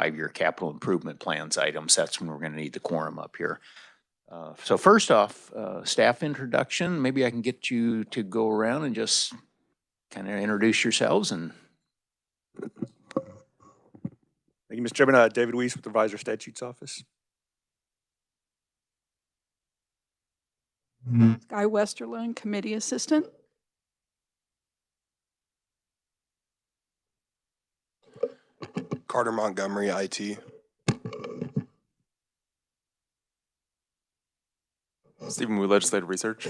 5-year capital improvement plans items. That's when we're going to need the quorum up here. So first off, staff introduction. Maybe I can get you to go around and just kind of introduce yourselves. And thank you, Mr. Chairman. David Weiss with the Revisor Statutes Office. Guy Westerlund, Committee Assistant. Carter Montgomery, IT. Stephen Wu, Legislative Research.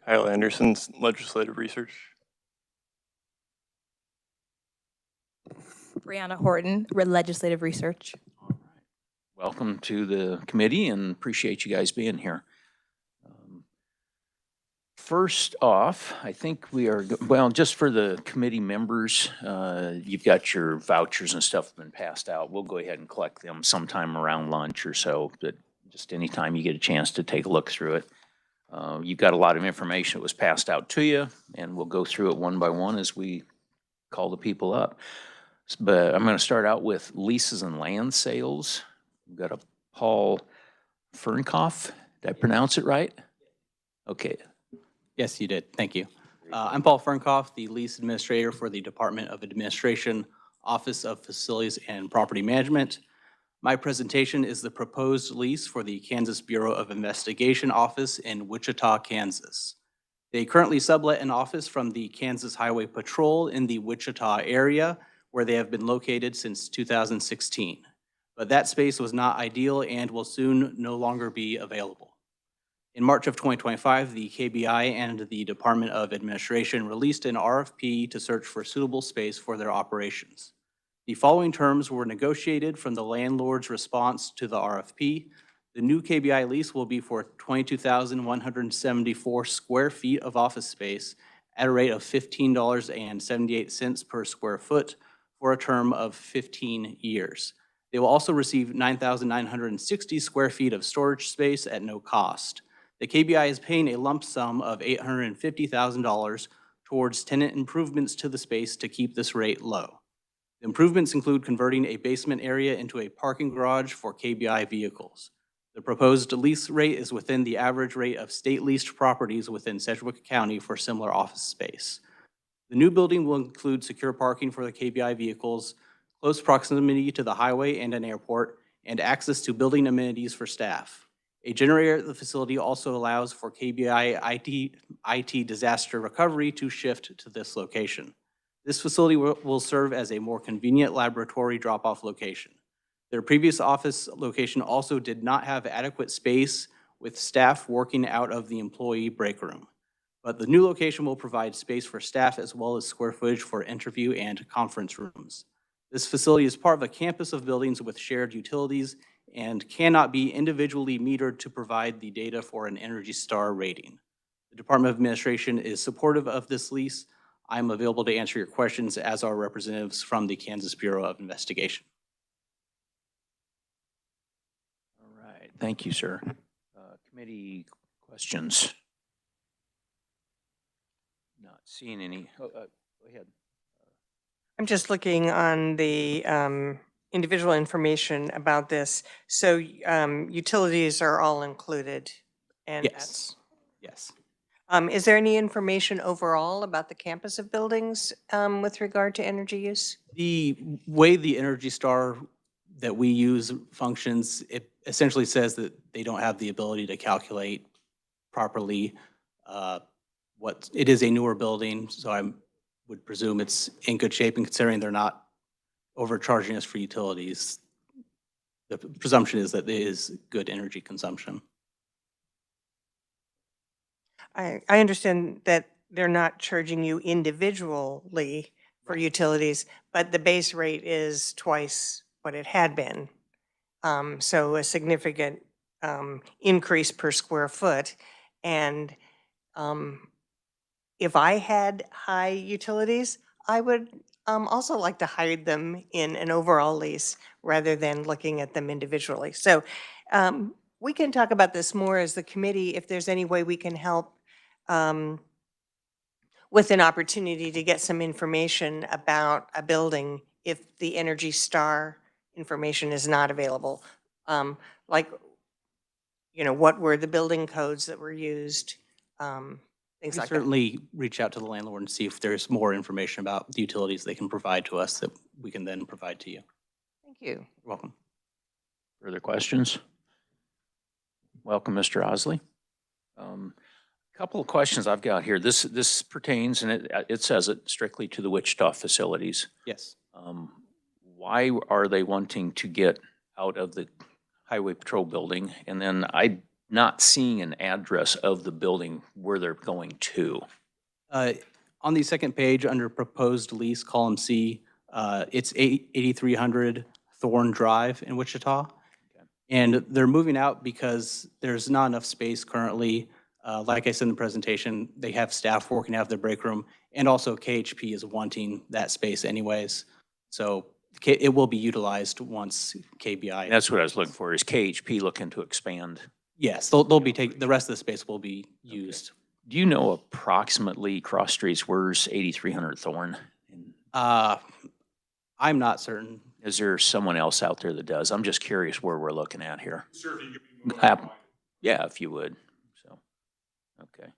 Kyle Anderson, Legislative Research. Brianna Horton, Legislative Research. all right. Welcome to the committee and appreciate you guys being here. First off, I think we are, well, just for the committee members, you've got your vouchers and stuff been passed out. We'll go ahead and collect them sometime around lunch or so, but just anytime you get a chance to take a look through it. You've got a lot of information that was passed out to you, and we'll go through it one by one as we call the people up. But I'm going to start out with leases and land sales. We've got a Paul Fernkoff. Did I pronounce it right? Okay. Yes, you did. Thank you. I'm Paul Fernkoff, the lease administrator for the Department of Administration, Office of Facilities and Property Management. My presentation is the proposed lease for the Kansas Bureau of Investigation office in Wichita, Kansas. They currently sublet an office from the Kansas Highway Patrol in the Wichita area, where they have been located since 2016. But that space was not ideal and will soon no longer be available. In March of 2025, the KBI and the Department of Administration released an RFP to search for suitable space for their operations. The following terms were negotiated from the landlord's response to the RFP. The new KBI lease will be for 22,174 square feet of office space at a rate of $15.78 per square foot for a term of 15 years. They will also receive 9,960 square feet of storage space at no cost. The KBI is paying a lump sum of $850,000 towards tenant improvements to the space to keep this rate low. The improvements include converting a basement area into a parking garage for KBI vehicles. The proposed lease rate is within the average rate of state leased properties within Sedgwick County for similar office space. The new building will include secure parking for the KBI vehicles, close proximity to the highway and an airport, and access to building amenities for staff. A generator at the facility also allows for KBI IT disaster recovery to shift to this location. This facility will serve as a more convenient laboratory drop-off location. Their previous office location also did not have adequate space with staff working out of the employee break room. But the new location will provide space for staff as well as square footage for interview and conference rooms. This facility is part of a campus of buildings with shared utilities and cannot be individually metered to provide the data for an Energy Star rating. The Department of Administration is supportive of this lease. I'm available to answer your questions, as are representatives from the Kansas Bureau of Investigation. All right. Thank you, sir. Committee questions? Not seeing any. Go ahead. I'm just looking on the individual information about this. So utilities are all included. And Yes. Yes. Is there any information overall about the campus of buildings with regard to energy use? The way the Energy Star that we use functions, it essentially says that they don't have the ability to calculate properly what it is a newer building, so I would presume it's in good shape, and considering they're not overcharging us for utilities, the presumption is that it is good energy consumption. I understand that they're not charging you individually for utilities, but the base rate is twice what it had been. So a significant increase per square foot. And if I had high utilities, I would also like to hide them in an overall lease rather than looking at them individually. So we can talk about this more as the committee, if there's any way we can help with an opportunity to get some information about a building if the Energy Star information is not available. Like, you know, what were the building codes that were used? Things We like that. certainly reach out to the landlord and see if there's more information about the utilities they can provide to us that we can then provide to you. Thank you. You're welcome. Further questions? Welcome, Mr. Osley. Couple of questions I've got here. This pertains, and it says it strictly to the Wichita facilities. Yes. Why are they wanting to get out of the Highway Patrol building? And then I'm not seeing an address of the building where they're going to. On the second page, under proposed lease, column C, it's 8300 Thorn Drive in Wichita. And they're moving out because there's not enough space currently. Like I said in the presentation, they have staff working out of their break room, and also KHP is wanting that space anyways. So it will be utilized once KBI. That's what I was looking for, is KHP looking to expand? Yes, they'll be the rest of the space will be used. Do you know approximately cross streets where's 8300 Thorn? I'm not certain. Is there someone else out there that does? I'm just curious where we're looking at here. Sure, you could be Yeah, if you would. So, okay.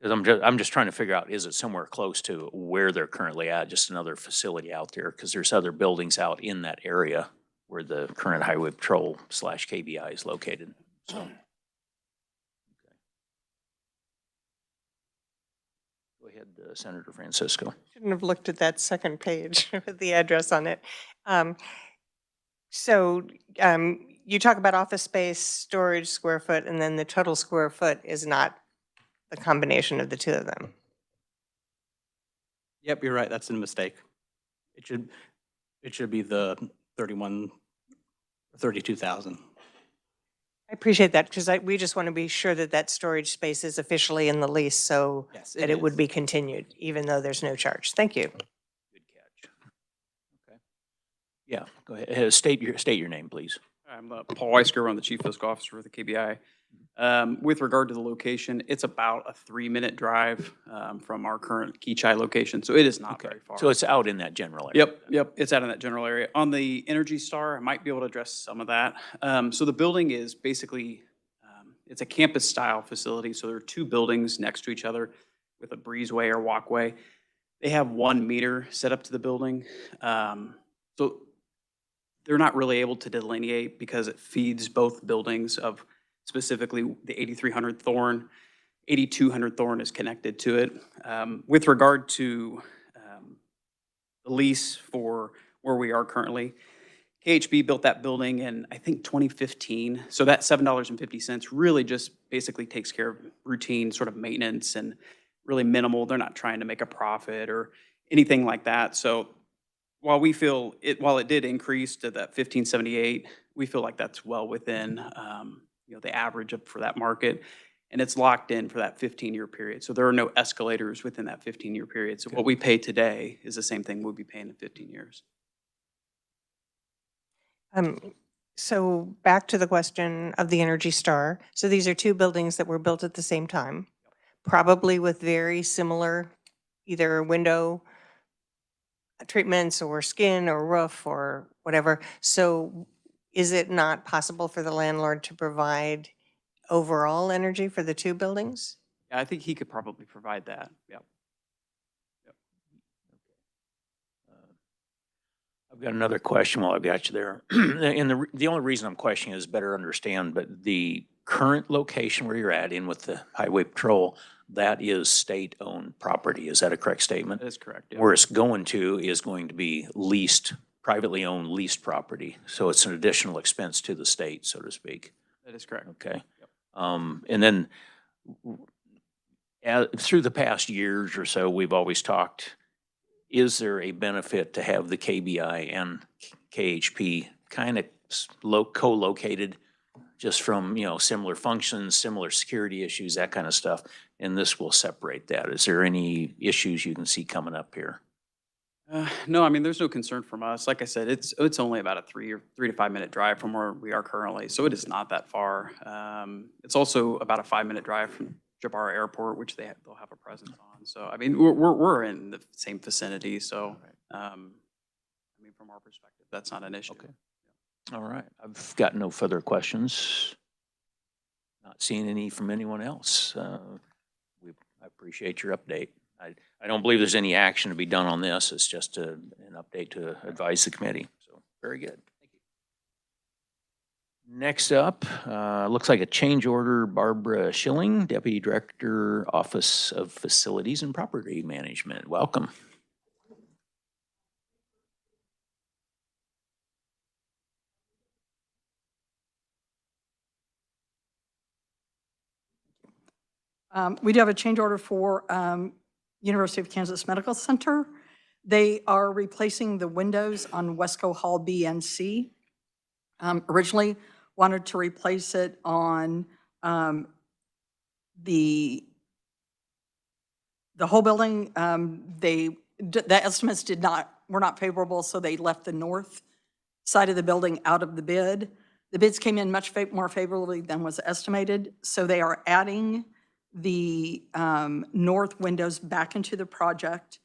Because I'm just trying to figure out, is it somewhere close to where they're currently at, just another facility out there? Because there's other buildings out in that area where the current Highway Patrol / KBI is located. So, okay. Go ahead, Senator Francisco. Shouldn't have looked at that second page with the address on it. So you talk about office space, storage, square foot, and then the total square foot is not the combination of the two of them. Yep, you're right. That's a mistake. It should be the 32,000. I appreciate that because we just want to be sure that that storage space is officially in the lease so Yes, that it would is. be continued, even though there's no charge. Thank you. Good catch. Okay. Yeah, go ahead. State your name, please. I'm Paul Weisker, I'm the Chief Fiscal Officer for the KBI. With regard to the location, it's about a 3-minute drive from our current Keachai location, so it is not very far. So it's out in that general area? Yep, it's out in that general area. On the Energy Star, I might be able to address some of that. So the building is basically, it's a campus-style facility, so there are 2 buildings next to each other with a breezeway or walkway. They have 1 meter set up to the building. So they're not really able to delineate because it feeds both buildings of specifically the 8300 Thorn. 8200 Thorn is connected to it. With regard to the lease for where we are currently, KHB built that building in, I think, 2015. So that $7.50 really just basically takes care of routine sort of maintenance and really minimal. They're not trying to make a profit or anything like that. So while it did increase to that 1578, we feel like that's well within the average for that market, and it's locked in for that 15-year period. So there are no escalators within that 15-year period. So what we pay today is the same thing we'll be paying in 15 years. So back to the question of the Energy Star. So these are 2 buildings that were built at the same time, probably with very similar either window treatments or skin or roof or whatever. So is it not possible for the landlord to provide overall energy for the 2 buildings? Yeah, I think he could probably provide that. Yep. I've got another question while I've got you there. And the only reason I'm questioning is better understand, but the current location where you're at in with the Highway Patrol, that is state-owned property. Is that a correct statement? That is correct. Yeah. Where it's going to is going to be leased, privately owned leased property. So it's an additional expense to the state, so to speak. That is correct. Okay. And then through the past years or so, we've always talked, is there a benefit to have the KBI and KHP kind of co-located just from, similar functions, similar security issues, that kind of stuff? And this will separate that. Is there any issues you can see coming up here? No, I mean, there's no concern from us. Like I said, it's only about a 3 to 5 minute drive from where we are currently, so it is not that far. It's also about a 5-minute drive from Jabara Airport, which they'll have a presence on. So I mean, we're in the same vicinity. So I mean, from our perspective, that's not an issue. Okay. All right. I've got no further questions. Not seeing any from anyone else. I appreciate your update. I don't believe there's any action to be done on this. It's just an update to advise the committee. So very good. Thank you. Next up, looks like a change order. Barbara Schilling, Deputy Director, Office of Facilities and Property Management. Welcome. We do have a change order for University of Kansas Medical Center. They are replacing the windows on Wesco Hall B and C. Originally wanted to replace it on the whole building. The estimates were not favorable, so they left the north side of the building out of the bid. The bids came in much more favorably than was estimated, so they are adding the north windows back into the project.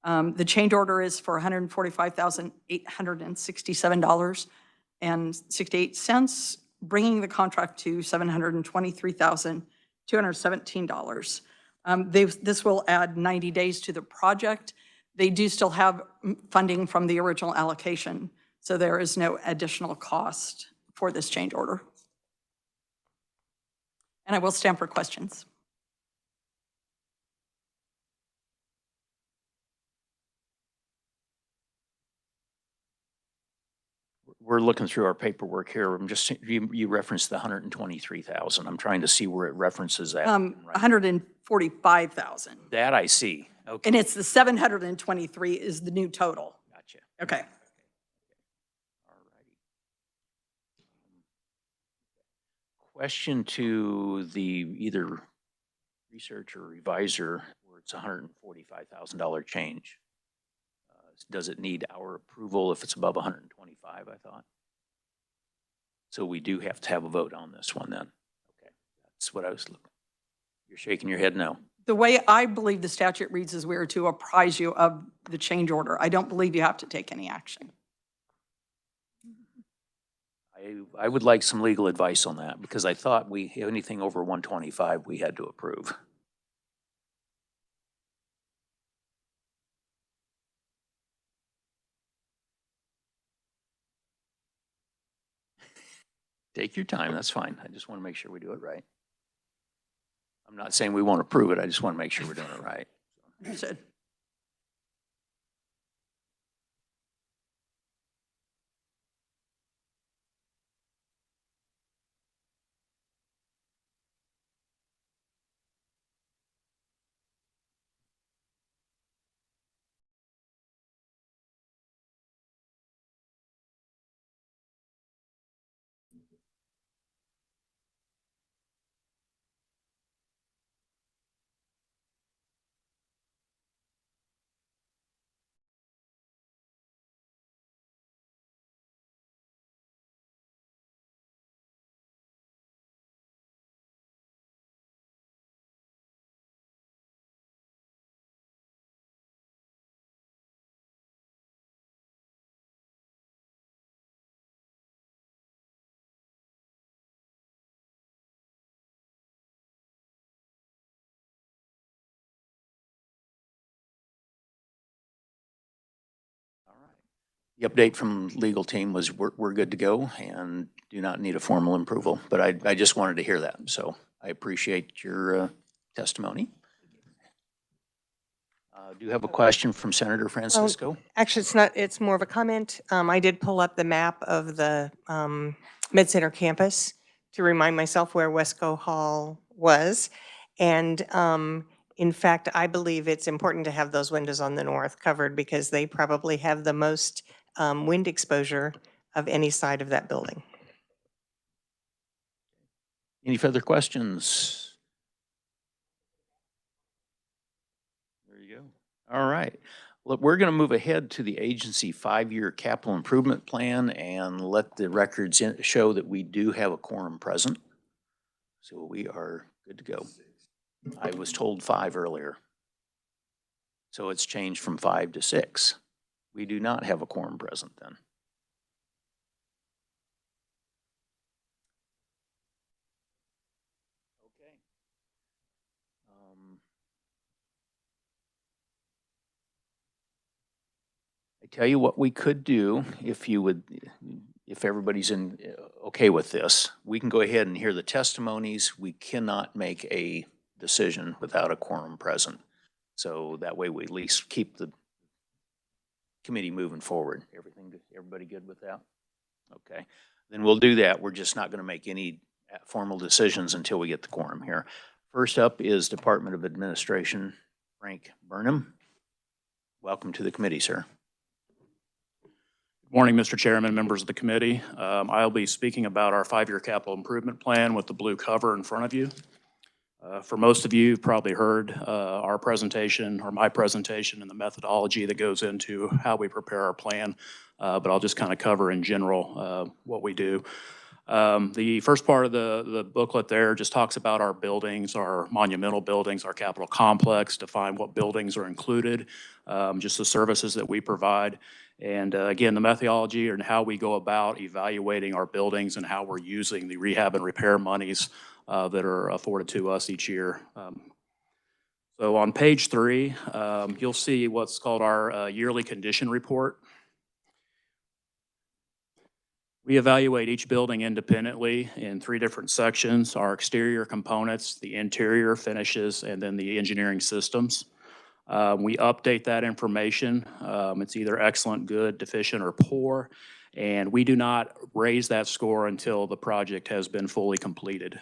The change order is for $145,867.68, bringing the contract to $723,217. This will add 90 days to the project. They do still have funding from the original allocation, so there is no additional cost for this change order. And I will stand for questions. We're looking through our paperwork here. I'm just, you referenced the 123,000. I'm trying to see where it references that. 145,000. That I see. Okay. And it's the 723 is the new total. Gotcha. Okay. All righty. Question to the either research or reviser where it's $145,000 change. Does it need our approval if it's above 125, I thought? So we do have to have a vote on this one then. Okay, that's what I was looking. You're shaking your head no. The way I believe the statute reads is we are to apprise you of the change order. I don't believe you have to take any action. I would like some legal advice on that because I thought anything over 125 we had to approve. Take your time, that's fine. I just want to make sure we do it right. I'm not saying we won't approve it, I just want to make sure we're doing it right. Understood. The update from legal team was we're good to go and do not need a formal approval, but I just wanted to hear that. So I appreciate your testimony. Do you have a question from Senator Francisco? Actually, it's more of a comment. I did pull up the map of the Mid-Center campus to remind myself where Wesco Hall was. And in fact, I believe it's important to have those windows on the north covered because they probably have the most wind exposure of any side of that building. Any further questions? There you go. All right. Look, we're going to move ahead to the agency 5-year capital improvement plan and let the records show that we do have a quorum present. So we are good to go. I was told 5 earlier. So it's changed from 5 to 6. We do not have a quorum present then. Okay. I tell you what we could do, if you would, if everybody's okay with this, we can go ahead and hear the testimonies. We cannot make a decision without a quorum present. So that way we at least keep the committee moving forward. Everybody good with that? Okay, then we'll do that. We're just not going to make any formal decisions until we get the quorum here. First up is Department of Administration, Frank Burnham. Welcome to the committee, sir. Good morning, Mr. Chairman, members of the committee. I'll be speaking about our 5-year capital improvement plan with the blue cover in front of you. For most of you, you've probably heard our presentation or my presentation and the methodology that goes into how we prepare our plan, but I'll just kind of cover in general what we do. The first part of the booklet there just talks about our buildings, our monumental buildings, our capital complex, define what buildings are included, just the services that we provide. And again, the methodology and how we go about evaluating our buildings and how we're using the rehab and repair monies that are afforded to us each year. So on page 3, you'll see what's called our yearly condition report. We evaluate each building independently in 3 different sections: our exterior components, the interior finishes, and then the engineering systems. We update that information. It's either excellent, good, deficient, or poor, and we do not raise that score until the project has been fully completed.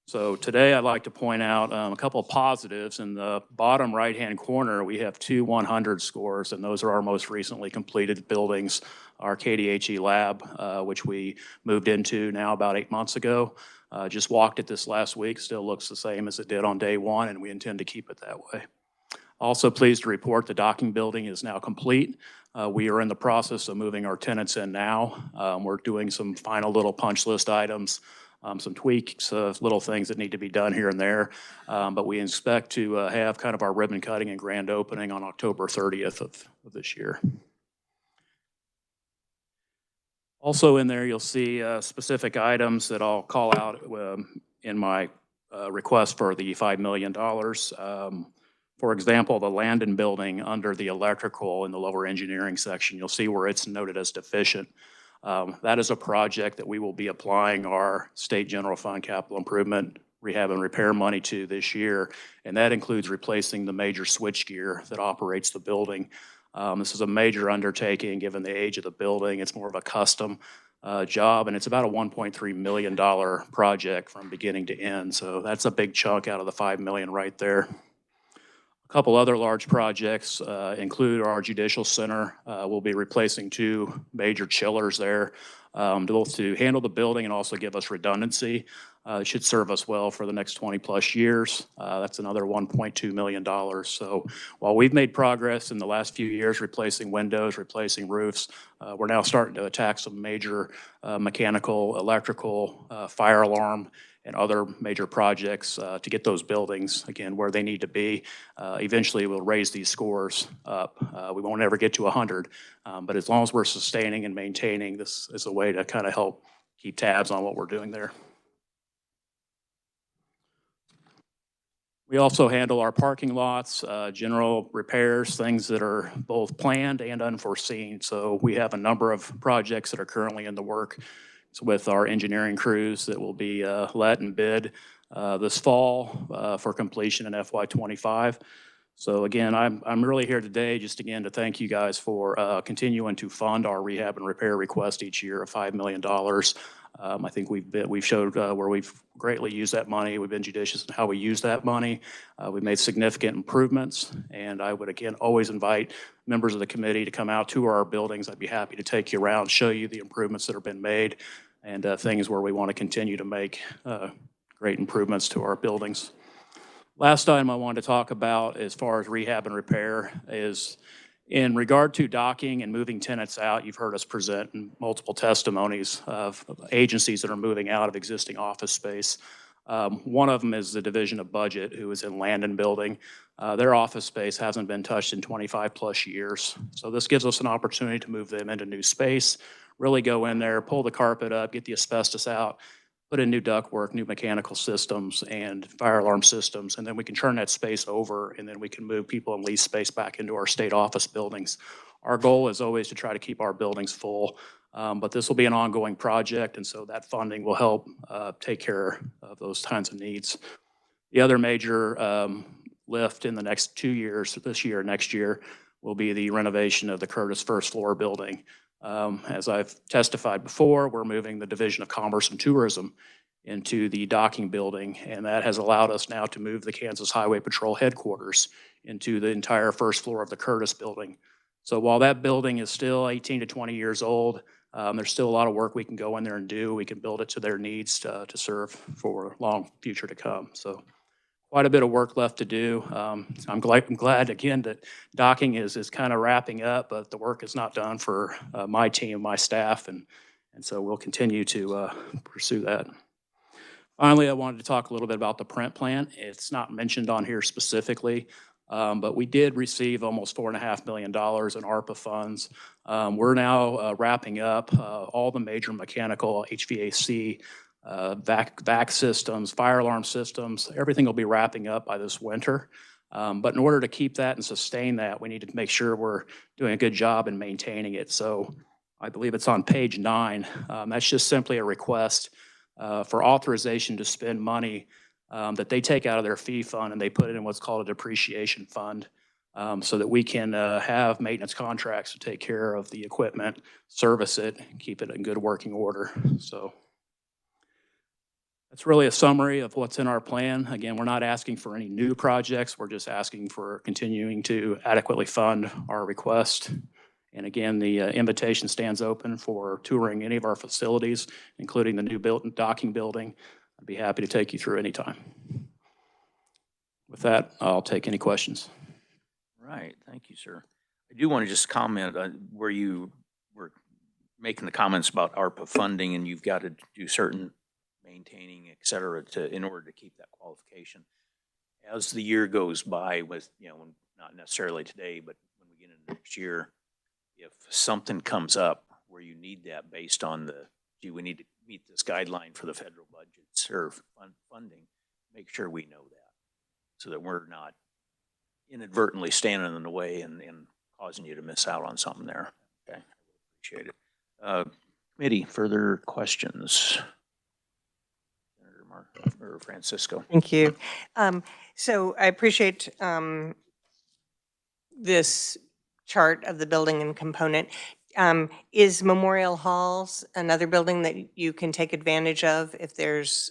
So today I'd like to point out a couple of positives. In the bottom right-hand corner, we have 2 100 scores, and those are our most recently completed buildings. Our KDHE lab, which we moved into now about 8 months ago. Just walked it this last week, still looks the same as it did on day 1, and we intend to keep it that way. Also pleased to report the docking building is now complete. We are in the process of moving our tenants in now. We're doing some final little punch list items, some tweaks, little things that need to be done here and there. But we expect to have kind of our ribbon cutting and grand opening on October 30th of this year. Also in there, you'll see specific items that I'll call out in my request for the $5 million. For example, the Landon building under the electrical in the lower engineering section, you'll see where it's noted as deficient. That is a project that we will be applying our state general fund capital improvement rehab and repair money to this year, and that includes replacing the major switchgear that operates the building. This is a major undertaking given the age of the building. It's more of a custom job, and it's about a $1.3 million project from beginning to end. So that's a big chunk out of the $5 million right there. A couple other large projects include our Judicial Center. We'll be replacing 2 major chillers there, both to handle the building and also give us redundancy. It should serve us well for the next 20 plus years. That's another $1.2 million. So while we've made progress in the last few years replacing windows, replacing roofs, we're now starting to attack some major mechanical, electrical, fire alarm, and other major projects to get those buildings, again, where they need to be. Eventually, we'll raise these scores up. We won't ever get to 100, but as long as we're sustaining and maintaining, this is a way to kind of help keep tabs on what we're doing there. We also handle our parking lots, general repairs, things that are both planned and unforeseen. So we have a number of projects that are currently in the work with our engineering crews that will be let and bid this fall for completion in FY25. So again, I'm really here today just again to thank you guys for continuing to fund our rehab and repair request each year of $5 million. I think we've showed where we've greatly used that money. We've been judicious in how we use that money. We've made significant improvements, and I would again always invite members of the committee to come out to our buildings. I'd be happy to take you around, show you the improvements that have been made, and things where we want to continue to make great improvements to our buildings. Last item I wanted to talk about as far as rehab and repair is in regard to docking and moving tenants out. You've heard us present in multiple testimonies of agencies that are moving out of existing office space. One of them is the Division of Budget, who is in Land and Building. Their office space hasn't been touched in 25+ years. So this gives us an opportunity to move them into new space, really go in there, pull the carpet up, get the asbestos out, put in new ductwork, new mechanical systems and fire alarm systems, and then we can turn that space over, and then we can move people in lease space back into our state office buildings. Our goal is always to try to keep our buildings full, but this will be an ongoing project, and so that funding will help take care of those kinds of needs. The other major lift in the next 2 years, this year, next year, will be the renovation of the Curtis first floor building. As I've testified before, we're moving the Division of Commerce and Tourism into the docking building, and that has allowed us now to move the Kansas Highway Patrol headquarters into the entire first floor of the Curtis building. So while that building is still 18 to 20 years old, there's still a lot of work we can go in there and do. We can build it to their needs to serve for a long future to come. So quite a bit of work left to do. I'm glad again that docking is kind of wrapping up, but the work is not done for my team, my staff, and so we'll continue to pursue that. Finally, I wanted to talk a little bit about the print plant. It's not mentioned on here specifically, but we did receive almost $4.5 million in ARPA funds. We're now wrapping up all the major mechanical HVAC vac systems, fire alarm systems, everything will be wrapping up by this winter. But in order to keep that and sustain that, we need to make sure we're doing a good job in maintaining it. So I believe it's on page 9. That's just simply a request for authorization to spend money that they take out of their fee fund and they put it in what's called a depreciation fund, so that we can have maintenance contracts to take care of the equipment, service it, keep it in good working order. So that's really a summary of what's in our plan. Again, we're not asking for any new projects. We're just asking for continuing to adequately fund our request. And again, the invitation stands open for touring any of our facilities, including the new docking building. I'd be happy to take you through anytime. With that, I'll take any questions. Right, thank you, sir. I do want to just comment on where you were making the comments about ARPA funding, and you've got to do certain maintaining, et cetera, in order to keep that qualification. As the year goes by with, not necessarily today, but when we get into next year, if something comes up where you need that based on we need to meet this guideline for the federal budgets or funding, make sure we know that so that we're not inadvertently standing in the way and causing you to miss out on something there. Okay, appreciate it. Committee, further questions? Senator Mark or Francisco. Thank you. So I appreciate this chart of the building and component. Is Memorial Halls another building that you can take advantage of if there's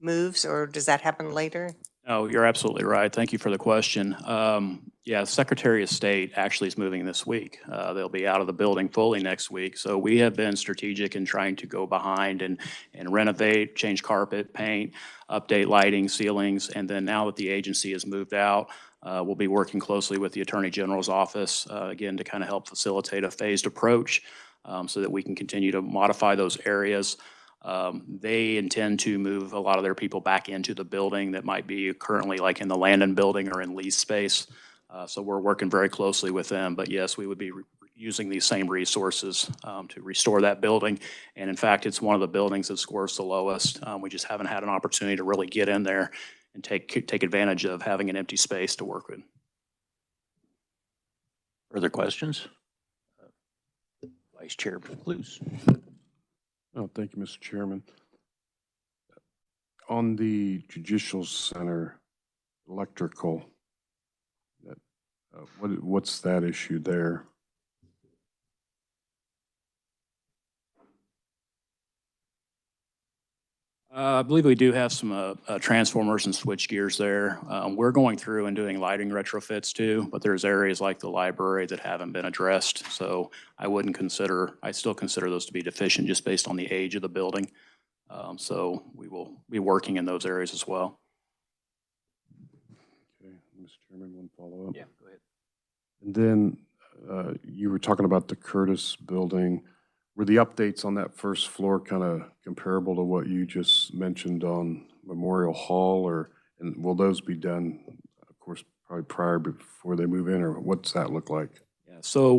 moves, or does that happen later? Oh, you're absolutely right. Thank you for the question. Yeah, Secretary of State actually is moving this week. They'll be out of the building fully next week. So we have been strategic in trying to go behind and renovate, change carpet, paint, update lighting, ceilings. And then now that the agency has moved out, we'll be working closely with the Attorney General's office, again, to kind of help facilitate a phased approach so that we can continue to modify those areas. They intend to move a lot of their people back into the building that might be currently like in the land and building or in lease space. So we're working very closely with them. But yes, we would be using these same resources to restore that building. And in fact, it's one of the buildings that scores the lowest. We just haven't had an opportunity to really get in there and take advantage of having an empty space to work with. Further questions? Vice Chair Luce. Oh, thank you, Mr. Chairman. On the Judicial Center electrical, what's that issue there? I believe we do have some transformers and switch gears there. We're going through and doing lighting retrofits too, but there's areas like the library that haven't been addressed. So I still consider those to be deficient just based on the age of the building. So we will be working in those areas as well. Okay, Mr. Chairman, one follow-up. Yeah, go ahead. And then you were talking about the Curtis building. Were the updates on that first floor kind of comparable to what you just mentioned on Memorial Hall, and will those be done, of course, probably prior before they move in, or what's that look like? Yeah, so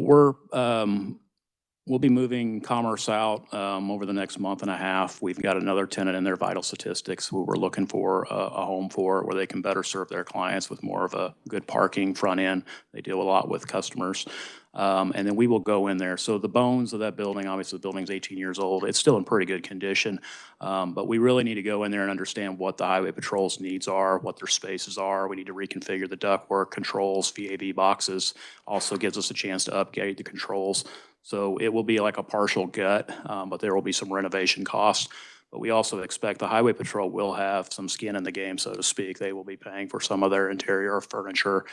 we'll be moving Commerce out over the next month and a half. We've got another tenant in there, Vital Statistics, who we're looking for a home for where they can better serve their clients with more of a good parking front end. They deal a lot with customers. And then we will go in there. So the bones of that building, obviously the building's 18 years old. It's still in pretty good condition. But we really need to go in there and understand what the Highway Patrol's needs are, what their spaces are. We need to reconfigure the ductwork, controls, VAV boxes. Also gives us a chance to upgrade the controls. So it will be like a partial gut, but there will be some renovation costs. But we also expect the Highway Patrol will have some skin in the game, so to speak. They will be paying for some of their interior furniture.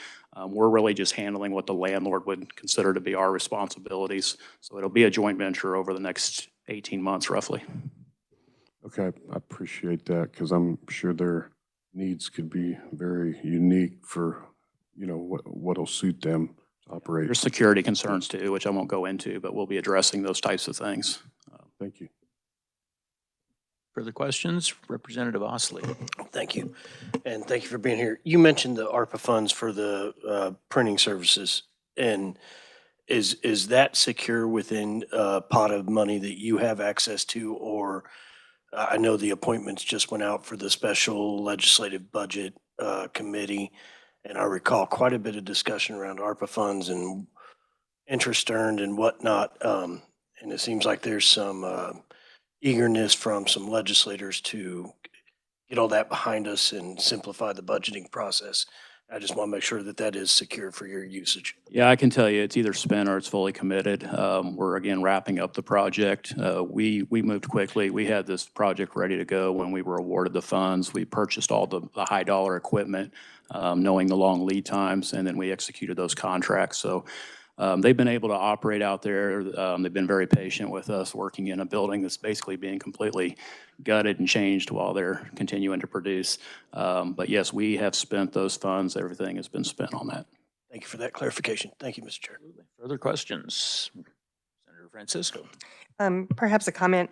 We're really just handling what the landlord would consider to be our responsibilities. So it'll be a joint venture over the next 18 months roughly. Okay, I appreciate that, because I'm sure their needs could be very unique for, what'll suit them to operate. There's security concerns too, which I won't go into, but we'll be addressing those types of things. Thank you. Further questions? Representative Osley. Thank you. And thank you for being here. You mentioned the ARPA funds for the printing services. And is that secure within a pot of money that you have access to? Or I know the appointments just went out for the special legislative budget committee. And I recall quite a bit of discussion around ARPA funds and interest earned and whatnot. And it seems like there's some eagerness from some legislators to get all that behind us and simplify the budgeting process. I just want to make sure that that is secure for your usage. Yeah, I can tell you it's either spent or it's fully committed. We're again wrapping up the project. We moved quickly. We had this project ready to go when we were awarded the funds. We purchased all the high dollar equipment, knowing the long lead times, and then we executed those contracts. So they've been able to operate out there. They've been very patient with us, working in a building that's basically being completely gutted and changed while they're continuing to produce. But yes, we have spent those funds. Everything has been spent on that. Thank you for that clarification. Thank you, Mr. Chair. Further questions? Senator Francisco. Perhaps a comment.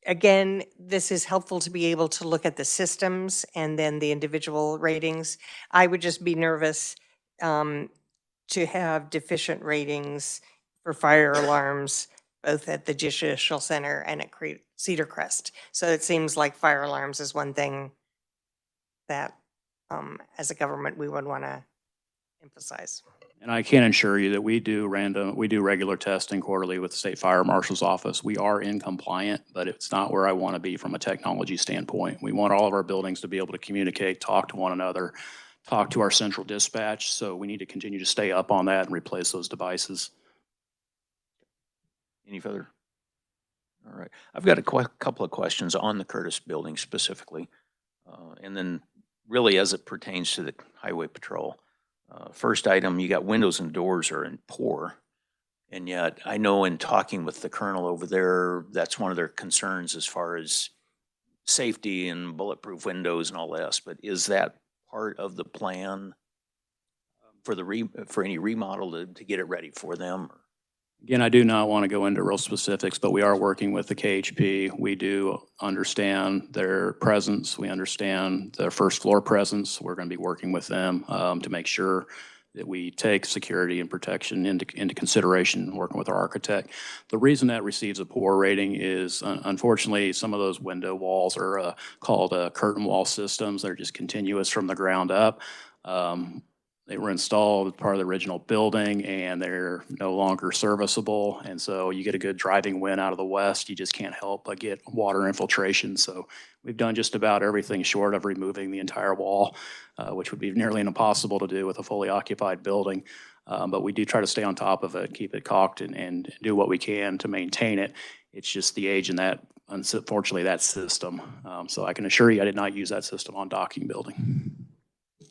Again, this is helpful to be able to look at the systems and then the individual ratings. I would just be nervous to have deficient ratings for fire alarms, both at the Judicial Center and at Cedar Crest. So it seems like fire alarms is one thing that, as a government, we would want to emphasize. And I can assure you that we do regular testing quarterly with the State Fire Marshal's Office. We are in compliant, but it's not where I want to be from a technology standpoint. We want all of our buildings to be able to communicate, talk to one another, talk to our central dispatch. So we need to continue to stay up on that and replace those devices. Any further? All right. I've got a couple of questions on the Curtis building specifically. And then really as it pertains to the Highway Patrol. First item, you got windows and doors are in poor. And yet I know in talking with the colonel over there, that's one of their concerns as far as safety and bulletproof windows and all this. But is that part of the plan for any remodel to get it ready for them? Again, I do not want to go into real specifics, but we are working with the KHP. We do understand their presence. We understand their first floor presence. We're going to be working with them to make sure that we take security and protection into consideration, working with our architect. The reason that receives a poor rating is, unfortunately, some of those window walls are called curtain wall systems. They're just continuous from the ground up. They were installed as part of the original building and they're no longer serviceable. And so you get a good driving wind out of the west, you just can't help but get water infiltration. So we've done just about everything short of removing the entire wall, which would be nearly impossible to do with a fully occupied building. But we do try to stay on top of it, keep it caulked and do what we can to maintain it. It's just the age in that, unfortunately, that system. So I can assure you I did not use that system on docking building.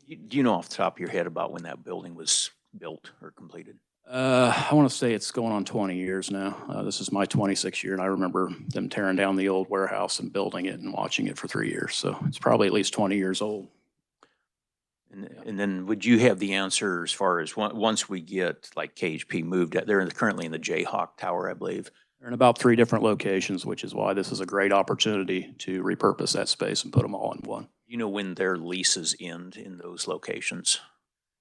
Do you know off the top of your head about when that building was built or completed? I want to say it's going on 20 years now. This is my 26th year, and I remember them tearing down the old warehouse and building it and watching it for 3 years. So it's probably at least 20 years old. And then would you have the answer as far as once we get like KHP moved, they're currently in the Jayhawk Tower, I believe. They're in about 3 different locations, which is why this is a great opportunity to repurpose that space and put them all in one. You know when their leases end in those locations?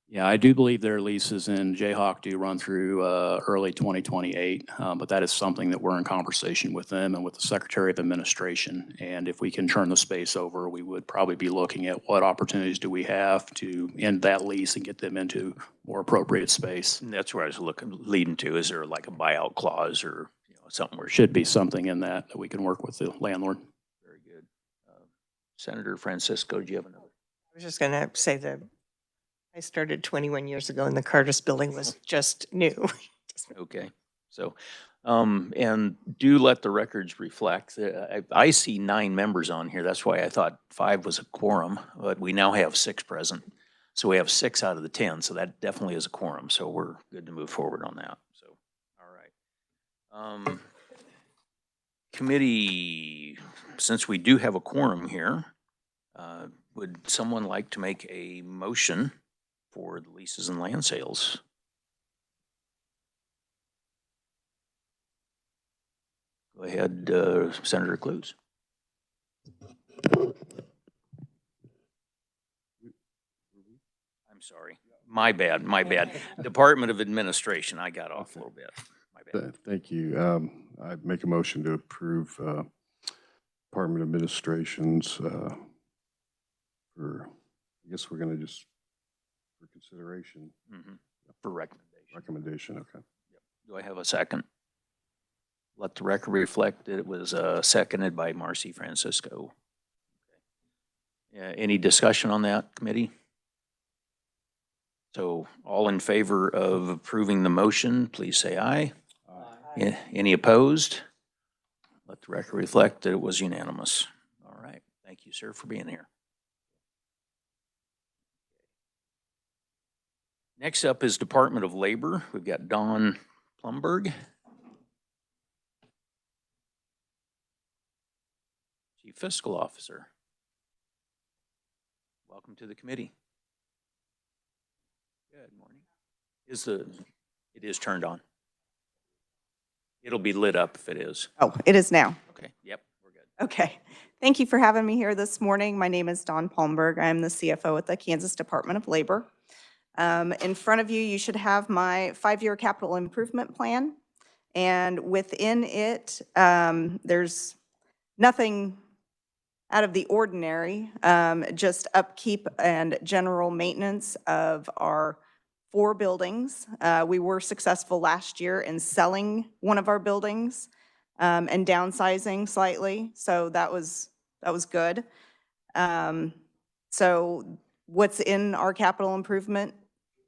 Yeah, I do believe their leases in Jayhawk do run through early 2028, but that is something that we're in conversation with them and with the Secretary of Administration. And if we can turn the space over, we would probably be looking at what opportunities do we have to end that lease and get them into more appropriate space. And that's where I was leading to. Is there like a buyout clause or something where Should be something in that we can work with the landlord. Very good. Senator Francisco, do you have another? I was just going to say that I started 21 years ago and the Curtis building was just new. Okay, so, and do let the records reflect, I see 9 members on here. That's why I thought 5 was a quorum, but we now have 6 present. So we have 6 out of the 10, so that definitely is a quorum. So we're good to move forward on that. So, all right. Committee, since we do have a quorum here, would someone like to make a motion for the leases and land sales? Go ahead, Senator Clues. I'm sorry. My bad. Department of Administration. I got off a little bit. My bad. Thank you. I make a motion to approve Department of Administration's for, I guess we're going to just, for consideration. For recommendation. Recommendation, okay. Do I have a second? Let the record reflect that it was seconded by Marcy Francisco. Any discussion on that, committee? So all in favor of approving the motion, please say aye. Aye. Any opposed? Let the record reflect that it was unanimous. All right. Thank you, sir, for being here. Next up is Department of Labor. We've got Don Plumberg, Chief Fiscal Officer. Welcome to the committee. Good morning. It is turned on. It'll be lit up if it is. Oh, it is now. Okay, yep, we're good. Okay. Thank you for having me here this morning. My name is Dawn Palmberg. I'm the CFO at the Kansas Department of Labor. In front of you, you should have my 5-year capital improvement plan. And within it, there's nothing out of the ordinary, just upkeep and general maintenance of our 4 buildings. We were successful last year in selling one of our buildings and downsizing slightly, so that was good. So what's in our capital improvement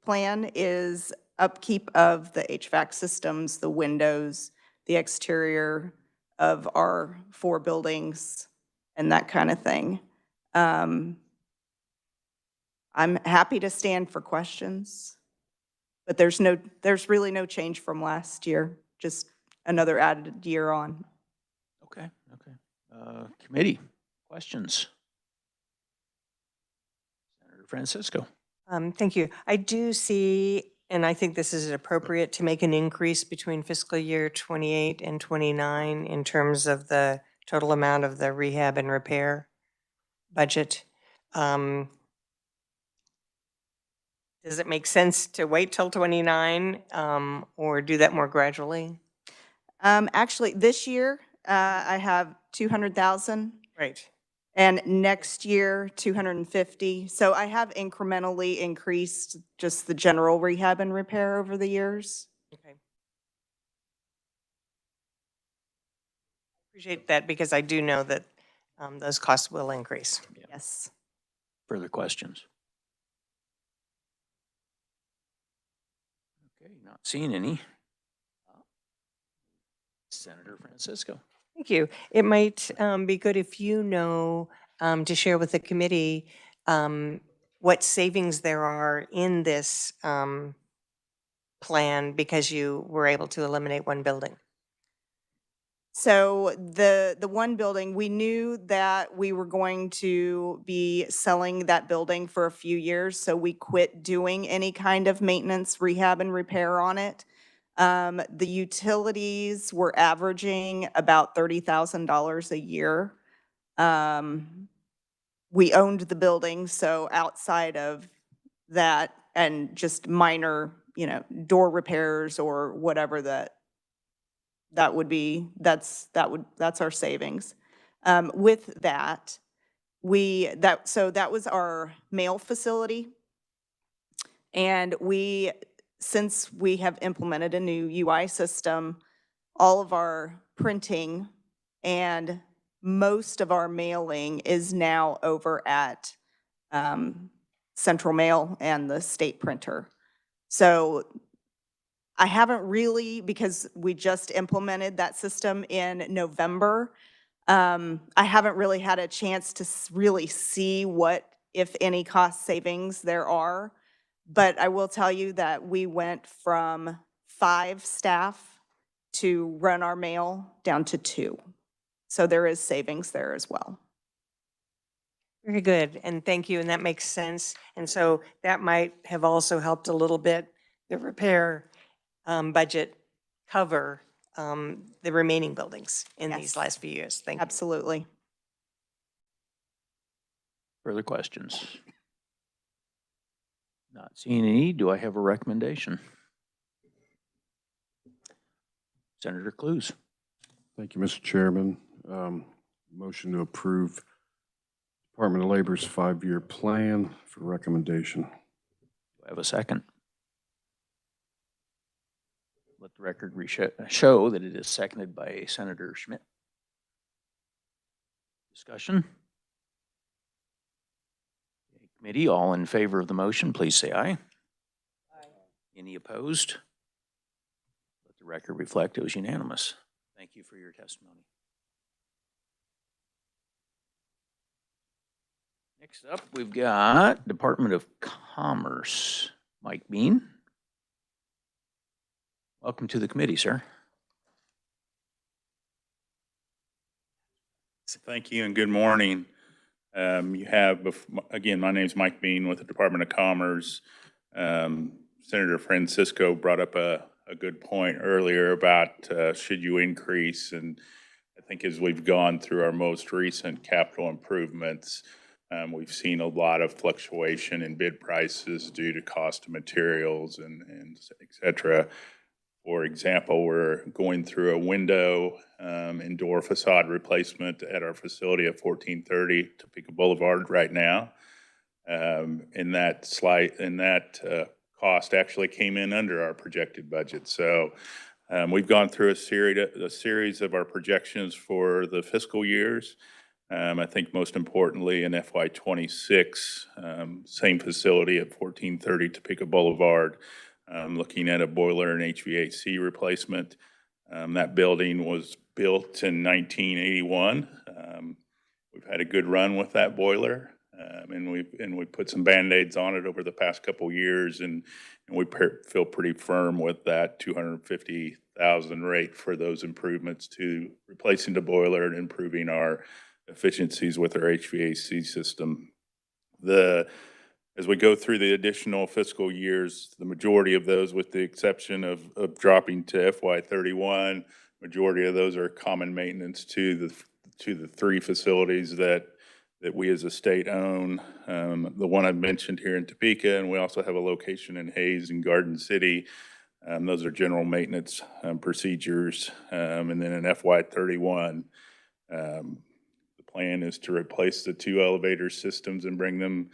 plan is upkeep of the HVAC systems, the windows, the exterior of our 4 buildings, and that kind of thing. I'm happy to stand for questions, but there's really no change from last year, just another added year on. Okay. Committee, questions? Senator Francisco. Thank you. I do see, and I think this is appropriate to make an increase between fiscal year 28 and 29 in terms of the total amount of the rehab and repair budget. Does it make sense to wait till 29 or do that more gradually? Actually, this year, I have 200,000. Right. And next year, 250. So I have incrementally increased just the general rehab and repair over the years. Okay. Appreciate that because I do know that those costs will increase. Yeah. Yes. Further questions? Okay, not seeing any. Senator Francisco. Thank you. It might be good if you know to share with the committee what savings there are in this plan because you were able to eliminate one building. So the one building, we knew that we were going to be selling that building for a few years, so we quit doing any kind of maintenance, rehab, and repair on it. The utilities were averaging about $30,000 a year. We owned the building, so outside of that and just minor, door repairs or whatever that would be, that's our savings. With that, so that was our mail facility. And since we have implemented a new UI system, all of our printing and most of our mailing is now over at Central Mail and the state printer. So I haven't really, because we just implemented that system in November, I haven't really had a chance to really see what, if any, cost savings there are. But I will tell you that we went from 5 staff to run our mail down to 2. So there is savings there as well. Very good, and thank you, and that makes sense. And so that might have also helped a little bit, the repair budget cover the remaining buildings in these last few years. Thank you. Absolutely. Further questions? Not seeing any. Do I have a recommendation? Senator Clues. Thank you, Mr. Chairman. Motion to approve Department of Labor's 5-year plan for recommendation. Do I have a second? Let the record show that it is seconded by Senator Schmidt. Discussion? Committee, all in favor of the motion, please say aye. Aye. Any opposed? Let the record reflect it was unanimous. Thank you for your testimony. Next up, we've got Department of Commerce. Mike Bean. Welcome to the committee, sir. Thank you and good morning. You have, again, my name is Mike Bean with the Department of Commerce. Senator Francisco brought up a good point earlier about should you increase, and I think as we've gone through our most recent capital improvements, we've seen a lot of fluctuation in bid prices due to cost of materials and et cetera. For example, we're going through a window and door facade replacement at our facility at 1430 Topeka Boulevard right now. And that cost actually came in under our projected budget. So we've gone through a series of our projections for the fiscal years. I think most importantly in FY26, same facility at 1430 Topeka Boulevard, looking at a boiler and HVAC replacement. That building was built in 1981. We've had a good run with that boiler, and we put some Band-Aids on it over the past couple years, and we feel pretty firm with that $250,000 rate for those improvements to replacing the boiler and improving our efficiencies with our HVAC system. As we go through the additional fiscal years, the majority of those, with the exception of dropping to FY31, majority of those are common maintenance to the 3 facilities that we as a state own. The one I've mentioned here in Topeka, and we also have a location in Hayes and Garden City. Those are general maintenance procedures. And then in FY31, the plan is to replace the 2 elevator systems and bring them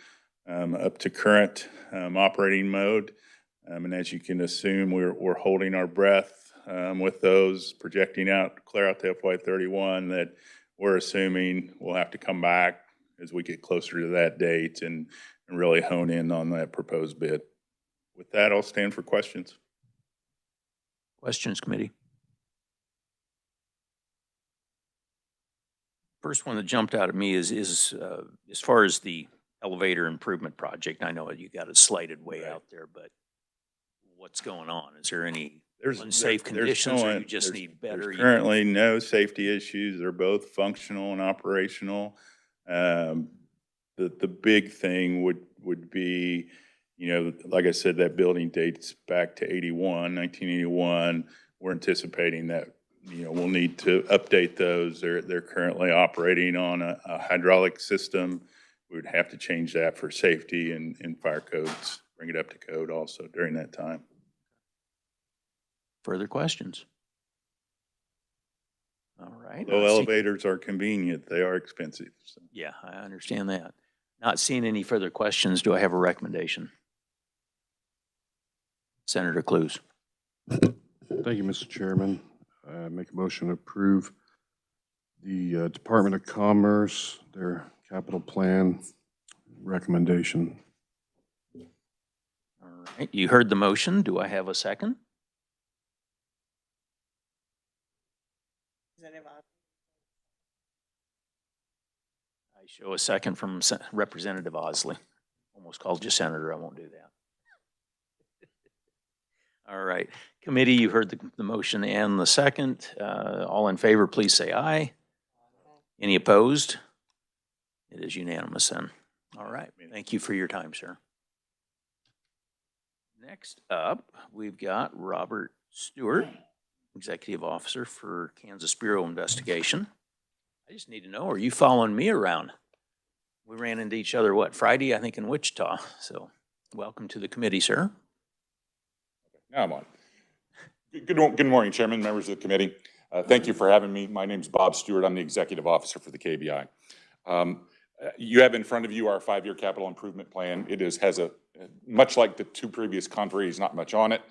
up to current operating mode. And as you can assume, we're holding our breath with those, projecting out, clear out to FY31, that we're assuming we'll have to come back as we get closer to that date and really hone in on that proposed bid. With that, I'll stand for questions. Questions, committee? First one that jumped out at me is as far as the elevator improvement project. I know you got it slated way out there, but what's going on? Is there any unsafe conditions, or you just need better? There's currently no safety issues. They're both functional and operational. The big thing would be You know, like I said, that building dates back to 1981. We're anticipating that, you know, we'll need to update those. They're currently operating on a hydraulic system. We would have to change that for safety and fire codes, bring it up to code also during that time. Further questions? All right. Though elevators are convenient, they are expensive. So. Yeah, I understand that. Not seeing any further questions, do I have a recommendation? Senator Clues. Thank you, Mr. Chairman. Make a motion to approve the Department of Commerce, their capital plan recommendation. All right, you heard the motion. Do I have a second? I show a second from Representative Osley. Almost called you Senator. I won't do that. All right. Committee, you heard the motion and the second. All in favor, please say aye. Any opposed? It is unanimous then. All right. Thank you for your time, sir. Next up, we've got Robert Stewart, Executive Officer for Kansas Bureau Investigation. I just need to know, are you following me around? We ran into each other, what, Friday, I think, in Wichita. So welcome to the committee, sir. Now I'm on. Good morning, Chairman, members of the committee. Thank you for having me. My name is Bob Stewart. I'm the Executive Officer for the KBI. You have in front of you our 5-year capital improvement plan. It has a, much like the 2 previous conferees, not much on it.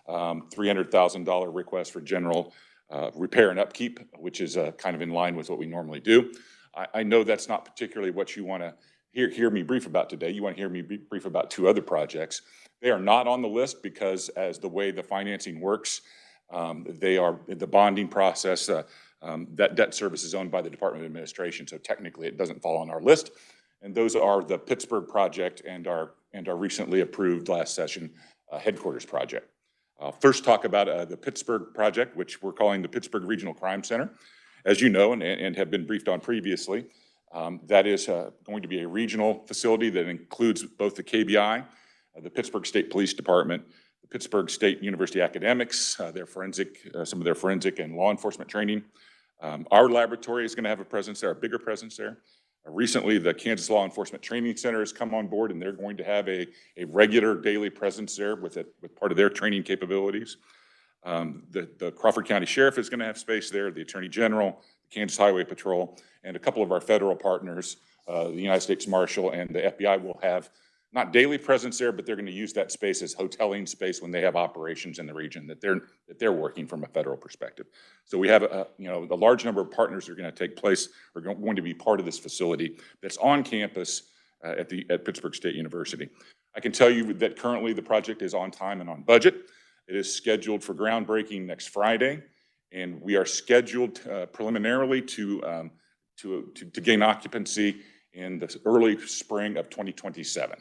$300,000 request for general repair and upkeep, which is kind of in line with what we normally do. I know that's not particularly what you want to hear me brief about today. You want to hear me brief about 2 other projects. They are not on the list because as the way the financing works, they are the bonding process, that debt service is owned by the Department of Administration, so technically it doesn't fall on our list. And those are the Pittsburgh project and our recently approved last session headquarters project. First talk about the Pittsburgh project, which we're calling the Pittsburgh Regional Crime Center. As you know and have been briefed on previously, that is going to be a regional facility that includes both the KBI, the Pittsburgh State Police Department, the Pittsburgh State University academics, their forensic, some of their forensic and law enforcement training. Our laboratory is going to have a presence there, a bigger presence there. Recently, the Kansas Law Enforcement Training Center has come on board, and they're going to have a regular daily presence there with part of their training capabilities. The Crawford County Sheriff is going to have space there, the Attorney General, the Kansas Highway Patrol, and a couple of our federal partners, the United States Marshal and the FBI will have not daily presence there, but they're going to use that space as hoteling space when they have operations in the region that they're working from a federal perspective. So we have a large number of partners that are going to take place, are going to be part of this facility that's on campus at Pittsburgh State University. I can tell you that currently the project is on time and on budget. It is scheduled for groundbreaking next Friday, and we are scheduled preliminarily to gain occupancy in the early spring of 2027.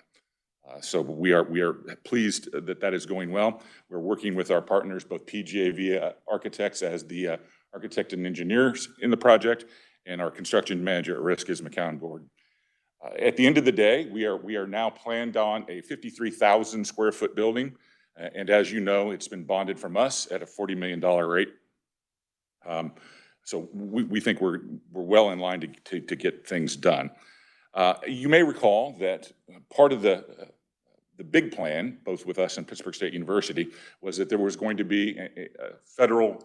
So we are pleased that is going well. We're working with our partners, both PGA Architects as the architect and engineers in the project, and our construction manager at risk is McCown Gordon. At the end of the day, we are now planned on a 53,000 square foot building. And as you know, it's been bonded from us at a $40 million rate. So we think we're well in line to get things done. You may recall that part of the big plan, both with us and Pittsburgh State University, was that there was going to be a federal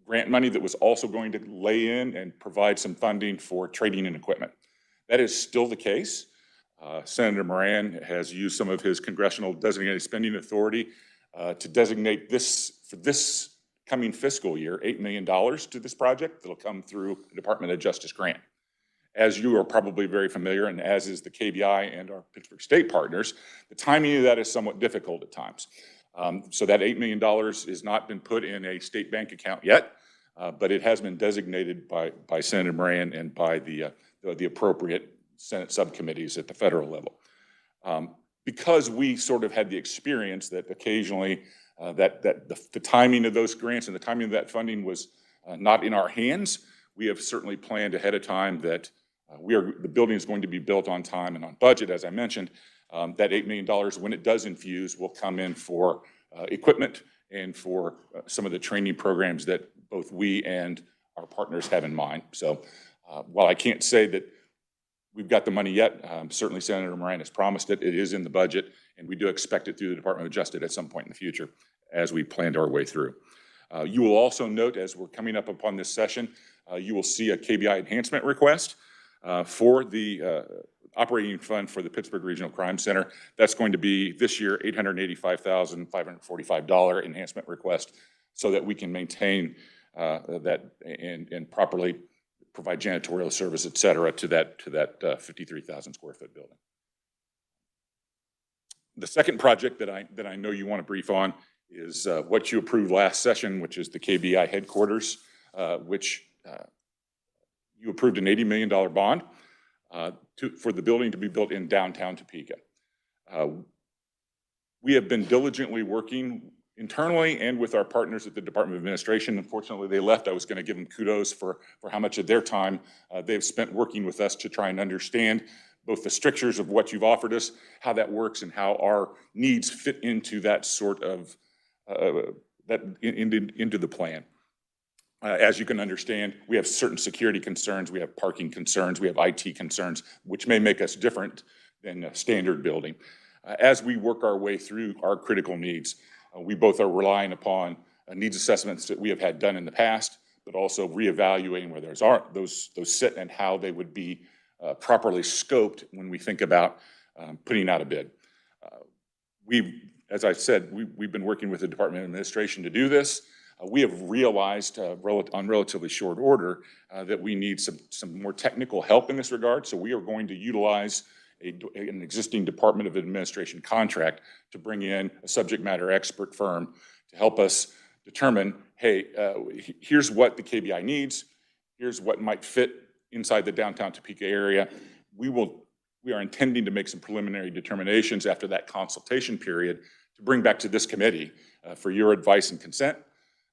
grant money that was also going to lay in and provide some funding for training and equipment. That is still the case. Senator Moran has used some of his congressional designated spending authority to designate for this coming fiscal year, $8 million to this project that'll come through the Department of Justice grant. As you are probably very familiar, and as is the KBI and our Pittsburgh State partners, the timing of that is somewhat difficult at times. So that $8 million has not been put in a state bank account yet, but it has been designated by Senator Moran and by the appropriate Senate subcommittees at the federal level. Because we sort of had the experience that occasionally the timing of those grants and the timing of that funding was not in our hands, we have certainly planned ahead of time that the building is going to be built on time and on budget, as I mentioned, That $8 million, when it does infuse, will come in for equipment and for some of the training programs that both we and our partners have in mind. So while I can't say that we've got the money yet, certainly Senator Moran has promised it. It is in the budget, and we do expect it through the Department of Justice at some point in the future as we planned our way through. You will also note, as we're coming up upon this session, you will see a KBI enhancement request for the operating fund for the Pittsburgh Regional Crime Center. That's going to be this year $885,545 enhancement request so that we can maintain that and properly provide janitorial service, et cetera, to that 53,000 square foot building. The second project that I know you want to brief on is what you approved last session, which is the KBI headquarters, which you approved an $80 million bond for the building to be built in downtown Topeka. We have been diligently working internally and with our partners at the Department of Administration. Unfortunately, they left. I was going to give them kudos for how much of their time they've spent working with us to try and understand both the strictures of what you've offered us, how that works, and how our needs fit into that sort of into the plan. As you can understand, we have certain security concerns, we have parking concerns, we have IT concerns, which may make us different than a standard building. As we work our way through our critical needs, we both are relying upon needs assessments that we have had done in the past, but also reevaluating where those sit and how they would be properly scoped when we think about putting out a bid. As I said, we've been working with the Department of Administration to do this. We have realized on relatively short order that we need some more technical help in this regard. So we are going to utilize an existing Department of Administration contract to bring in a subject matter expert firm to help us determine, hey, here's what the KBI needs, here's what might fit inside the downtown Topeka area. We are intending to make some preliminary determinations after that consultation period to bring back to this committee for your advice and consent.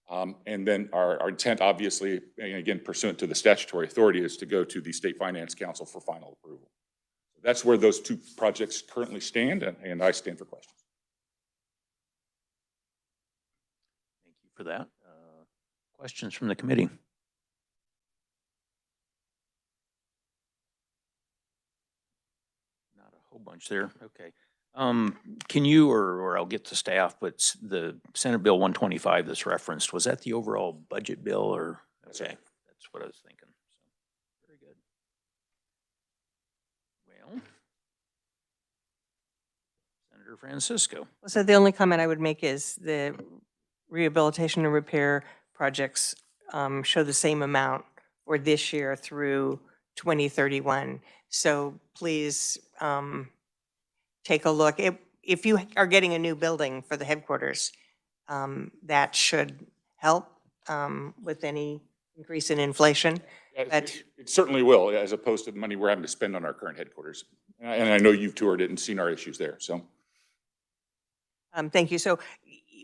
And then our intent, obviously, and again, pursuant to the statutory authority, is to go to the State Finance Council for final approval. That's where those two projects currently stand, and I stand for questions. Thank you for that. Questions from the committee? Not a whole bunch there. Okay. Can you, or I'll get to staff, but the Senate Bill 125 that's referenced, was that the overall budget bill or? Okay, that's what I was thinking. So, very good. Well, Senator Francisco. So the only comment I would make is the rehabilitation and repair projects show the same amount for this year through 2031. So please take a look. If you are getting a new building for the headquarters, that should help with any increase in inflation. It certainly will, as opposed to the money we're having to spend on our current headquarters. And I know you've toured it and seen our issues there, so. Thank you. So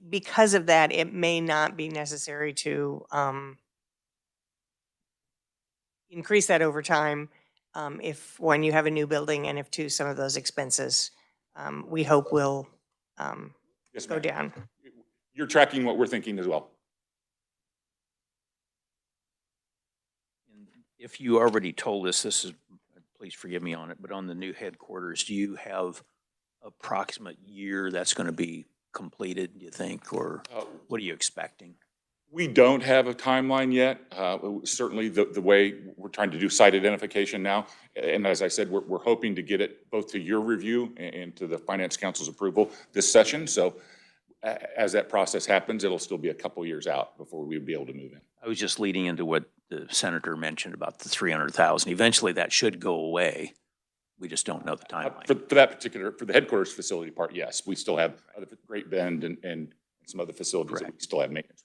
because of that, it may not be necessary to increase that over time if, one, you have a new building, and if, two, some of those expenses we hope will go down. You're tracking what we're thinking as well. If you already told us, this is, please forgive me on it, but on the new headquarters, do you have approximate year that's going to be completed, do you think, or what are you expecting? We don't have a timeline yet. Certainly the way we're trying to do site identification now, and as I said, we're hoping to get it both to your review and to the Finance Council's approval this session. So as that process happens, it'll still be a couple years out before we would be able to move in. I was just leading into what the senator mentioned about the 300,000. Eventually that should go away. We just don't know the timeline. For that particular, for the headquarters facility part, yes. We still have Great Bend and some other facilities that we still have maintenance.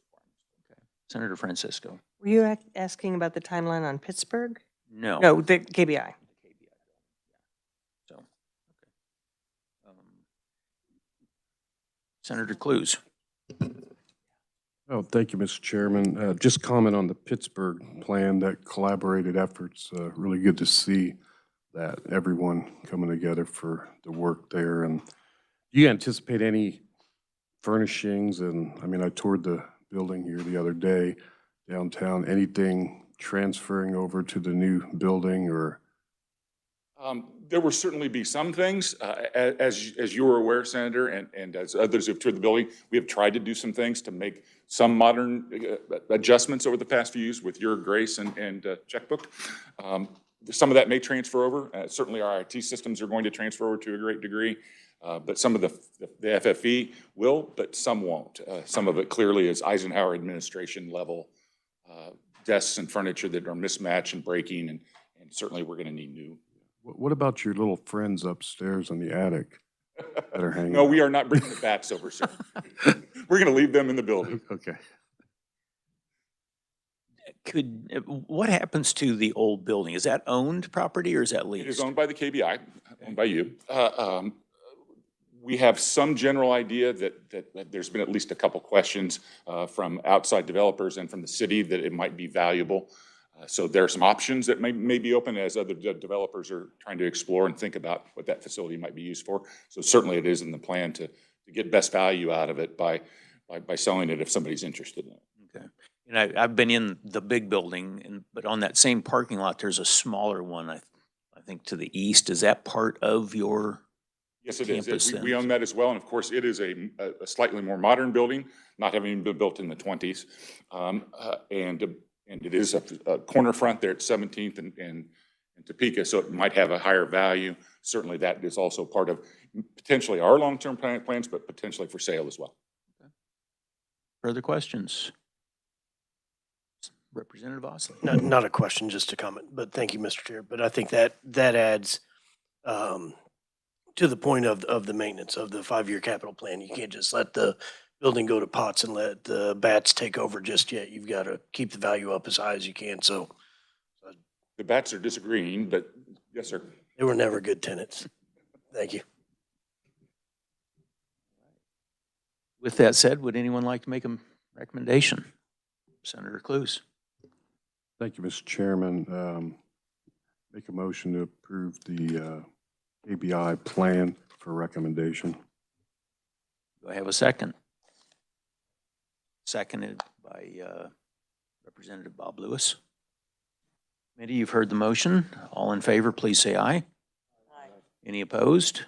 Senator Francisco. Were you asking about the timeline on Pittsburgh? No. No, the KBI. So, okay. Senator Clues. Oh, thank you, Mr. Chairman. Just comment on the Pittsburgh plan, that collaborated effort's really good to see. that, everyone coming together for the work there. And do you anticipate any furnishings? And I mean, I toured the building here the other day downtown. Anything transferring over to the new building or? There will certainly be some things, as you are aware, Senator, and as others who've toured the building, we have tried to do some things to make some modern adjustments over the past few years with your grace and checkbook. Some of that may transfer over. Certainly our IT systems are going to transfer over to a great degree, but some of the FFE will, but some won't. Some of it clearly is Eisenhower administration level desks and furniture that are mismatched and breaking, and certainly we're going to need new. What about your little friends upstairs in the attic that are hanging? No, we are not bringing the bats over, sir. We're going to leave them in the building. Okay. What happens to the old building? Is that owned property or is that leased? It is owned by the KBI, owned by you. We have some general idea that there's been at least a couple questions from outside developers and from the city that it might be valuable. So there are some options that may be open as other developers are trying to explore and think about what that facility might be used for. So certainly it is in the plan to get best value out of it by selling it if somebody's interested in it. Okay. And I've been in the big building, but on that same parking lot, there's a smaller one, I think to the east. Is that part of your Yes, it campus is. then? We own that as well. And of course, it is a slightly more modern building, not having been built in the 20s. And it is a corner front there at 17th and Topeka, so it might have a higher value. Certainly that is also part of potentially our long-term plans, but potentially for sale as well. Okay. Further questions? Representative Osley. Not a question, just a comment, but thank you, Mr. Chair. But I think that adds to the point of the maintenance of the 5-year capital plan. You can't just let the building go to pots and let the bats take over just yet. You've got to keep the value up as high as you can. So the bats are disagreeing, but yes, sir. They were never good tenants. Thank you. With that said, would anyone like to make a recommendation? Senator Clues. Thank you, Mr. Chairman. Make a motion to approve the ABI plan for recommendation. Do I have a second? Seconded by Representative Bob Lewis. Committee, you've heard the motion. All in favor, please say aye. Aye. Any opposed?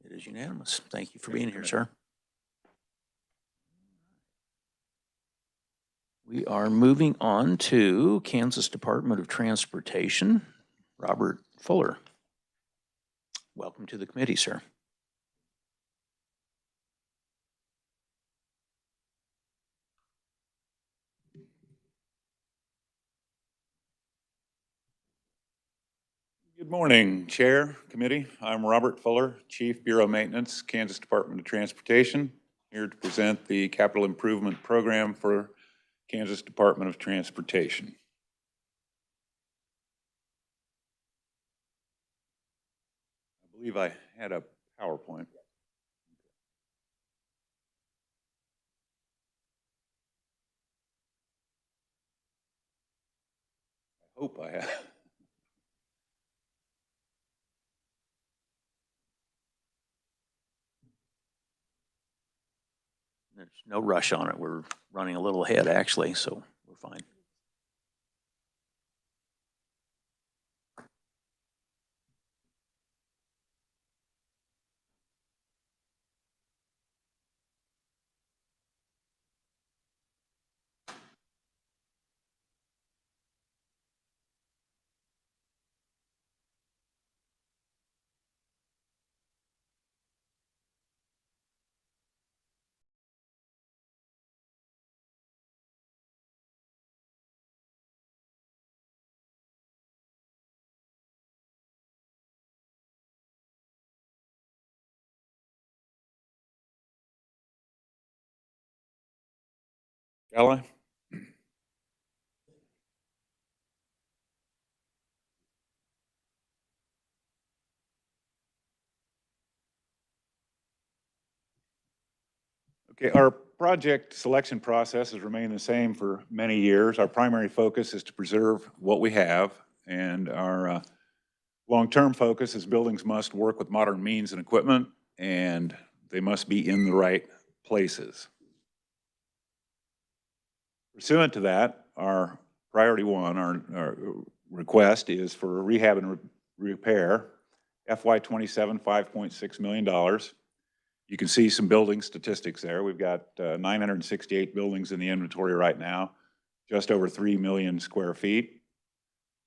It is unanimous. Thank you for being here, sir. We are moving on to Kansas Department of Transportation. Robert Fuller. Welcome to the committee, sir. Good morning, Chair, Committee. I'm Robert Fuller, Chief Bureau Maintenance, Kansas Department of Transportation, here to present the Capital Improvement Program for Kansas Department of Transportation. I believe I had a PowerPoint. I hope I have. There's no rush on it. We're running a little ahead, actually, so we're fine. Shall I? Okay, our project selection process has remained the same for many years. Our primary focus is to preserve what we have, and our Long-term focus is buildings must work with modern means and equipment, and they must be in the right places. Pursuant to that, our priority one, our request is for rehab and repair, FY27, $5.6 million. You can see some building statistics there. We've got 968 buildings in the inventory right now, just over 3 million square feet.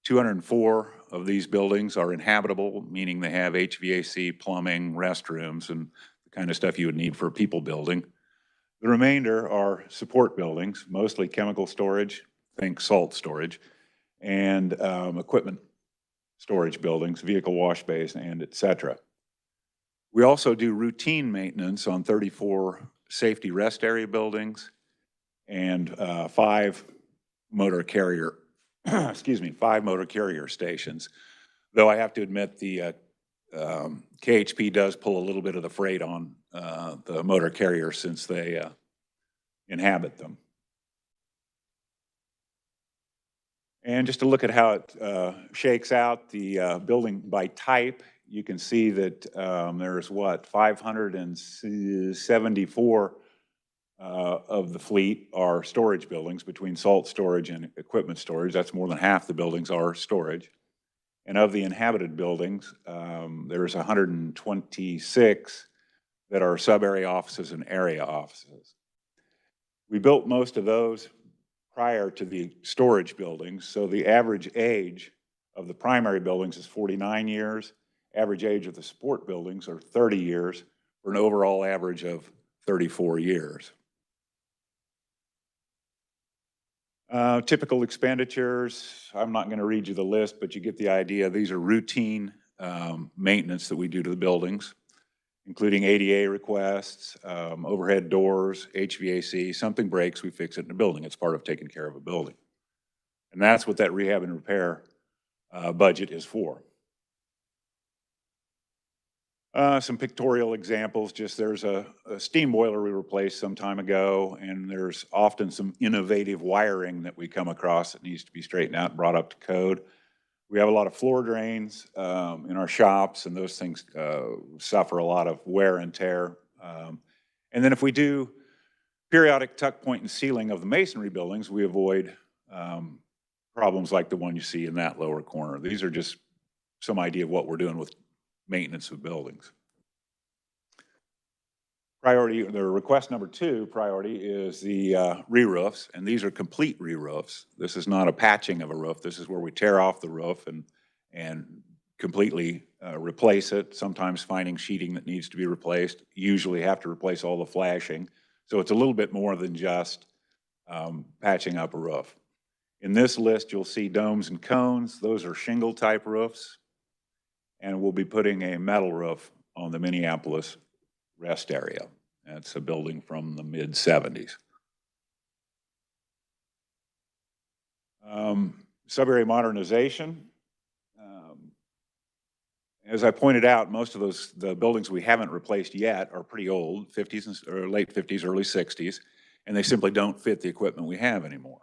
204 of these buildings are inhabitable, meaning they have HVAC, plumbing, restrooms, and the kind of stuff you would need for a people building. The remainder are support buildings, mostly chemical storage, think salt storage, and equipment storage buildings, vehicle wash bays, and et cetera. We also do routine maintenance on 34 safety rest area buildings and 5 motor carrier, excuse me, 5 motor carrier stations. Though I have to admit the KHP does pull a little bit of the freight on the motor carrier since they inhabit them. And just to look at how it shakes out, the building by type, you can see that there's what, 574 of the fleet are storage buildings between salt storage and equipment storage. That's more than half the buildings are storage. And of the inhabited buildings, there's 126 that are sub-area offices and area offices. We built most of those prior to the storage buildings, so the average age of the primary buildings is 49 years. Average age of the support buildings are 30 years, for an overall average of 34 years. Typical expenditures, I'm not going to read you the list, but you get the idea. These are routine maintenance that we do to the buildings, including ADA requests, overhead doors, HVAC. Something breaks, we fix it in the building. It's part of taking care of a building. And that's what that rehab and repair budget is for. Some pictorial examples, just there's a steam boiler we replaced some time ago, and there's often some innovative wiring that we come across that needs to be straightened out and brought up to code. We have a lot of floor drains in our shops, and those things suffer a lot of wear and tear. And then if we do periodic tuck point and sealing of the masonry buildings, we avoid problems like the one you see in that lower corner. These are just some idea of what we're doing with maintenance of buildings. Priority, the request number 2 priority is the re-roofs, and these are complete re-roofs. This is not a patching of a roof. This is where we tear off the roof and completely replace it, sometimes finding sheeting that needs to be replaced, usually have to replace all the flashing. So it's a little bit more than just patching up a roof. In this list, you'll see domes and cones. Those are shingle type roofs. And we'll be putting a metal roof on the Minneapolis rest area. That's a building from the mid-70s. Sub-area modernization. As I pointed out, most of the buildings we haven't replaced yet are pretty old, 50s or late 50s, early 60s, and they simply don't fit the equipment we have anymore.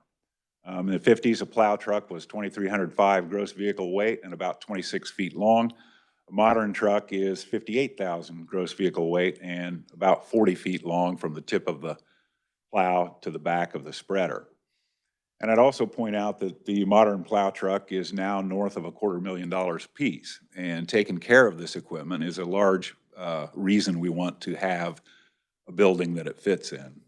In the 50s, a plow truck was 2,305 gross vehicle weight and about 26 feet long. A modern truck is 58,000 gross vehicle weight and about 40 feet long from the tip of the plow to the back of the spreader. And I'd also point out that the modern plow truck is now north of $250,000 a piece, and taking care of this equipment is a large reason we want to have a building that it fits in.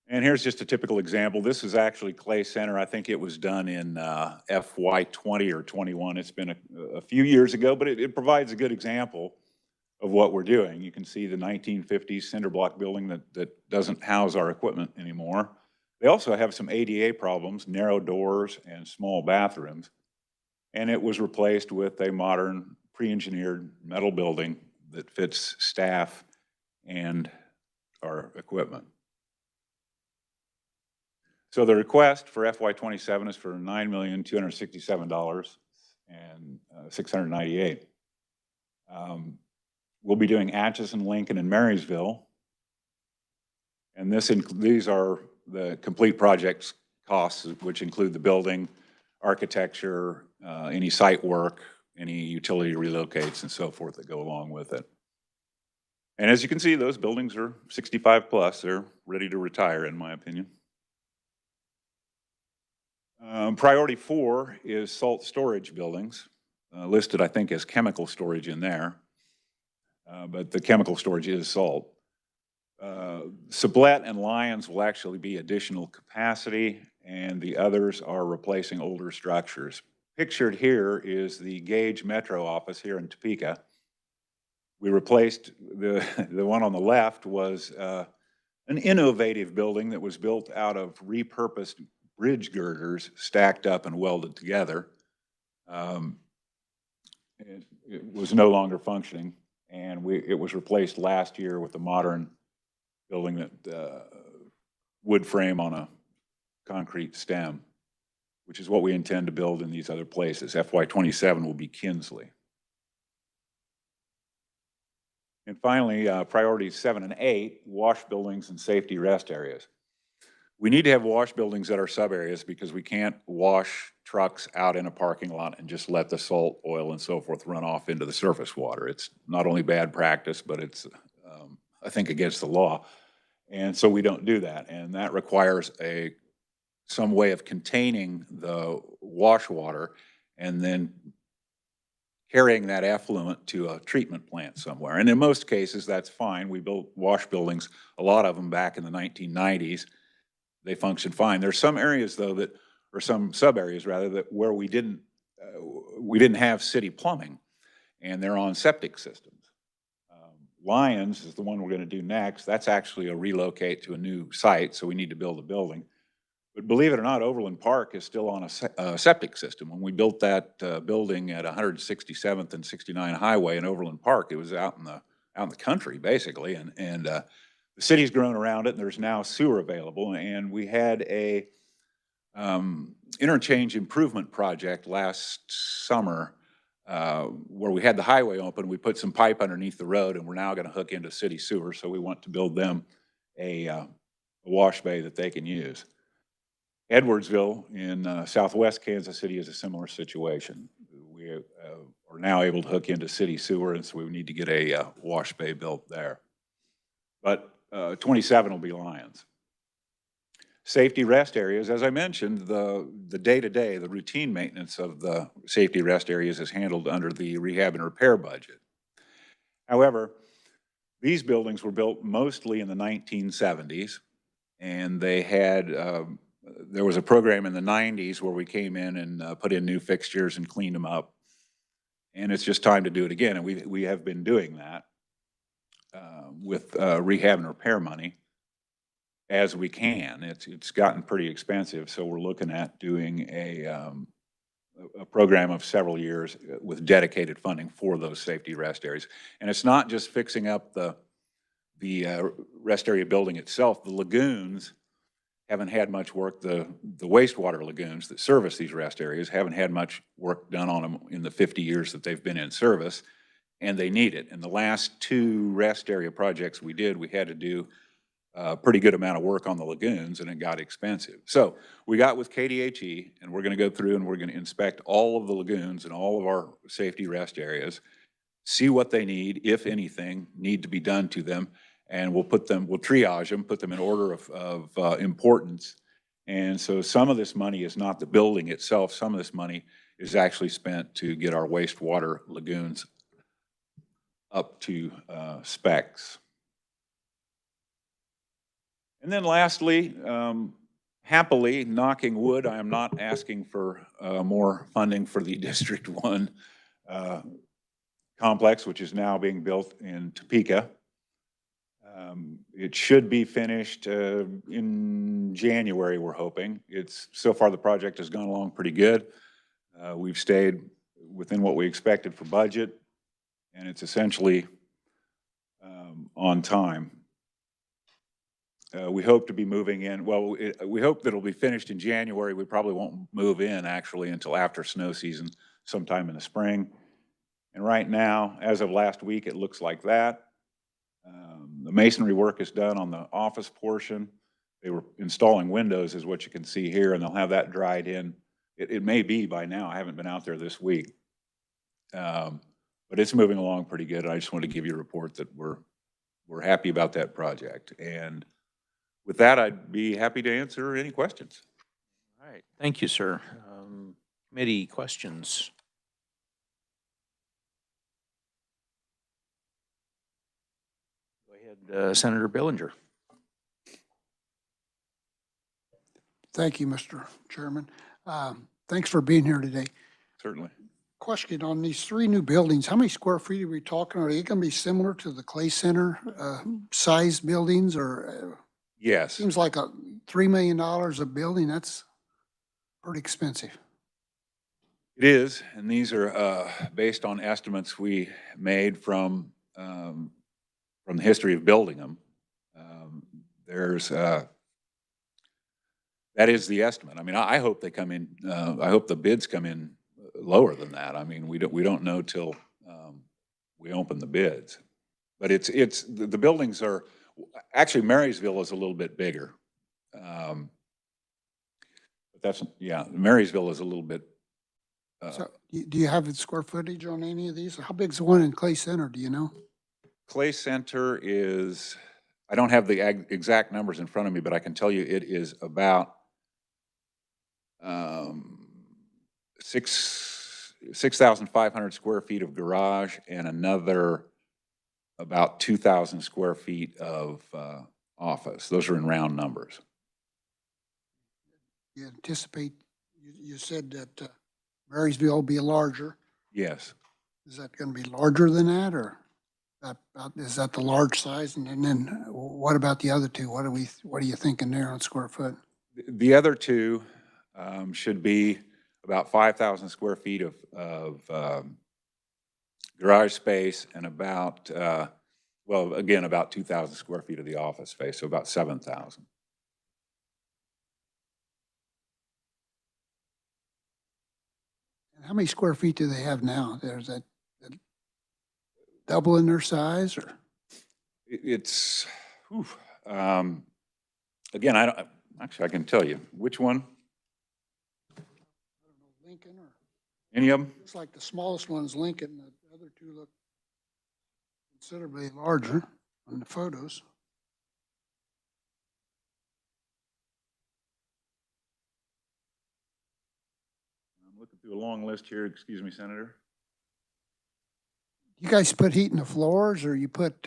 And here's just a typical example. This is actually Clay Center. I think it was done in FY20 or 21. It's been a few years ago, but it provides a good example of what we're doing. You can see the 1950s cinder block building that doesn't house our equipment anymore. They also have some ADA problems, narrow doors and small bathrooms. And it was replaced with a modern pre-engineered metal building that fits staff and our equipment. So the request for FY27 is for $9,267,698. We'll be doing Atchison, Lincoln, and Marysville. And these are the complete project costs, which include the building, architecture, any site work, any utility relocates and so forth that go along with it. And as you can see, those buildings are 65 plus. They're ready to retire, in my opinion. Priority 4 is salt storage buildings, listed, I think, as chemical storage in there. But the chemical storage is salt. Sublette and Lyons will actually be additional capacity, and the others are replacing older structures. Pictured here is the Gage Metro office here in Topeka. We replaced the one on the left was an innovative building that was built out of repurposed bridge girders stacked up and welded together. It was no longer functioning, and it was replaced last year with a modern building that wood frame on a concrete stem, which is what we intend to build in these other places. FY27 will be Kinsley. And finally, priorities 7 and 8, wash buildings and safety rest areas. We need to have wash buildings that are sub areas because we can't wash trucks out in a parking lot and just let the salt, oil, and so forth run off into the surface water. It's not only bad practice, but it's, I think, against the law. And so we don't do that. And that requires some way of containing the wash water and then carrying that effluent to a treatment plant somewhere. And in most cases, that's fine. We built wash buildings, a lot of them back in the 1990s. They function fine. There's some areas, though, that, or some sub areas rather, that where we didn't have city plumbing, and they're on septic systems. Lyons is the one we're going to do next. That's actually a relocate to a new site, so we need to build a building. But believe it or not, Overland Park is still on a septic system. When we built that building at 167th and 69 Highway in Overland Park, it was out in the country basically, and the city's grown around it, and there's now sewer available. And we had a interchange improvement project last summer where we had the highway open. We put some pipe underneath the road, and we're now going to hook into city sewer. So we want to build them a wash bay that they can use. Edwardsville in southwest Kansas City is a similar situation. We are now able to hook into city sewer, and so we need to get a wash bay built there. But 27 will be Lyons. Safety rest areas, as I mentioned, the day-to-day, the routine maintenance of the safety rest areas is handled under the rehab and repair budget. However, these buildings were built mostly in the 1970s, and they had there was a program in the 90s where we came in and put in new fixtures and cleaned them up. And it's just time to do it again. And we have been doing that with rehab and repair money as we can. It's gotten pretty expensive. So we're looking at doing a program of several years with dedicated funding for those safety rest areas. And it's not just fixing up the rest area building itself. The lagoons haven't had much work. The wastewater lagoons that service these rest areas haven't had much work done on them in the 50 years that they've been in service, and they need it. And the last 2 rest area projects we did, we had to do a pretty good amount of work on the lagoons, and it got expensive. So we got with KDHE, and we're going to go through and we're going to inspect all of the lagoons and all of our safety rest areas, see what they need, if anything, need to be done to them, and we'll triage them, put them in order of importance. And so some of this money is not the building itself. Some of this money is actually spent to get our wastewater lagoons up to specs. And then lastly, happily, knocking wood, I am not asking for more funding for the District 1 complex, which is now being built in Topeka. It should be finished in January, we're hoping. So far the project has gone along pretty good. We've stayed within what we expected for budget, and it's essentially on time. We hope to be moving in, well, we hope that it'll be finished in January. We probably won't move in actually until after snow season, sometime in the spring. And right now, as of last week, it looks like that. The masonry work is done on the office portion. They were installing windows is what you can see here, and they'll have that dried in It may be by now. I haven't been out there this week. But it's moving along pretty good. I just want to give you a report that we're happy about that project. And with that, I'd be happy to answer any questions. All right, thank you, sir. Committee questions? Go ahead, Senator Billinger. Thank you, Mr. Chairman. Thanks for being here today. Certainly. Question on these 3 new buildings, how many square feet are we talking? Are they going to be similar to the Clay Center size buildings or? Yes. Seems like $3 million a building. That's pretty expensive. It is, and these are based on estimates we made from the history of building them. That is the estimate. I mean, I hope they come in. I hope the bids come in lower than that. I mean, we don't know till we open the bids. But the buildings are actually Marysville is a little bit bigger. But Marysville is a little bit. So do you have the square footage on any of these? How big's the one in Clay Center? Do you know? Clay Center is, I don't have the exact numbers in front of me, but I can tell you it is about 6,500 square feet of garage and another about 2,000 square feet of office. Those are in round numbers. You anticipate, you said that Marysville will be larger. Yes. Is that going to be larger than that, or is that the large size? And then what about the other 2? What are you thinking there on square foot? The other 2 should be about 5,000 square feet of garage space and about, well, again, about 2,000 square feet of the office space, so about 7,000. And how many square feet do they have now? There's that double in their size, or? It's, again, I can tell you. Which one? Lincoln or? Any of them? Looks like the smallest one's Lincoln. The other 2 look considerably larger on the photos. I'm looking through a long list here. Excuse me, Senator. You guys put heat in the floors, or you put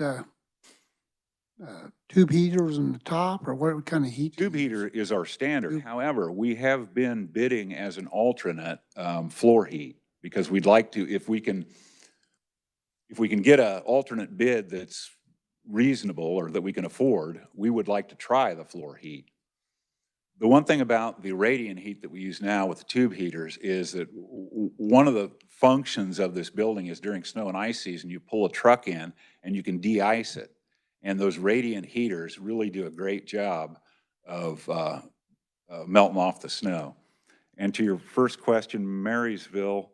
tube heaters in the top, or what kind of heat? Tube heater is our standard. However, we have been bidding as an alternate floor heat because we'd like to, if we can get an alternate bid that's reasonable or that we can afford, we would like to try the floor heat. The one thing about the radiant heat that we use now with the tube heaters is that one of the functions of this building is during snow and ice season, you pull a truck in and you can de-ice it. And those radiant heaters really do a great job of melting off the snow. And to your first question, Marysville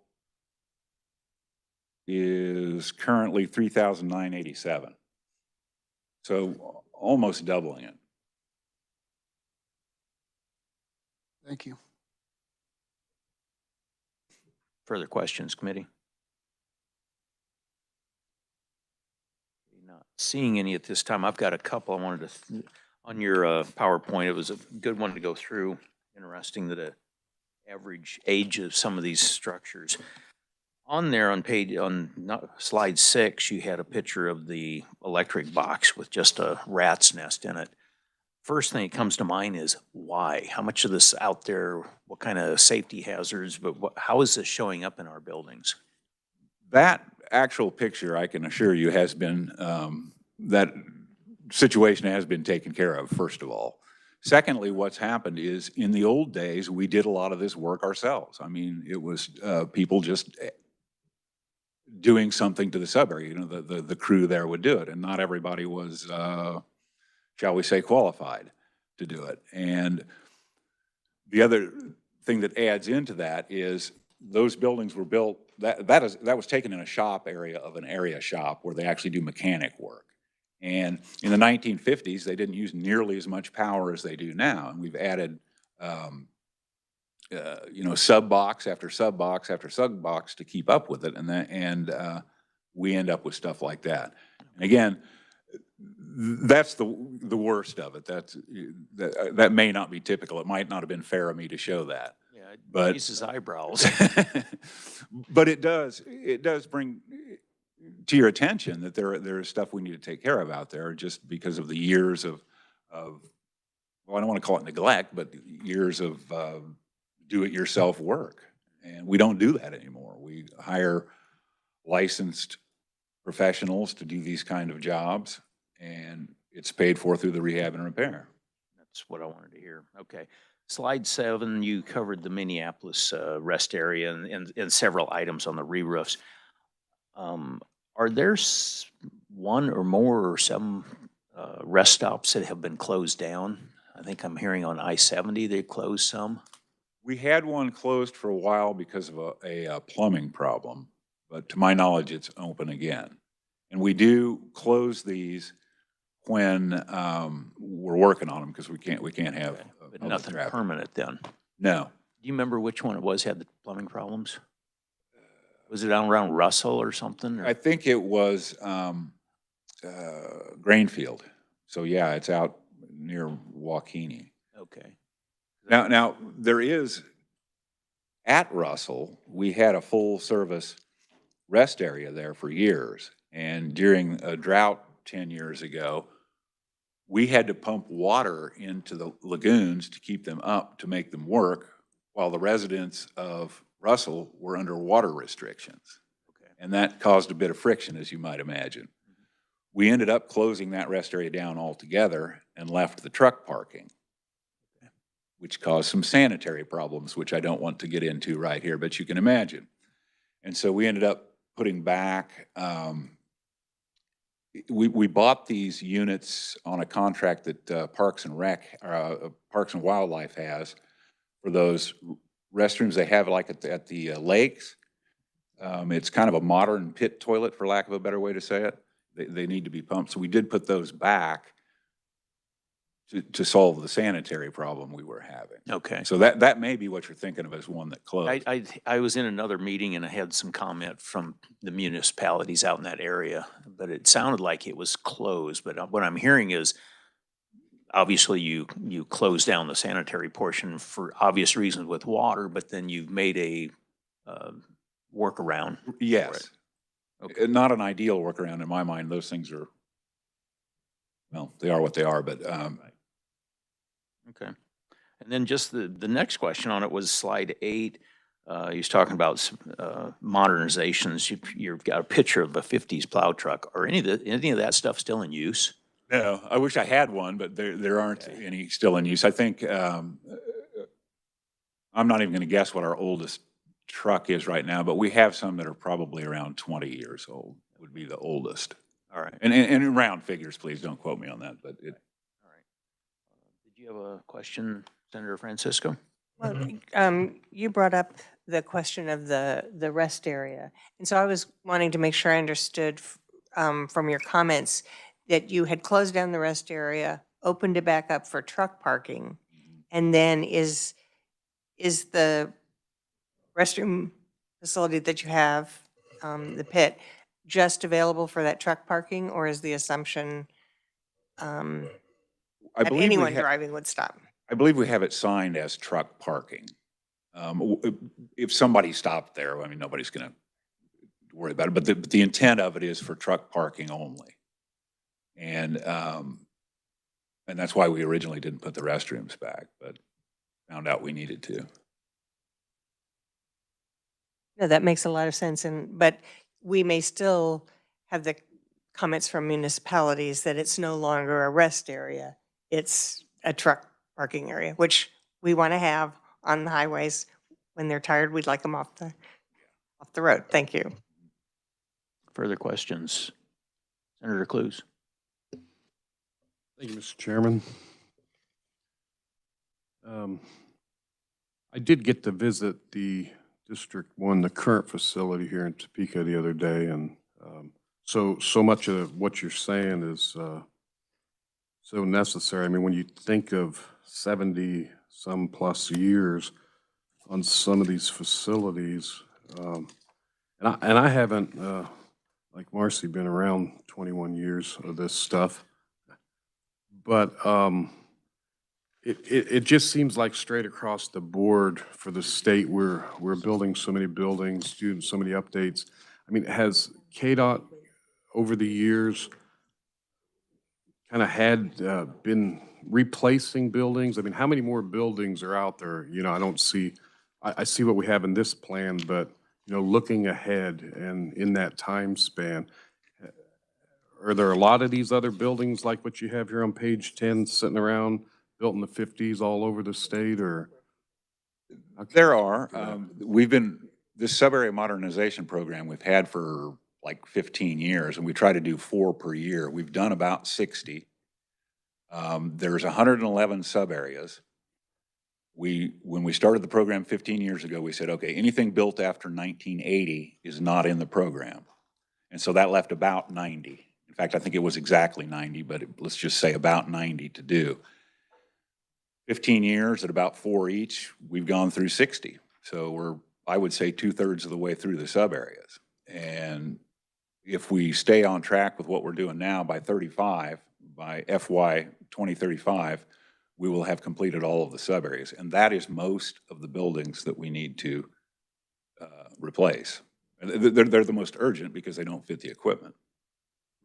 is currently 3,987. So almost doubling it. Thank you. Further questions, committee? Not seeing any at this time. I've got a couple I wanted to, on your PowerPoint, it was a good one to go through. Interesting that the average age of some of these structures. On there on slide 6, you had a picture of the electric box with just a rat's nest in it. First thing that comes to mind is why? How much of this out there? What kind of safety hazards? But how is this showing up in our buildings? That actual picture, I can assure you, has been, that situation has been taken care of, first of all. Secondly, what's happened is in the old days, we did a lot of this work ourselves. I mean, it was people just doing something to the sub-area. You know, the crew there would do it, and not everybody was, shall we say, qualified to do it. And the other thing that adds into that is those buildings were built, that was taken in a shop area of an area shop where they actually do mechanic work. And in the 1950s, they didn't use nearly as much power as they do now. And we've added sub box after sub box after sub box to keep up with it. And we end up with stuff like that. And again, that's the worst of it. That may not be typical. It might not have been fair of me to show that. Yeah, But it raises eyebrows. but it does bring to your attention that there is stuff we need to take care of out there just because of the years of well, I don't want to call it neglect, but years of do-it-yourself work. And we don't do that anymore. We hire licensed professionals to do these kind of jobs, and it's paid for through the rehab and repair. That's what I wanted to hear. Okay. Slide 7, you covered the Minneapolis rest area and several items on the re-roofs. Are there one or more or some rest stops that have been closed down? I think I'm hearing on I-70 they closed some. We had one closed for a while because of a plumbing problem, but to my knowledge, it's open again. And we do close these when we're working on them because we can't have But nothing traffic. permanent then. No. Do you remember which one it was had the plumbing problems? Was it down around Russell or something? Or? I think it was Grainfield. So yeah, it's out near Waukene. Okay. Now there is, at Russell, we had a full service rest area there for years. And during a drought 10 years ago, we had to pump water into the lagoons to keep them up to make them work while the residents of Russell were under water restrictions. Okay. And that caused a bit of friction, as you might imagine. We ended up closing that rest area down altogether and left the truck parking, which caused some sanitary problems, which I don't want to get into right here, but you can imagine. And so we ended up putting back, we bought these units on a contract that Parks and Wildlife has for those restrooms they have like at the lakes. It's kind of a modern pit toilet, for lack of a better way to say it. They need to be pumped. So we did put those back to solve the sanitary problem we were having. Okay. So that may be what you're thinking of as one that closed. I was in another meeting and I had some comment from the municipalities out in that area, but it sounded like it was closed. But what I'm hearing is, obviously you closed down the sanitary portion for obvious reasons with water, but then you've made a workaround. Yes. Okay. Not an ideal workaround in my mind. Those things are, well, they are what they are, but okay. And then just the next question on it was slide 8. He was talking about modernizations. You've got a picture of a 50s plow truck. Are any of that stuff still in use? no, I wish I had one, but there aren't any still in use. I think, I'm not even going to guess what our oldest truck is right now, but we have some that are probably around 20 years old, would be the oldest. All right. And in round figures, please don't quote me on that, but it. All right. Did you have a question, Senator Francisco? Well, you brought up the question of the rest area. And so I was wanting to make sure I understood from your comments that you had closed down the rest area, opened it back up for truck parking, and then is the restroom facility that you have, the pit, just available for that truck parking, or is the assumption that anyone driving would stop? I believe we have it signed as truck parking. If somebody stopped there, I mean, nobody's going to worry about it, but the intent of it is for truck parking only. And that's why we originally didn't put the restrooms back, but found out we needed to. No, that makes a lot of sense. But we may still have the comments from municipalities that it's no longer a rest area. It's a truck parking area, which we want to have on the highways. When they're tired, we'd like them off the road. Thank you. Further questions? Senator Clues. Thank you, Mr. Chairman. I did get to visit the District 1, the current facility here in Topeka the other day, and so much of what you're saying is so necessary. I mean, when you think of 70 some plus years on some of these facilities. And I haven't, like Marcy, been around 21 years of this stuff. But it just seems like straight across the board for the state, we're building so many buildings, doing so many updates. I mean, has KDOT over the years kind of had been replacing buildings? I mean, how many more buildings are out there? You know, I don't see, I see what we have in this plan, but, you know, looking ahead and in that time span, are there a lot of these other buildings like what you have here on page 10 sitting around, built in the 50s all over the state, or? There are. We've been, this sub-area modernization program we've had for like 15 years, and we try to do 4 per year. We've done about 60. There's 111 sub-areas. When we started the program 15 years ago, we said, okay, anything built after 1980 is not in the program. And so that left about 90. In fact, I think it was exactly 90, but let's just say about 90 to do. 15 years at about 4 each, we've gone through 60. So we're, I would say, 2/3 of the way through the sub-areas. And if we stay on track with what we're doing now, by FY 2035, we will have completed all of the sub-areas. And that is most of the buildings that we need to replace. They're the most urgent because they don't fit the equipment.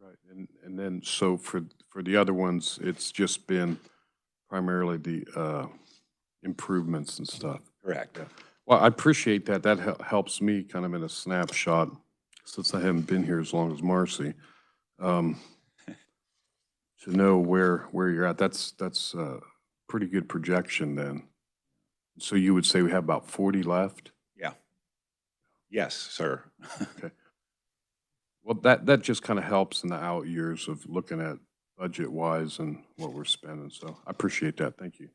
Right, and then, so for the other ones, it's just been primarily the improvements and stuff. Correct. Yeah. Well, I appreciate that. That helps me kind of in a snapshot, since I haven't been here as long as Marcy, to know where you're at. That's a pretty good projection then. So you would say we have about 40 left? Yeah. Yes, sir. Okay. Well, that just kind of helps in the out years of looking at budget-wise and what we're spending. So I appreciate that. Thank you.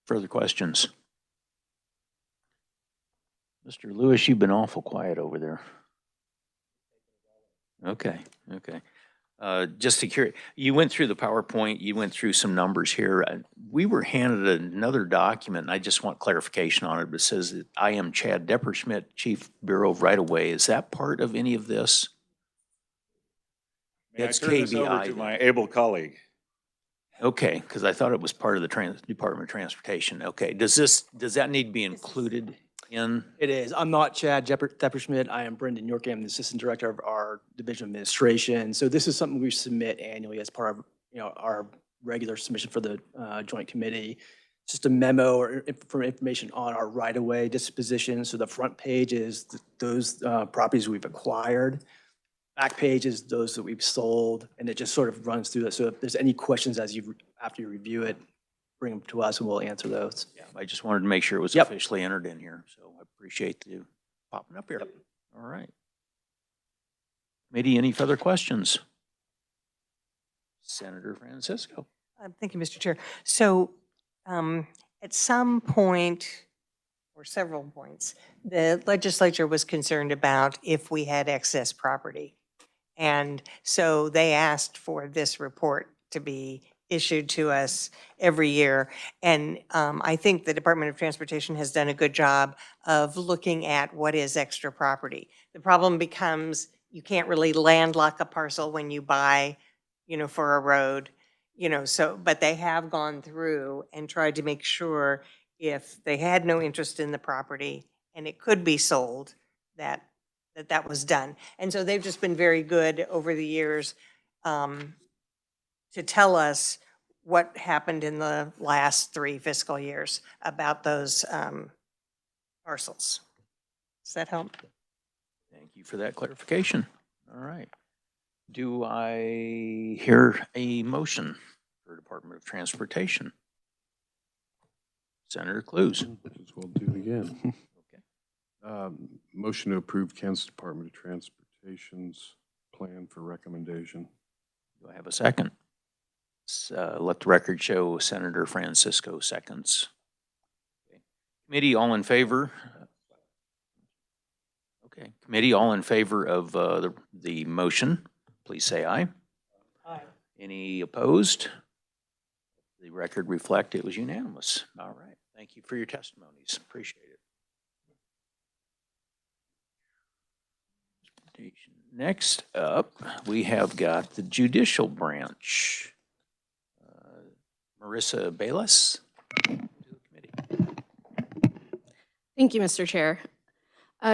Further questions? Mr. Lewis, you've been awful quiet over there. Okay. Just to curious, you went through the PowerPoint, you went through some numbers here. We were handed another document, and I just want clarification on it, but it says that I am Chad Depperschmidt, Chief Bureau of Right-of-Way. Is that part of any of this? It's KBI. To my able colleague. Okay, because I thought it was part of the Department of Transportation. Okay, does that need to be included in? It is. I'm not Chad Depperschmidt. I am Brendan York. I'm the Assistant Director of our Division of Administration. So this is something we submit annually as part of our regular submission for the Joint Committee. It's just a memo or for information on our right-of-way disposition. So the front page is those properties we've acquired. Back page is those that we've sold, and it just sort of runs through that. So if there's any questions after you review it, bring them to us and we'll answer those. Yeah, I just wanted to make sure it was officially entered in here, so I appreciate you popping up here. Yep. All right. Committee, any further questions? Senator Francisco. Thank you, Mr. Chair. So at some point, or several points, the legislature was concerned about if we had excess property. And so they asked for this report to be issued to us every year. And I think the Department of Transportation has done a good job of looking at what is extra property. The problem becomes you can't really landlock a parcel when you buy, for a road, but they have gone through and tried to make sure if they had no interest in the property and it could be sold, that was done. And so they've just been very good over the years to tell us what happened in the last 3 fiscal years about those parcels. Does that help? Thank you for that clarification. All right. Do I hear a motion for Department of Transportation? Senator Clues. Might as well do it again. Okay. Motion to approve Kansas Department of Transportation's plan for recommendation. Do I have a second? Let the record show Senator Francisco seconds. Okay. Committee, all in favor? Okay. Committee, all in favor of the motion, please say aye. Aye. Any opposed? The record reflect it was unanimous. All right. Thank you for your testimonies. Appreciate it. Next up, we have got the Judicial Branch. Marissa Bayless. Thank you, Mr. Chair.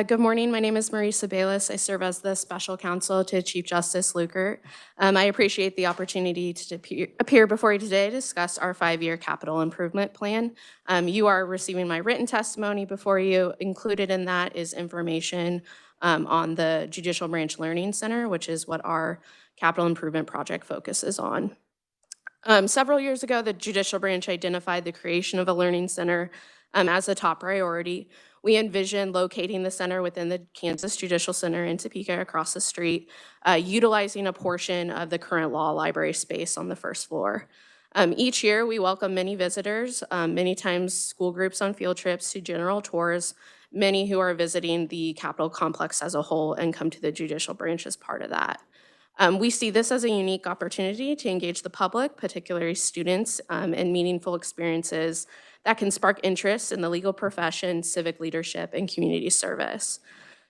Good morning. My name is Marisa Bayless. I serve as the special counsel to Chief Justice Lukert. I appreciate the opportunity to appear before you today to discuss our 5-year capital improvement plan. You are receiving my written testimony before you. Included in that is information on the Judicial Branch Learning Center, which is what our capital improvement project focuses on. Several years ago, the Judicial Branch identified the creation of a learning center as a top priority. We envisioned locating the center within the Kansas Judicial Center in Topeka across the street, utilizing a portion of the current law library space on the first floor. Each year, we welcome many visitors, many times school groups on field trips to general tours, many who are visiting the Capitol complex as a whole and come to the Judicial Branch as part of that. We see this as a unique opportunity to engage the public, particularly students, in meaningful experiences that can spark interest in the legal profession, civic leadership, and community service.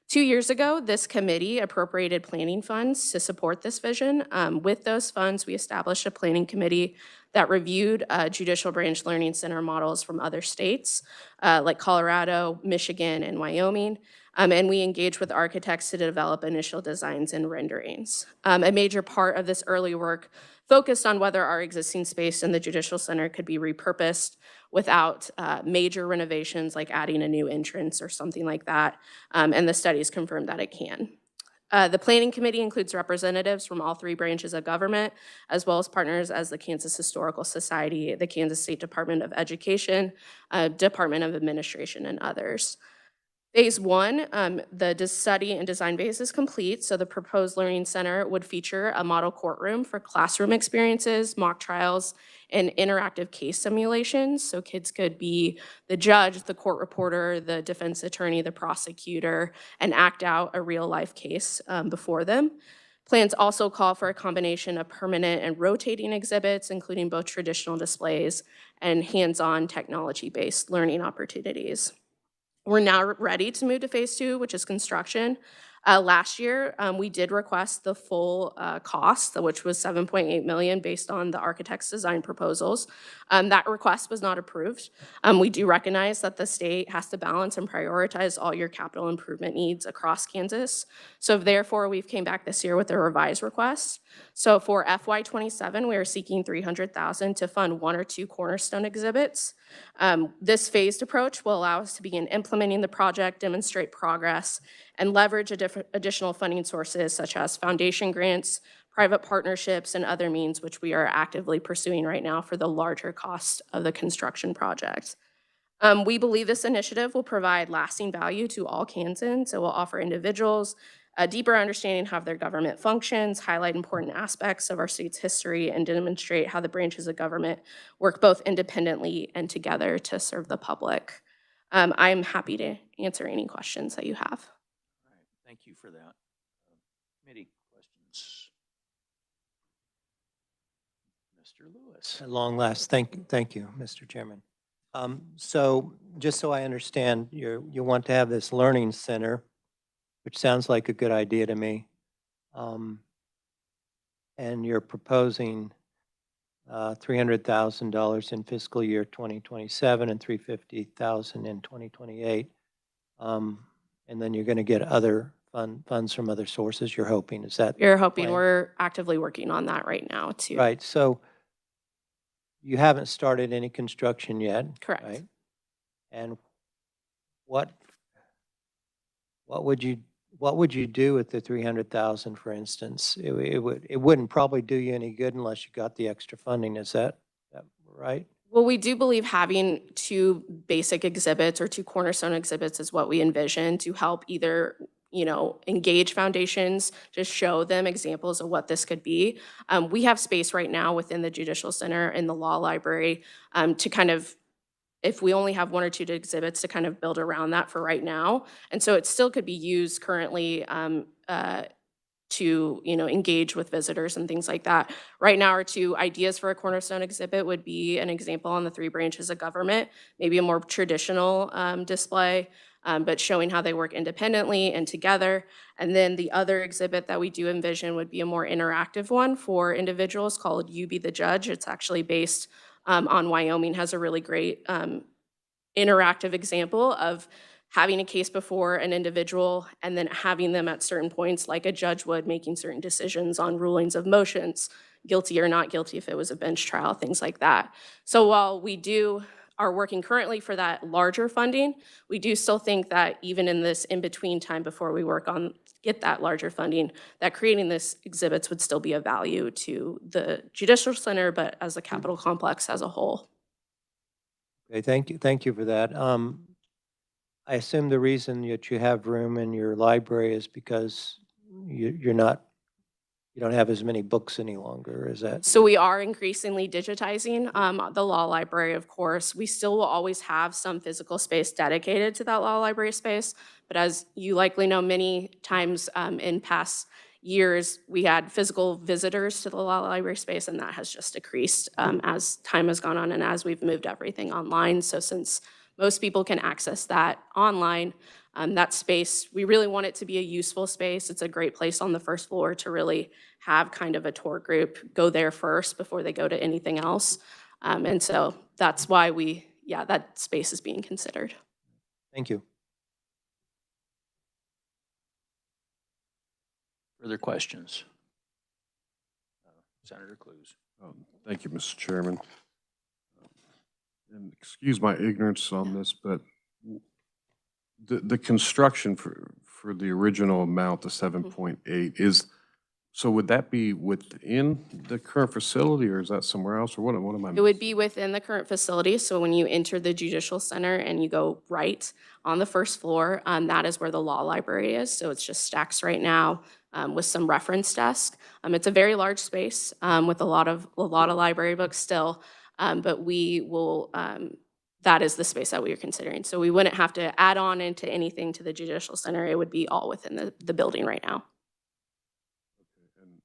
2 years ago, this committee appropriated planning funds to support this vision. With those funds, we established a planning committee that reviewed Judicial Branch Learning Center models from other states like Colorado, Michigan, and Wyoming. And we engaged with architects to develop initial designs and renderings. A major part of this early work focused on whether our existing space in the Judicial Center could be repurposed without major renovations like adding a new entrance or something like that. And the studies confirmed that it can. The Planning Committee includes representatives from all 3 branches of government, as well as partners as the Kansas Historical Society, the Kansas State Department of Education, Department of Administration, and others. Phase 1, the study and design phase is complete, so the proposed learning center would feature a model courtroom for classroom experiences, mock trials, and interactive case simulations, so kids could be the judge, the court reporter, the defense attorney, the prosecutor, and act out a real-life case before them. Plans also call for a combination of permanent and rotating exhibits, including both traditional displays and hands-on technology-based learning opportunities. We're now ready to move to phase 2, which is construction. Last year, we did request the full cost, which was $7.8 million based on the architect's design proposals. That request was not approved. We do recognize that the state has to balance and prioritize all your capital improvement needs across Kansas. So therefore, we've came back this year with a revised request. So for FY27, we are seeking $300,000 to fund 1 or 2 cornerstone exhibits. This phased approach will allow us to begin implementing the project, demonstrate progress, and leverage additional funding sources such as foundation grants, private partnerships, and other means which we are actively pursuing right now for the larger cost of the construction project. We believe this initiative will provide lasting value to all Kansans. It will offer individuals a deeper understanding of how their government functions, highlight important aspects of our state's history, and demonstrate how the branches of government work both independently and together to serve the public. I'm happy to answer any questions that you have. All right, thank you for that. Committee questions? Mr. Lewis. At long last, thank you, Mr. Chairman. So just so I understand, you want to have this learning center, which sounds like a good idea to me. And you're proposing $300,000 in fiscal year 2027 and $350,000 in 2028. And then you're going to get other funds from other sources, you're hoping, is that? You're hoping. We're actively working on that right now too. Right, so you haven't started any construction yet? Correct. Right? And what would you do with the $300,000, for instance? It wouldn't probably do you any good unless you got the extra funding. Is that right? Well, we do believe having 2 basic exhibits or 2 cornerstone exhibits is what we envision to help either, engage foundations to show them examples of what this could be. We have space right now within the Judicial Center in the law library to kind of, if we only have 1 or 2 exhibits, to kind of build around that for right now. And so it still could be used currently to, engage with visitors and things like that. Right now, our two ideas for a cornerstone exhibit would be an example on the three branches of government, maybe a more traditional display, but showing how they work independently and together. And then the other exhibit that we do envision would be a more interactive one for individuals called You Be the Judge. It's actually based on Wyoming, has a really great interactive example of having a case before an individual and then having them at certain points, like a judge would, making certain decisions on rulings of motions, guilty or not guilty if it was a bench trial, things like that. So while we are working currently for that larger funding, we do still think that even in this in-between time before we get that larger funding, that creating this exhibits would still be of value to the Judicial Center, but as a Capitol complex as a whole. Okay, thank you for that. I assume the reason that you have room in your library is because you don't have as many books any longer, is that? So we are increasingly digitizing the law library, of course. We still will always have some physical space dedicated to that law library space, but as you likely know, many times in past years, we had physical visitors to the law library space, and that has just decreased as time has gone on and as we've moved everything online. So since most people can access that online, that space, we really want it to be a useful space. It's a great place on the first floor to really have kind of a tour group go there first before they go to anything else. And so that's why that space is being considered. Thank you. Further questions? Senator Clues. Thank you, Mr. Chairman. And excuse my ignorance on this, but the construction for the original amount, the 7.8, so would that be within the current facility, or is that somewhere else, or what am I It would be within the current facility. So when you enter the Judicial Center and you go right on the first floor, that is where the law library is. So it's just stacks right now with some reference desk. It's a very large space with a lot of library books still, but we will. That is the space that we are considering. So we wouldn't have to add on into anything to the Judicial Center. It would be all within the building right now. And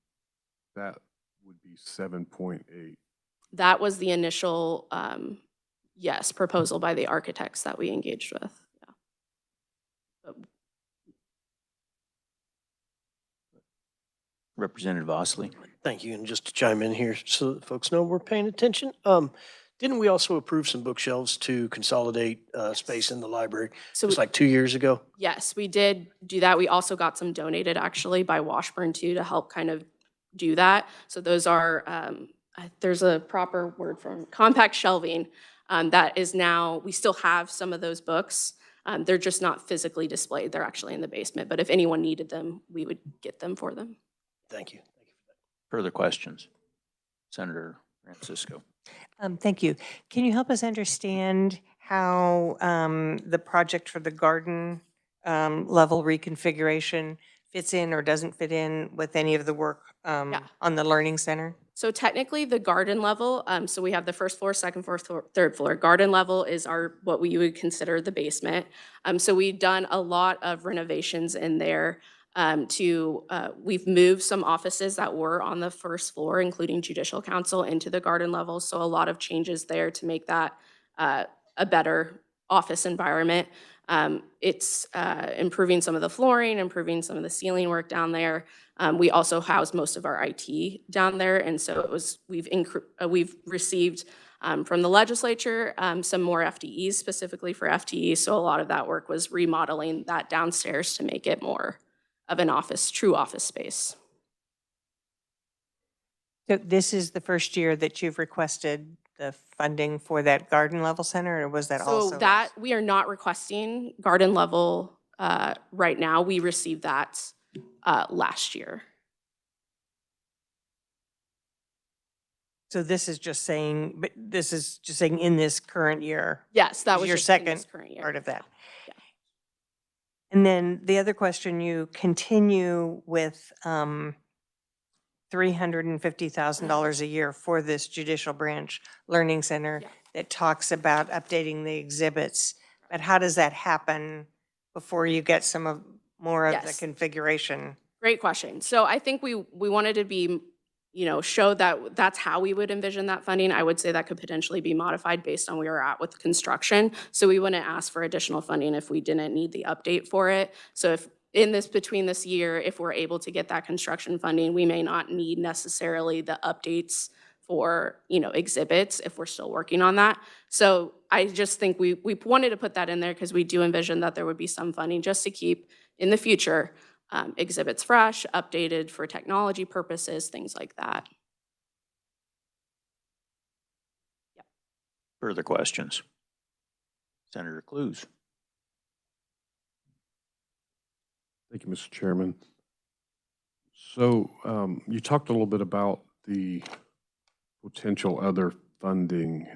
that would be 7.8. That was the initial, proposal by the architects that we engaged with. Yeah. Representative Osley. Thank you. And just to chime in here so that folks know we're paying attention. Didn't we also approve some bookshelves to consolidate space in the library? So it was like 2 years ago? Yes, we did do that. We also got some donated actually by Washburn too to help kind of do that. So those are, there's a proper word for compact shelving that is now, we still have some of those books. They're just not physically displayed. They're actually in the basement. But if anyone needed them, we would get them for them. Thank you. Further questions? Senator Francisco. Thank you. Can you help us understand how the project for the garden level reconfiguration fits in or doesn't fit in with any of the work on the Learning Center? So technically the garden level, so we have the first floor, second floor, third floor. Garden level is what we would consider the basement. So we've done a lot of renovations in there. We've moved some offices that were on the first floor, including Judicial Council, into the garden level. So a lot of changes there to make that a better office environment. It's improving some of the flooring, improving some of the ceiling work down there. We also house most of our IT down there, and so we've received from the legislature some more FTEs specifically for FTE. So a lot of that work was remodeling that downstairs to make it more of an true office space. So this is the first year that you've requested the funding for that garden level center, or was that also? So that, we are not requesting garden level right now. We received that last year. So this is just saying, but this is just saying in this current year? Yes, that was your just in second this current year. part of that. And then the other question, you continue with $350,000 a year for this Judicial Branch Learning Center that talks about updating the exhibits. But how does that happen before you get more of the configuration? Great question. So I think we wanted to be, show that that's how we would envision that funding. I would say that could potentially be modified based on where we're at with construction. So we wouldn't ask for additional funding if we didn't need the update for it. So if between this year, if we're able to get that construction funding, we may not need necessarily the updates for, exhibits if we're still working on that. So I just think we wanted to put that in there because we do envision that there would be some funding just to keep in the future exhibits fresh, updated for technology purposes, things like that. Further questions? Senator Clues. Thank you, Mr. Chairman. So you talked a little bit about the potential other funding.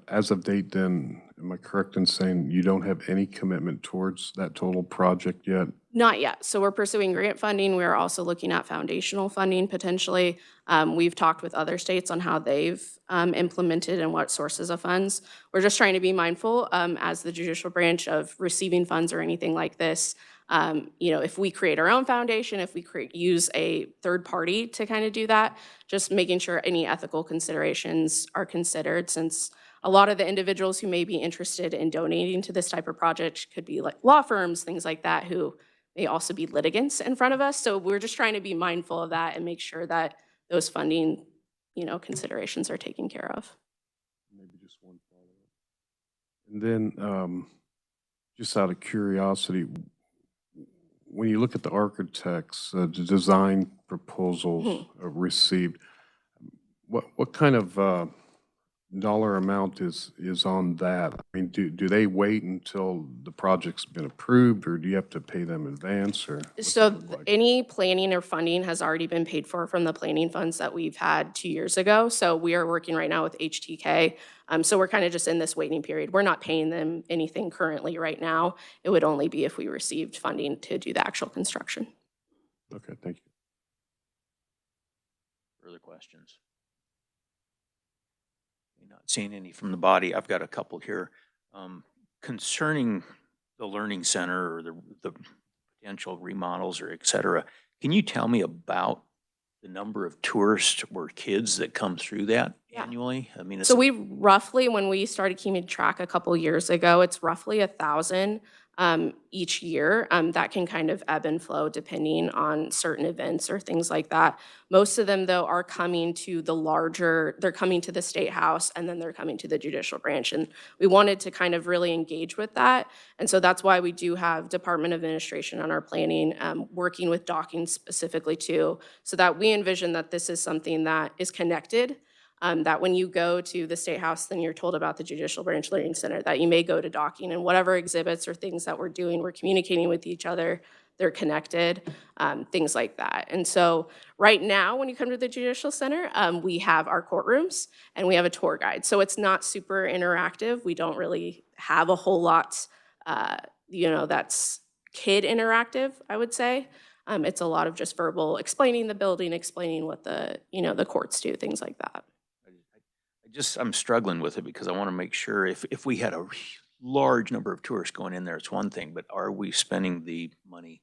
As of date then, am I correct in saying you don't have any commitment towards that total project yet? Not yet. So we're pursuing grant funding. We're also looking at foundational funding potentially. We've talked with other states on how they've implemented and what sources of funds. We're just trying to be mindful as the judicial branch of receiving funds or anything like this. If we create our own foundation, if we use a third party to kind of do that, just making sure any ethical considerations are considered, since a lot of the individuals who may be interested in donating to this type of project could be like law firms, things like that, who may also be litigants in front of us. So we're just trying to be mindful of that and make sure that those funding, considerations are taken care of. Maybe just one follow-up. And then just out of curiosity, when you look at the architects, the design proposals received, what kind of dollar amount is on that? I mean, do they wait until the project's been approved, or do you have to pay them in advance, or? So any planning or funding has already been paid for from the planning funds that we've had 2 years ago. So we are working right now with HTK. So we're kind of just in this waiting period. We're not paying them anything currently right now. It would only be if we received funding to do the actual construction. Okay, thank you. Further questions? Not seeing any from the body. I've got a couple here. Concerning the Learning Center or the potential remodels or et cetera, can you tell me about the number of tourists or kids that come through that annually? I mean, So we roughly, when we started keeping track a couple years ago, it's roughly 1,000 each year. That can kind of ebb and flow depending on certain events or things like that. Most of them, though, are coming to they're coming to the State House, and then they're coming to the judicial branch. And we wanted to kind of really engage with that. And so that's why we do have Department of Administration on our planning, working with docking specifically too, so that we envision that this is something that is connected. That when you go to the State House, then you're told about the Judicial Branch Learning Center, that you may go to docking, and whatever exhibits or things that we're doing, we're communicating with each other, they're connected, things like that. And so right now, when you come to the Judicial Center, we have our courtrooms and we have a tour guide. So it's not super interactive. We don't really have a whole lot, that's kid interactive, I would say. It's a lot of just verbal, explaining the building, explaining what the courts do, things like that. I'm struggling with it because I want to make sure if we had a large number of tourists going in there, it's one thing, but are we spending the money,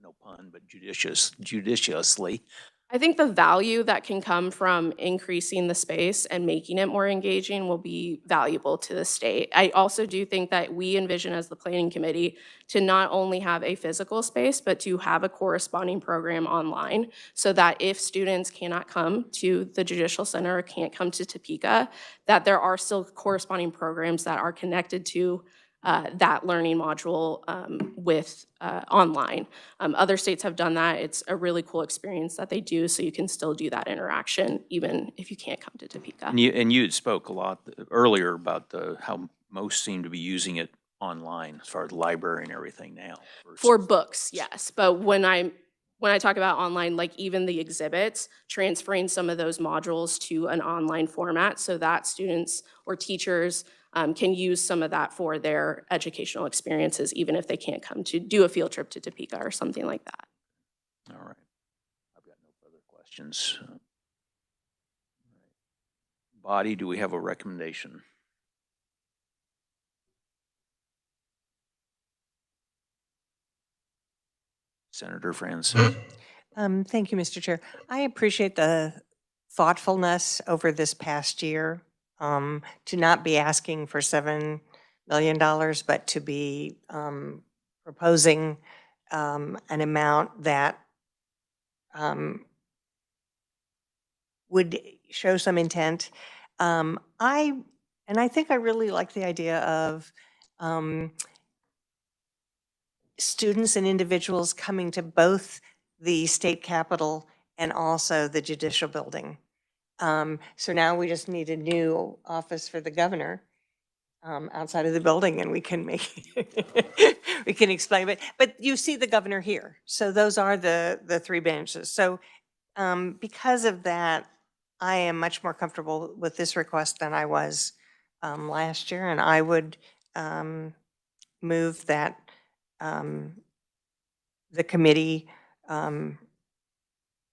no pun, but judiciously? I think the value that can come from increasing the space and making it more engaging will be valuable to the state. I also do think that we envision as the planning committee to not only have a physical space, but to have a corresponding program online, so that if students cannot come to the Judicial Center or can't come to Topeka, that there are still corresponding programs that are connected to that learning module with online. Other states have done that. It's a really cool experience that they do, so you can still do that interaction even if you can't come to Topeka. And you had spoke a lot earlier about how most seem to be using it online as far as the library and everything now. For books, yes. But when I talk about online, like even the exhibits, transferring some of those modules to an online format so that students or teachers can use some of that for their educational experiences, even if they can't come to do a field trip to Topeka or something like that. All right. I've got no further questions. Body, do we have a recommendation? Senator Francis. Thank you, Mr. Chair. I appreciate the thoughtfulness over this past year to not be asking for $7 million, but to be proposing an amount that would show some intent. I think I really like the idea of students and individuals coming to both the state capitol and also the judicial building. So now we just need a new office for the governor outside of the building, and we can make, we can explain it. But you see the governor here. So those are the three benches. So because of that, I am much more comfortable with this request than I was last year, and I would move that the committee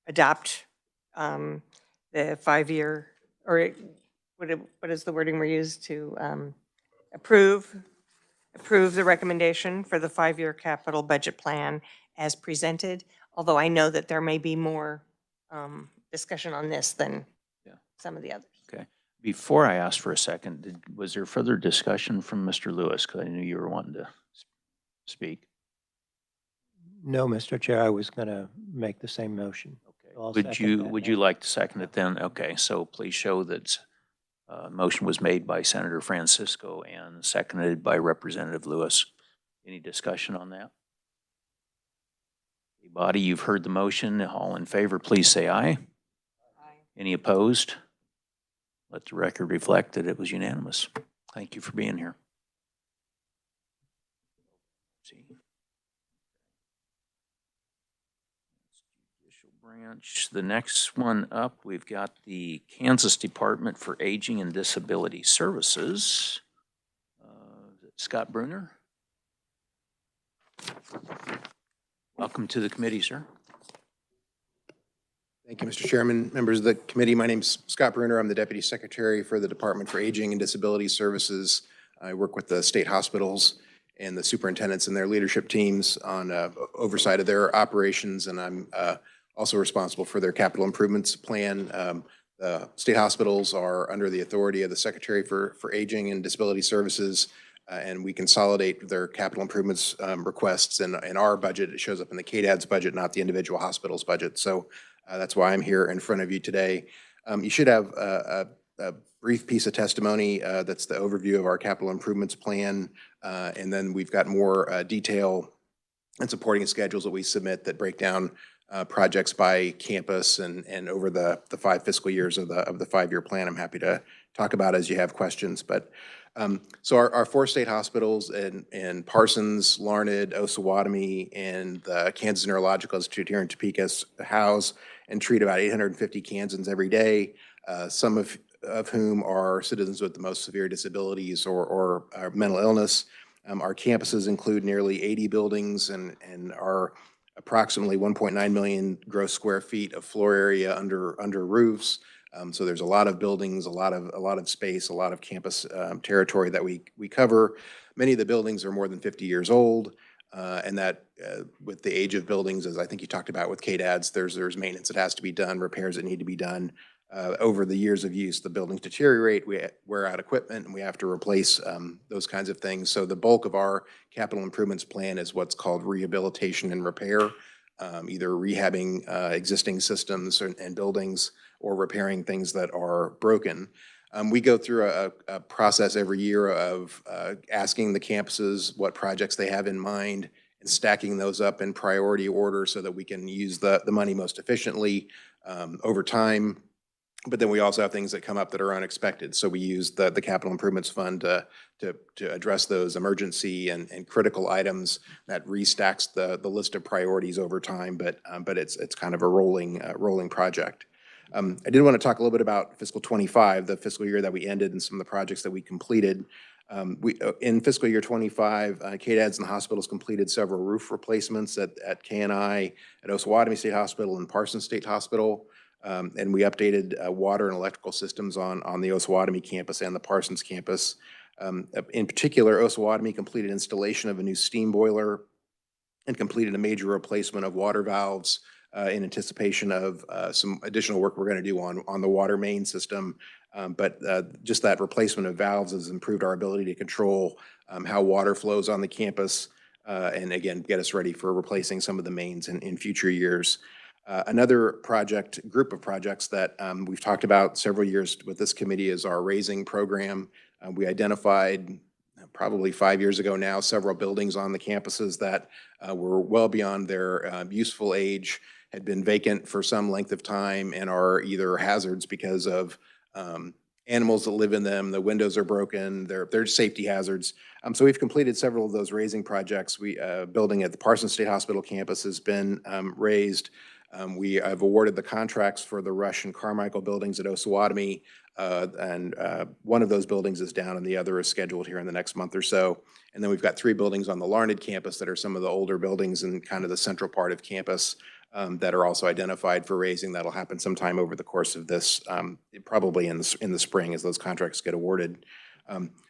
adopt the 5-year, or what is the wording we use to approve the recommendation for the 5-year capital budget plan as presented, although I know that there may be more discussion on this than some of the others. Okay. Before I asked for a second, was there further discussion from Mr. Lewis? Because I knew you were wanting to speak. No, Mr. Chair, I was going to make the same motion. Okay. So I'll Would second you that would you like to second it then? Okay. So please show that motion was made by Senator Francisco and seconded by Representative Lewis. Any discussion on that? Anybody, you've heard the motion. All in favor, please say aye. Aye. Any opposed? Let the record reflect that it was unanimous. Thank you for being here. Judicial branch. The next one up, we've got the Kansas Department for Aging and Disability Services. Scott Bruner. Welcome to the committee, sir. Thank you, Mr. Chairman, members of the committee. My name's Scott Bruner. I'm the Deputy Secretary for the Department for Aging and Disability Services. I work with the state hospitals and the superintendents and their leadership teams on oversight of their operations, and I'm also responsible for their capital improvements plan. The state hospitals are under the authority of the Secretary for Aging and Disability Services, and we consolidate their capital improvements requests in our budget. It shows up in the KDADS budget, not the individual hospital's budget. So that's why I'm here in front of you today. You should have a brief piece of testimony that's the overview of our capital improvements plan. And then we've got more detail and supporting schedules that we submit that break down projects by campus and over the 5 fiscal years of the 5-year plan. I'm happy to talk about as you have questions. But so our 4 state hospitals in Parsons, Larned, Osawatomie, and the Kansas Neurological Institute here in Topeka house and treat about 850 Kansans every day, some of whom are citizens with the most severe disabilities or mental illness. Our campuses include nearly 80 buildings and are approximately 1.9 million gross square feet of floor area under roofs. So there's a lot of buildings, a lot of space, a lot of campus territory that we cover. Many of the buildings are more than 50 years old, and that with the age of buildings, as I think you talked about with KDADS, there's maintenance that has to be done, repairs that need to be done. Over the years of use, the buildings deteriorate, we wear out equipment, and we have to replace those kinds of things. So the bulk of our capital improvements plan is what's called rehabilitation and repair, either rehabbing existing systems and buildings or repairing things that are broken. We go through a process every year of asking the campuses what projects they have in mind and stacking those up in priority order so that we can use the money most efficiently over time. But then we also have things that come up that are unexpected. So we use the capital improvements fund to address those emergency and critical items that restacks the list of priorities over time. But it's kind of a rolling project. I did want to talk a little bit about fiscal 25, the fiscal year that we ended, and some of the projects that we completed. In fiscal year 25, KDADS and the hospitals completed several roof replacements at KNI, at Osawatomie State Hospital, and Parsons State Hospital. And we updated water and electrical systems on the Osawatomie campus and the Parsons campus. In particular, Osawatomie completed installation of a new steam boiler and completed a major replacement of water valves in anticipation of some additional work we're going to do on the water main system. But just that replacement of valves has improved our ability to control how water flows on the campus, and again, get us ready for replacing some of the mains in future years. Another group of projects that we've talked about several years with this committee is our raising program. We identified probably 5 years ago now several buildings on the campuses that were well beyond their useful age, had been vacant for some length of time, and are either hazards because of animals that live in them, the windows are broken, they're safety hazards. So we've completed several of those raising projects. Building at the Parsons State Hospital campus has been raised. We have awarded the contracts for the Rush and Carmichael buildings at Osawatomie, and one of those buildings is down and the other is scheduled here in the next month or so. And then we've got 3 buildings on the Larned campus that are some of the older buildings in kind of the central part of campus that are also identified for raising. That'll happen sometime over the course of this, probably in the spring as those contracts get awarded.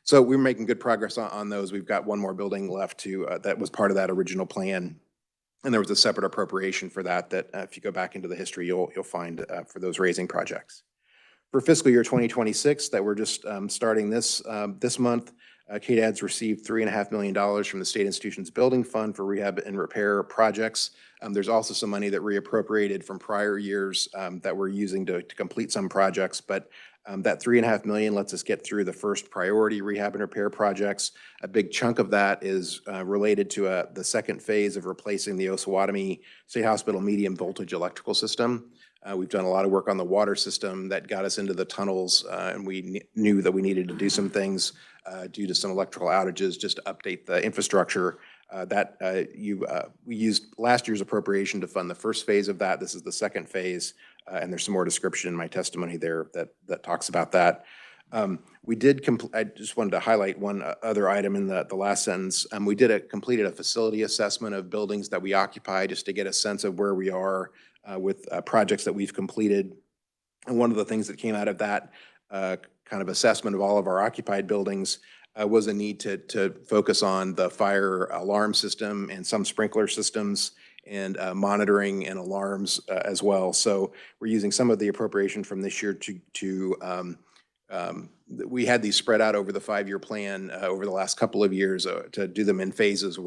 So we're making good progress on those. We've got one more building left that was part of that original plan. And there was a separate appropriation for that if you go back into the history, you'll find for those raising projects. For fiscal year 2026 that we're just starting this month, KDADS received $3.5 million from the State Institutions Building Fund for rehab and repair projects. There's also some money that reappropriated from prior years that we're using to complete some projects, but that $3.5 million lets us get through the first priority rehab and repair projects. A big chunk of that is related to the second phase of replacing the Osawatomie State Hospital medium voltage electrical system. We've done a lot of work on the water system that got us into the tunnels, and we knew that we needed to do some things due to some electrical outages just to update the infrastructure. We used last year's appropriation to fund the first phase of that. This is the second phase, and there's some more description in my testimony there that talks about that. I just wanted to highlight one other item in the last sentence. We completed a facility assessment of buildings that we occupy just to get a sense of where we are with projects that we've completed. And one of the things that came out of that kind of assessment of all of our occupied buildings was a need to focus on the fire alarm system and some sprinkler systems and monitoring and alarms as well. So we're using some of the appropriation from this year we had these spread out over the 5-year plan over the last couple of years to do them in phases.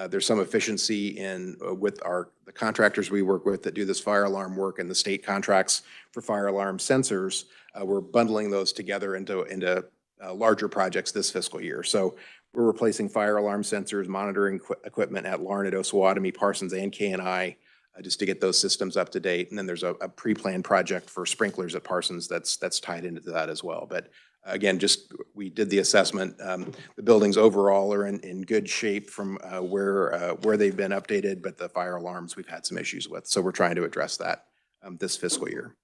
There's some efficiency with the contractors we work with that do this fire alarm work and the state contracts for fire alarm sensors. We're bundling those together into larger projects this fiscal year. So we're replacing fire alarm sensors, monitoring equipment at Larned, Osawatomie, Parsons, and KNI just to get those systems up to date. And then there's a pre-planned project for sprinklers at Parsons that's tied into that as well. But again, we did the assessment. The buildings overall are in good shape from where they've been updated, but the fire alarms we've had some issues with. So we're trying to address that this fiscal year.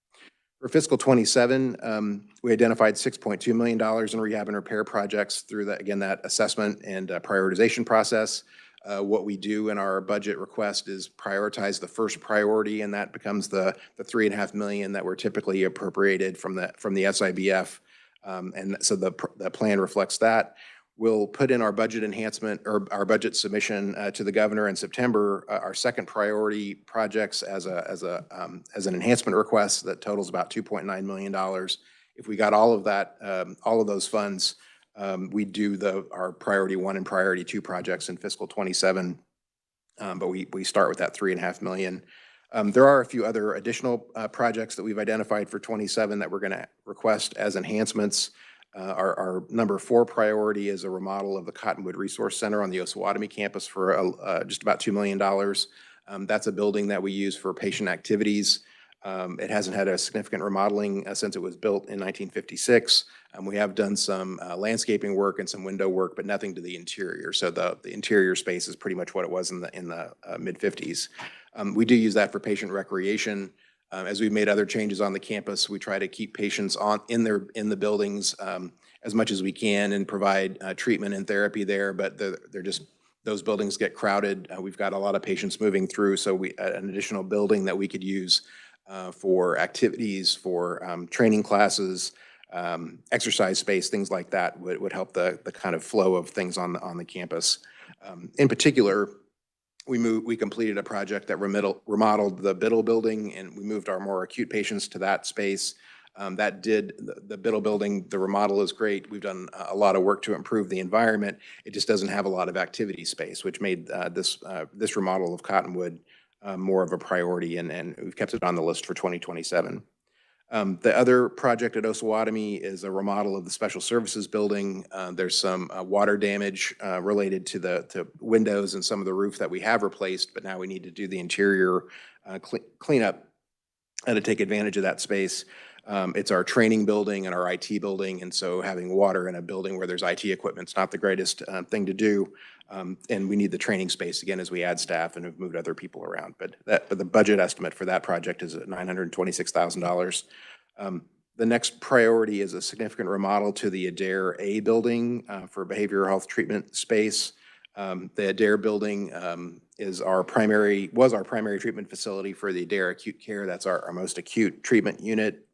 For fiscal 27, we identified $6.2 million in rehab and repair projects through that assessment and prioritization process. What we do in our budget request is prioritize the first priority, and that becomes the $3.5 million that were typically appropriated from the SIBF. And so the plan reflects that. We'll put in our budget enhancement or our budget submission to the governor in September, our second priority projects as an enhancement request that totals about $2.9 million. If we got all of that, all of those funds, we do our priority 1 and priority 2 projects in fiscal 27. But we start with that $3.5 million. There are a few other additional projects that we've identified for 27 that we're going to request as enhancements. Our number 4 priority is a remodel of the Cottonwood Resource Center on the Osawatomie campus for just about $2 million. That's a building that we use for patient activities. It hasn't had a significant remodeling since it was built in 1956. We have done some landscaping work and some window work, but nothing to the interior. So the interior space is pretty much what it was in the mid-50s. We do use that for patient recreation. As we've made other changes on the campus, we try to keep patients in the buildings as much as we can and provide treatment and therapy there, but those buildings get crowded. We've got a lot of patients moving through, so an additional building that we could use for activities, for training classes, exercise space, things like that would help the kind of flow of things on the campus. In particular, we completed a project that remodeled the Biddle building, and we moved our more acute patients to that space. The Biddle building, the remodel is great. We've done a lot of work to improve the environment. It just doesn't have a lot of activity space, which made this remodel of Cottonwood more of a priority, and we've kept it on the list for 2027. The other project at Osawatomie is a remodel of the Special Services building. There's some water damage related to windows and some of the roof that we have replaced, but now we need to do the interior cleanup to take advantage of that space. It's our training building and our IT building, and so having water in a building where there's IT equipment is not the greatest thing to do. And we need the training space again as we add staff and have moved other people around. But the budget estimate for that project is at $926,000. The next priority is a significant remodel to the Adair A building for behavioral health treatment space. The Adair building was our primary treatment facility for the Adair acute care. That's our most acute treatment unit.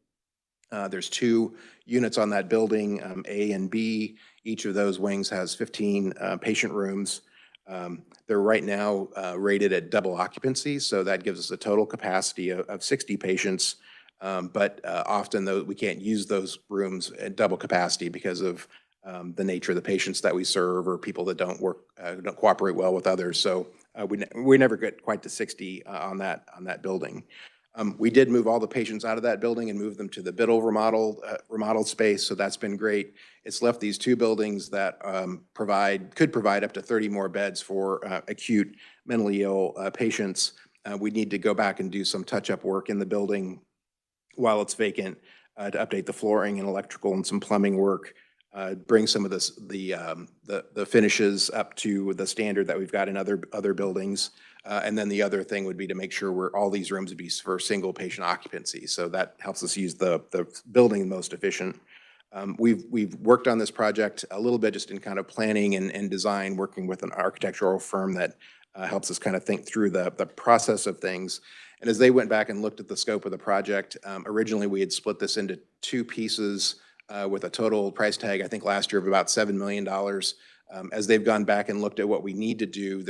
There's 2 units on that building, A and B. Each of those wings has 15 patient rooms. They're right now rated at double occupancy, so that gives us a total capacity of 60 patients. But often we can't use those rooms at double capacity because of the nature of the patients that we serve or people that don't cooperate well with others. So we never get quite to 60 on that building. We did move all the patients out of that building and move them to the Biddle remodeled space, so that's been great. It's left these 2 buildings that could provide up to 30 more beds for acute mentally ill patients. We need to go back and do some touch-up work in the building while it's vacant to update the flooring and electrical and some plumbing work, bring some of the finishes up to the standard that we've got in other buildings. And then the other thing would be to make sure all these rooms would be for single patient occupancy. So that helps us use the building most efficient. We've worked on this project a little bit just in kind of planning and design, working with an architectural firm that helps us kind of think through the process of things. And as they went back and looked at the scope of the project, originally we had split this into 2 pieces with a total price tag, I think last year of about $7 million. As they've gone back and looked at what we need to do,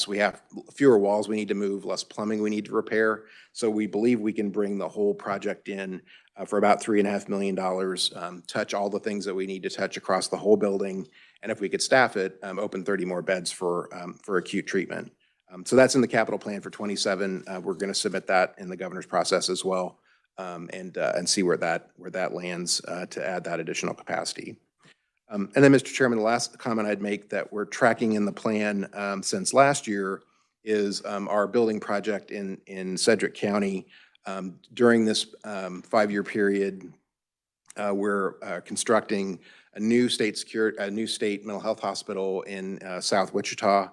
we have fewer walls we need to move, less plumbing we need to repair. So we believe we can bring the whole project in for about $3.5 million, touch all the things that we need to touch across the whole building. And if we could staff it, open 30 more beds for acute treatment. So that's in the capital plan for 27. We're going to submit that in the governor's process as well, and see where that lands to add that additional capacity. And then, Mr. Chairman, the last comment I'd make that we're tracking in the plan since last year is our building project in Sedgwick County. During this 5-year period, we're constructing a new state mental health hospital in South Wichita.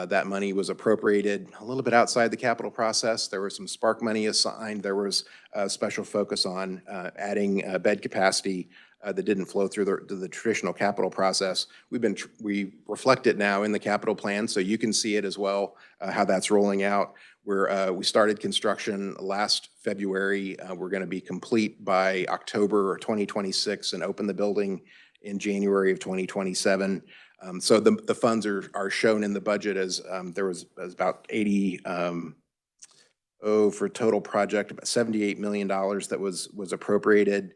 That money was appropriated a little bit outside the capital process. There was some spark money assigned. There was a special focus on adding bed capacity that didn't flow through the traditional capital process. We reflect it now in the capital plan, so you can see it as well, how that's rolling out. We started construction last February. We're going to be complete by October 2026 and open the building in January of 2027. So the funds are shown in the budget as there was about 80, for total project, about $78 million that was appropriated.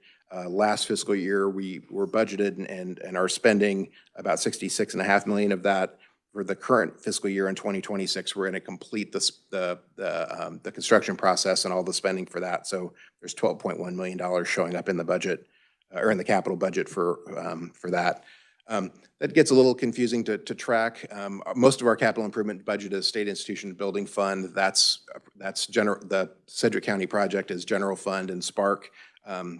Last fiscal year, we were budgeted and are spending about $66.5 million of that. For the current fiscal year in 2026, we're going to complete the construction process and all the spending for that. So there's $12.1 million showing up in the budget or in the capital budget for that. That gets a little confusing to track. Most of our capital improvement budget is state institution building fund. That's general. The Sedgwick County project is general fund and Spark.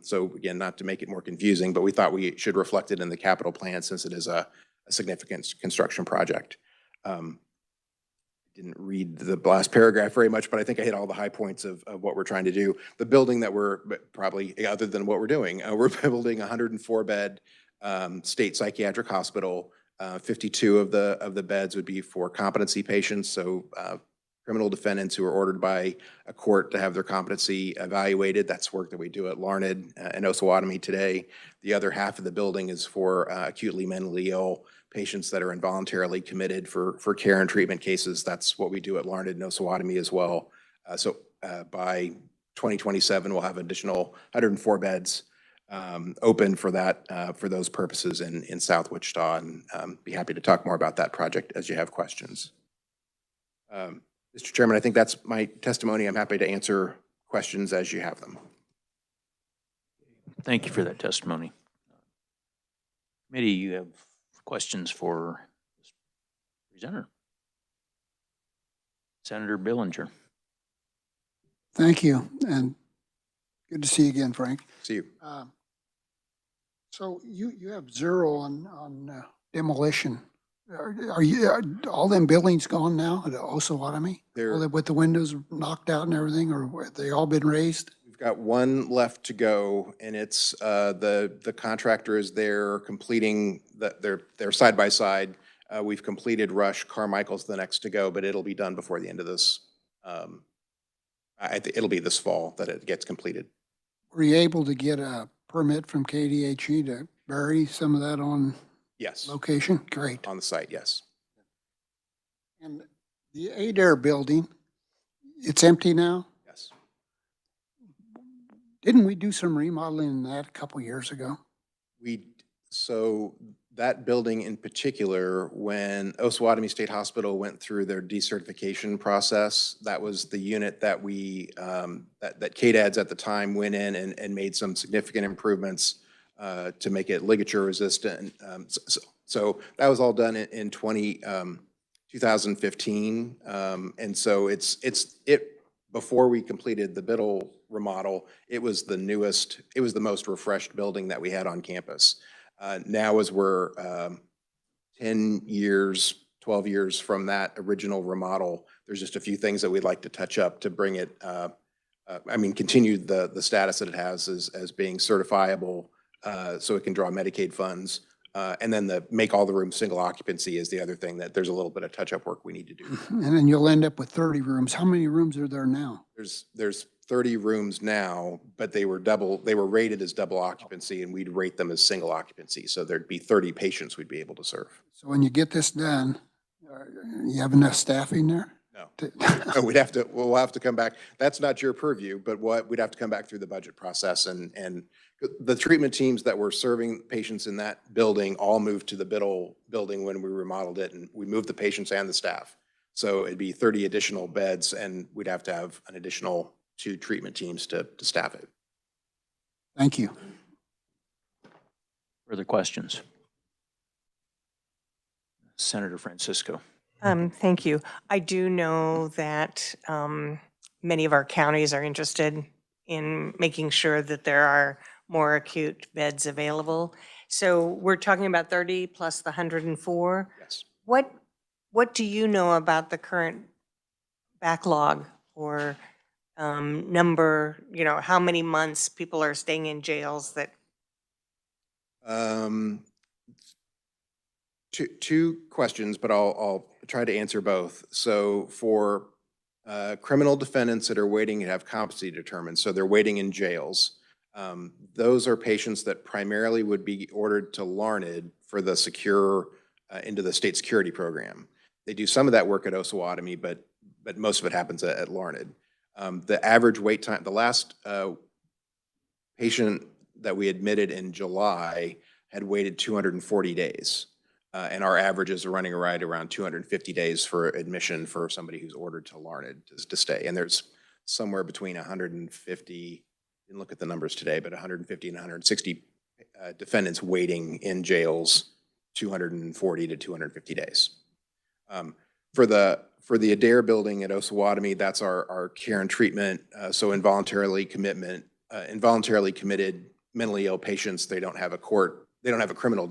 So again, not to make it more confusing, but we thought we should reflect it in the capital plan since it is a significant construction project. Didn't read the last paragraph very much, but I think I hit all the high points of what we're trying to do. The building that we're probably, other than what we're doing, we're building a 104-bed state psychiatric hospital. 52 of the beds would be for competency patients, so criminal defendants who are ordered by a court to have their competency evaluated. That's work that we do at Larned and Osawatomie today. The other half of the building is for acutely mentally ill patients that are involuntarily committed for care and treatment cases. That's what we do at Larned and Osawatomie as well. So by 2027, we'll have additional 104 beds open for that, for those purposes in South Wichita, and be happy to talk more about that project as you have questions. Mr. Chairman, I think that's my testimony. I'm happy to answer questions as you have them. Thank you for that testimony. Committee, you have questions for the presenter? Senator Billinger. Thank you, and good to see you again, Frank. See you. So you have zero on demolition. Are you, all them buildings gone now at Osawatomie? With the windows knocked out and everything, or have they all been raised? We've got one left to go, and it's the contractor is there completing they're side by side. We've completed Rush. Carmichael's the next to go, but it'll be done before the end of this. It'll be this fall that it gets completed. Were you able to get a permit from KDHE to bury some of that on Yes. location? Great. On the site, yes. And the Adair building, it's empty now? Yes. Didn't we do some remodeling in that a couple years ago? So that building in particular, when Osawatomie State Hospital went through their decertification process, that was the unit that we, that KDADS at the time went in and made some significant improvements to make it ligature resistant. So that was all done in 2015. And so before we completed the Biddle remodel, it was the newest, it was the most refreshed building that we had on campus. Now as we're 10 years, 12 years from that original remodel, there's just a few things that we'd like to touch up to bring it, continue the status that it has as being certifiable so it can draw Medicaid funds. And then make all the rooms single occupancy is the other thing that there's a little bit of touch-up work we need to do. And then you'll end up with 30 rooms. How many rooms are there now? There's 30 rooms now, but they were rated as double occupancy, and we'd rate them as single occupancy. So there'd be 30 patients we'd be able to serve. So when you get this done, you have enough staffing there? No. No, we'll have to come back. That's not your purview, but we'd have to come back through the budget process, and the treatment teams that were serving patients in that building all moved to the Biddle building when we remodeled it, and we moved the patients and the staff. So it'd be 30 additional beds, and we'd have to have an additional 2 treatment teams to staff it. Thank you. Further questions? Senator Francisco. Thank you. I do know that many of our counties are interested in making sure that there are more acute beds available. So we're talking about 30 plus the 104. Yes. What do you know about the current backlog or number, how many months people are staying in jails that? Two questions, but I'll try to answer both. So for criminal defendants that are waiting to have competency determined, so they're waiting in jails, those are patients that primarily would be ordered to Larned for the secure into the state security program. They do some of that work at Osawatomie, but most of it happens at Larned. The average wait time, the last patient that we admitted in July had waited 240 days. And our averages are running right around 250 days for admission for somebody who's ordered to Larned to stay. And there's somewhere between 150, didn't look at the numbers today, but 150 and 160 defendants waiting in jails 240 to 250 days. For the Adair building at Osawatomie, that's our care and treatment. So involuntarily committed mentally ill patients, they don't have a criminal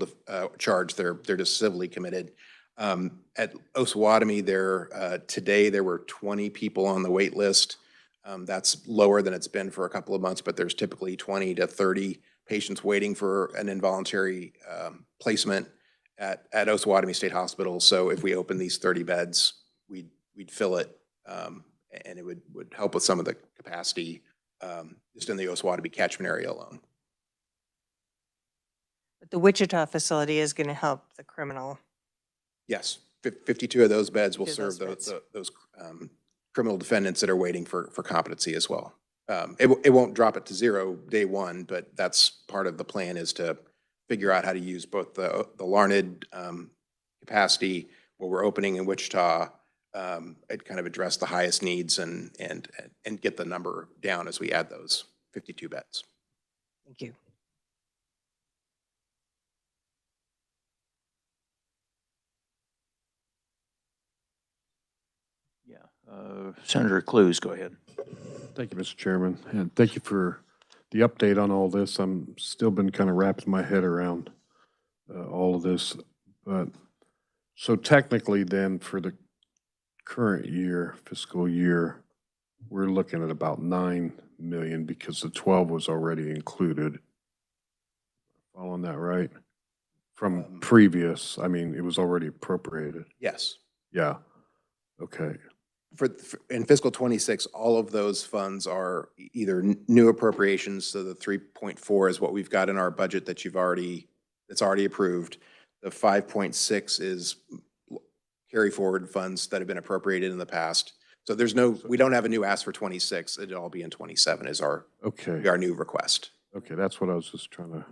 charge. They're just civilly committed. At Osawatomie, today there were 20 people on the wait list. That's lower than it's been for a couple of months, but there's typically 20 to 30 patients waiting for an involuntary placement at Osawatomie State Hospital. So if we open these 30 beds, we'd fill it And it would help with some of the capacity just in the Osawatomie catchment area alone. But the Wichita facility is going to help the criminal. Yes, 52 of those beds will 52 of serve those those criminal defendants that are waiting for competency as well. It won't drop it to zero day one, but that's part of the plan, is to figure out how to use both the Larned capacity, what we're opening in Wichita, and kind of address the highest needs and get the number down as we add those 52 beds. Thank you. Yeah, Senator Clues, go ahead. Thank you, Mr. Chairman, and thank you for the update on all this. I'm still been kind of wrapping my head around all of this. But so technically then for the current year, fiscal year, we're looking at about 9 million because the 12 was already included. Following that right? From previous, I mean, it was already appropriated. Yes. Yeah. Okay. In fiscal 26, all of those funds are either new appropriations, so the 3.4 is what we've got in our budget that's already approved. The 5.6 is carry forward funds that have been appropriated in the past. So we don't have a new ask for 26. It'll all be in 27 is our new request. Okay, that's what I was just trying to.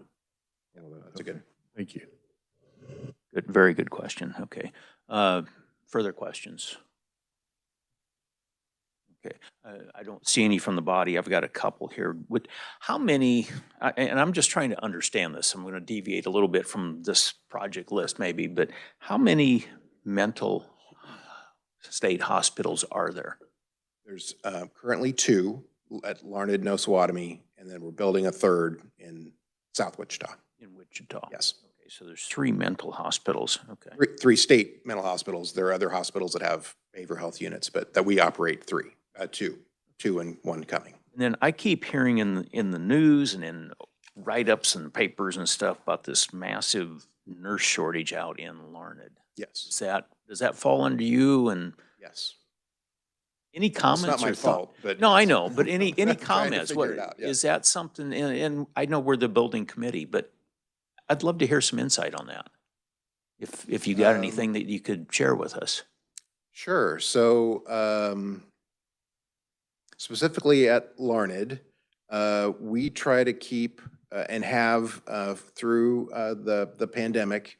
Yeah, that's a good. Thank you. Good, very good question. Okay. Further questions? Okay, I don't see any from the body. I've got a couple here. How many, and I'm just trying to understand this. I'm going to deviate a little bit from this project list maybe, but how many mental state hospitals are there? There's currently 2 at Larned and Osawatomie, and then we're building a 3rd in South Wichita. In Wichita? Yes. Okay, so there's 3 mental hospitals. Okay. 3 state mental hospitals. There are other hospitals that have behavioral health units, but that we operate 3. 2 and 1 coming. And then I keep hearing in the news and in write-ups and papers and stuff about this massive nurse shortage out in Larned. Yes. Does that fall under you? And yes. Any comments? It's not my fault, but no, I know. But any trying to comments? figure it out, yeah. Is that something? And I know we're the building committee, but I'd love to hear some insight on that. If you got anything that you could share with us. Sure. So specifically at Larned, we try to keep and have through the pandemic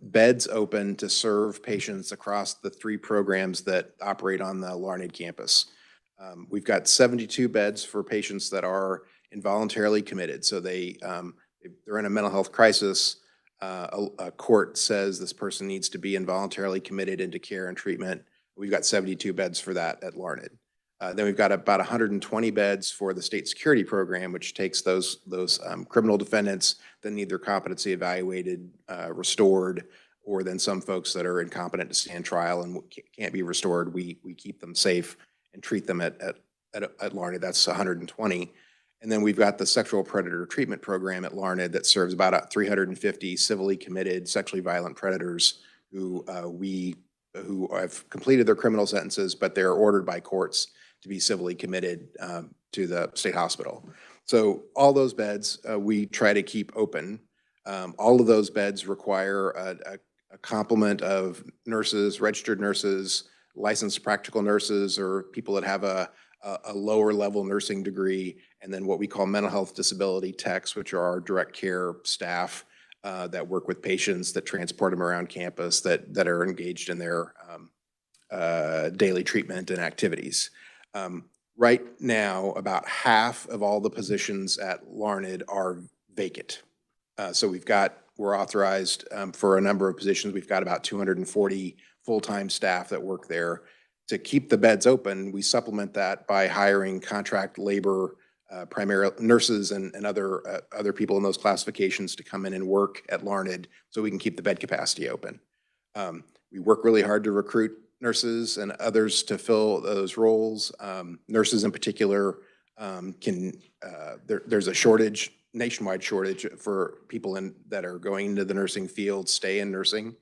beds open to serve patients across the 3 programs that operate on the Larned campus. We've got 72 beds for patients that are involuntarily committed. So they're in a mental health crisis. A court says this person needs to be involuntarily committed into care and treatment. We've got 72 beds for that at Larned. Then we've got about 120 beds for the state security program, which takes those criminal defendants that need their competency evaluated, restored, or then some folks that are incompetent to stand trial and can't be restored. We keep them safe and treat them at Larned. That's 120. And then we've got the sexual predator treatment program at Larned that serves about 350 civilly committed sexually violent predators who have completed their criminal sentences, but they're ordered by courts to be civilly committed to the state hospital. So all those beds we try to keep open. All of those beds require a complement of nurses, registered nurses, licensed practical nurses, or people that have a lower level nursing degree, and then what we call mental health disability techs, which are our direct care staff that work with patients, that transport them around campus, that are engaged in their daily treatment and activities. Right now, about half of all the positions at Larned are vacant. So we're authorized for a number of positions. We've got about 240 full-time staff that work there. To keep the beds open, we supplement that by hiring contract labor, primarily nurses and other people in those classifications to come in and work at Larned so we can keep the bed capacity open. We work really hard to recruit nurses and others to fill those roles. Nurses in particular there's a nationwide shortage for people that are going into the nursing field, stay in nursing.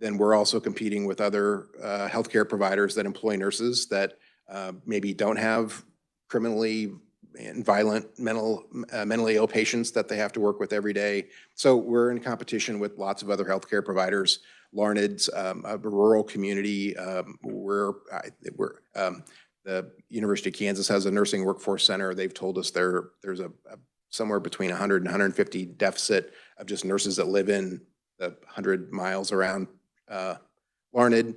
then we're also competing with other healthcare providers that employ nurses that maybe don't have criminally and violent mentally ill patients that they have to work with every day. So we're in competition with lots of other healthcare providers. Larned's a rural community. The University of Kansas has a nursing workforce center. They've told us there's somewhere between 100 and 150 deficit of just nurses that live in the 100 miles around Larned.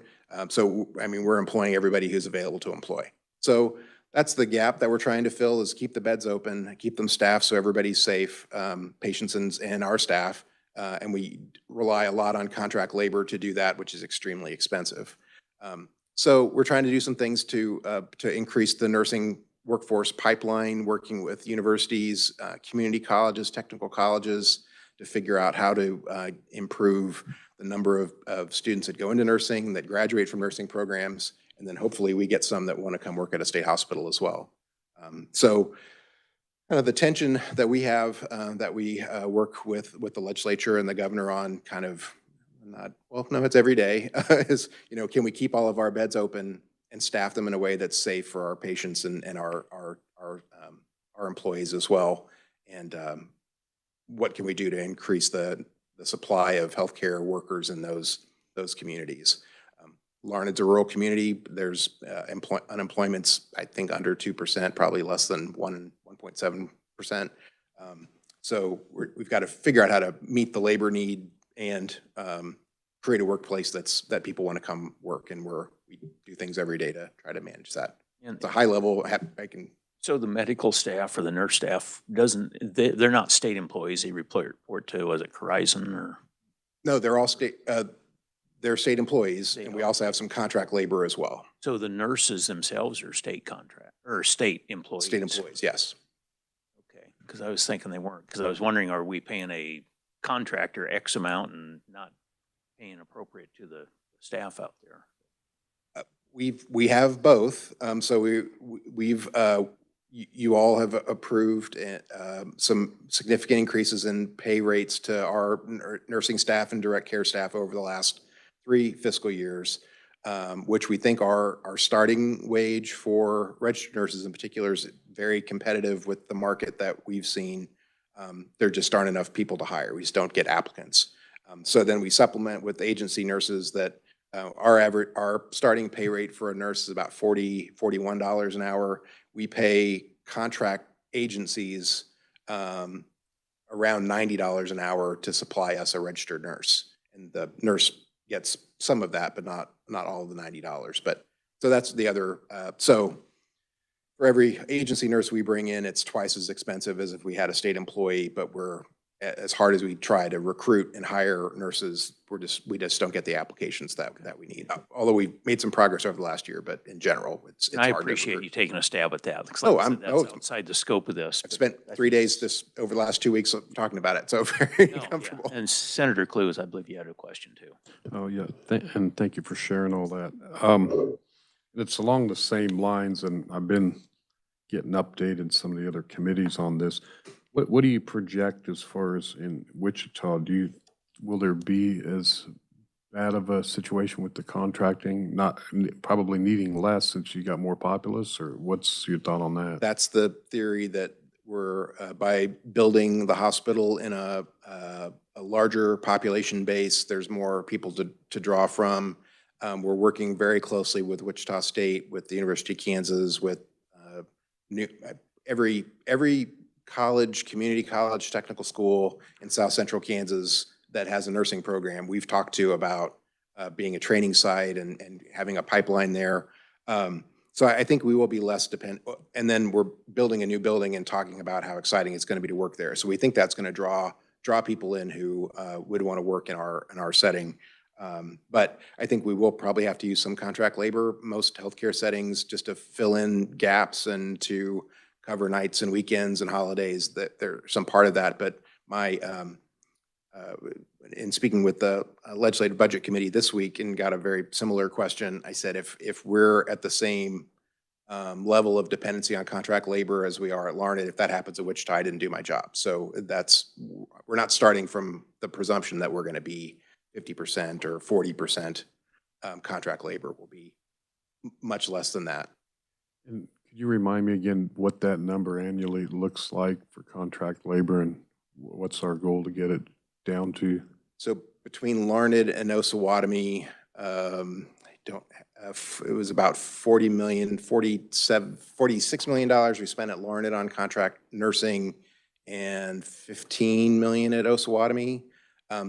So, I mean, we're employing everybody who's available to employ. So that's the gap that we're trying to fill, is keep the beds open, keep them staffed so everybody's safe, patients and our staff. And we rely a lot on contract labor to do that, which is extremely expensive. So we're trying to do some things to increase the nursing workforce pipeline, working with universities, community colleges, technical colleges, to figure out how to improve the number of students that go into nursing, that graduate from nursing programs, and then hopefully we get some that want to come work at a state hospital as well. So the tension that we have, that we work with the legislature and the governor on, kind of it's every day, is, can we keep all of our beds open and staff them in a way that's safe for our patients and our employees as well? And what can we do to increase the supply of healthcare workers in those communities? Larned's a rural community. There's unemployment's, I think, under 2%, probably less than 1.7%. So we've got to figure out how to meet the labor need and create a workplace that people want to come work, and we do things every day to try to manage that. And it's a high level. So the medical staff or the nurse staff they're not state employees. They report to, was it Horizon or? No, they're all they're state employees, and we also have some contract labor as well. So the nurses themselves are state contract or state employees? State employees, yes. Okay, because I was thinking they weren't, because I was wondering, are we paying a contractor X amount and not paying appropriate to the staff out there? We have both. So you all have approved some significant increases in pay rates to our nursing staff and direct care staff over the last 3 fiscal years, which we think our starting wage for registered nurses in particular is very competitive with the market that we've seen. There just aren't enough people to hire. We just don't get applicants. So then we supplement with agency nurses that our starting pay rate for a nurse is about $41 an hour. We pay contract agencies around $90 an hour to supply us a registered nurse. And the nurse gets some of that, but not all of the $90. But so that's the other. So for every agency nurse we bring in, it's twice as expensive as if we had a state employee, but we're, as hard as we try to recruit and hire nurses, we just don't get the applications that we need. Although we've made some progress over the last year, but in general, it's hard. I appreciate you taking a stab at that. That's outside the scope of this. I've spent 3 days over the last 2 weeks talking about it, so very comfortable. Yeah. And Senator Clues, I believe you had a question too. Oh, yeah, and thank you for sharing all that. It's along the same lines, and I've been getting updated some of the other committees on this. What do you project as far as in Wichita? Will there be as bad of a situation with the contracting, not probably needing less since you got more populace, or what's your thought on that? That's the theory, that we're by building the hospital in a larger population base, there's more people to draw from. We're working very closely with Wichita State, with the University of Kansas, with every college, community college, technical school in South Central Kansas that has a nursing program we've talked to about being a training site and having a pipeline there. So I think we will be less dependent. And then we're building a new building and talking about how exciting it's going to be to work there. So we think that's going to draw people in who would want to work in our setting. But I think we will probably have to use some contract labor, most healthcare settings, just to fill in gaps and to cover nights and weekends and holidays. That there's some part of that. But in speaking with the Legislative Budget Committee this week and got a very similar question, I said, if we're at the same level of dependency on contract labor as we are at Larned, if that happens at Wichita, I didn't do my job. So we're not starting from the presumption that we're going to be 50% or 40%. Contract labor will be much less than that. And could you remind me again what that number annually looks like for contract labor, and what's our goal to get it down to? So between Larned and Osawatomie, it was about $46 million we spent at Larned on contract nursing and $15 million at Osawatomie.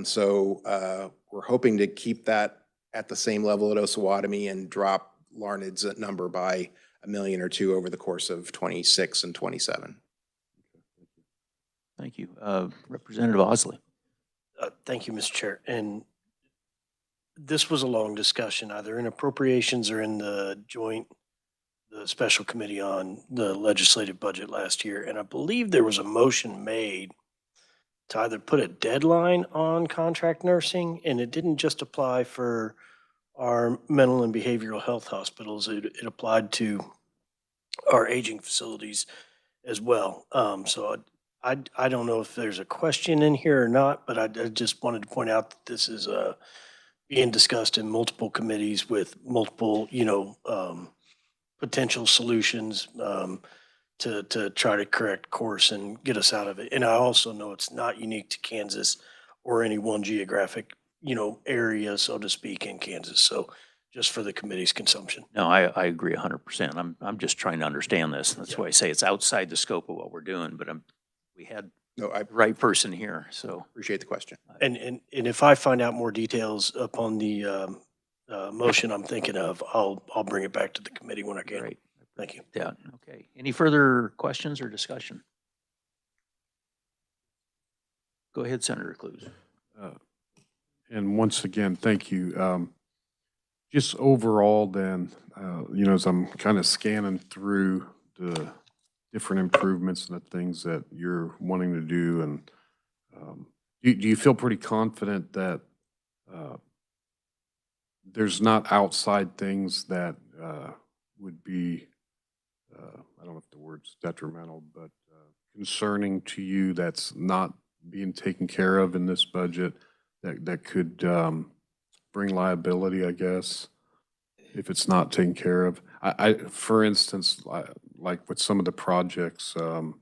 So we're hoping to keep that at the same level at Osawatomie and drop Larned's number by $1 million or $2 million over the course of 26 and 27. Thank you. Representative Osley. Thank you, Mr. Chair. And this was a long discussion, either in appropriations or in the special committee on the legislative budget last year. And I believe there was a motion made to either put a deadline on contract nursing, and it didn't just apply for our mental and behavioral health hospitals. It applied to our aging facilities as well. So I don't know if there's a question in here or not, but I just wanted to point out that this is being discussed in multiple committees with multiple, potential solutions to try to correct course and get us out of it. And I also know it's not unique to Kansas or any one geographic, area, so to speak, in Kansas. So just for the committee's consumption. No, I agree 100%. I'm just trying to understand this. That's why I say it's outside the scope of what we're doing, but we had the right person here, so. Appreciate the question. And if I find out more details upon the motion I'm thinking of, I'll bring it back to the committee when I can. Great. Thank you. Yeah, okay. Any further questions or discussion? Go ahead, Senator Cruz. And once again, thank you. Just overall then, as I'm kind of scanning through the different improvements and the things that you're wanting to do, and do you feel pretty confident that there's not outside things that would be, I don't know if the word's detrimental, but concerning to you that's not being taken care of in this budget that could bring liability, I guess, if it's not taken care of? For instance, like with some of the projects, the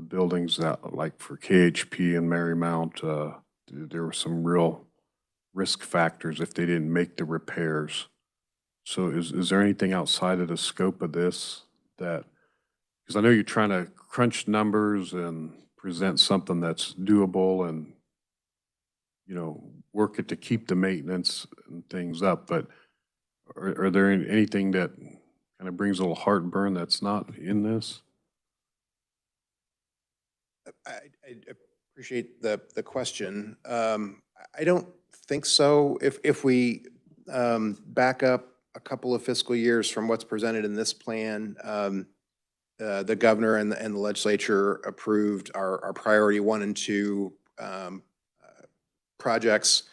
buildings that, like for KHP and Marymount, there were some real risk factors if they didn't make the repairs. So is there anything outside of the scope of this that, because I know you're trying to crunch numbers and present something that's doable and, work it to keep the maintenance and things up, but are there anything that kind of brings a little heartburn that's not in this? I appreciate the question. I don't think so. If we back up a couple of fiscal years from what's presented in this plan, the governor and the legislature approved our priority 1 and 2 projects.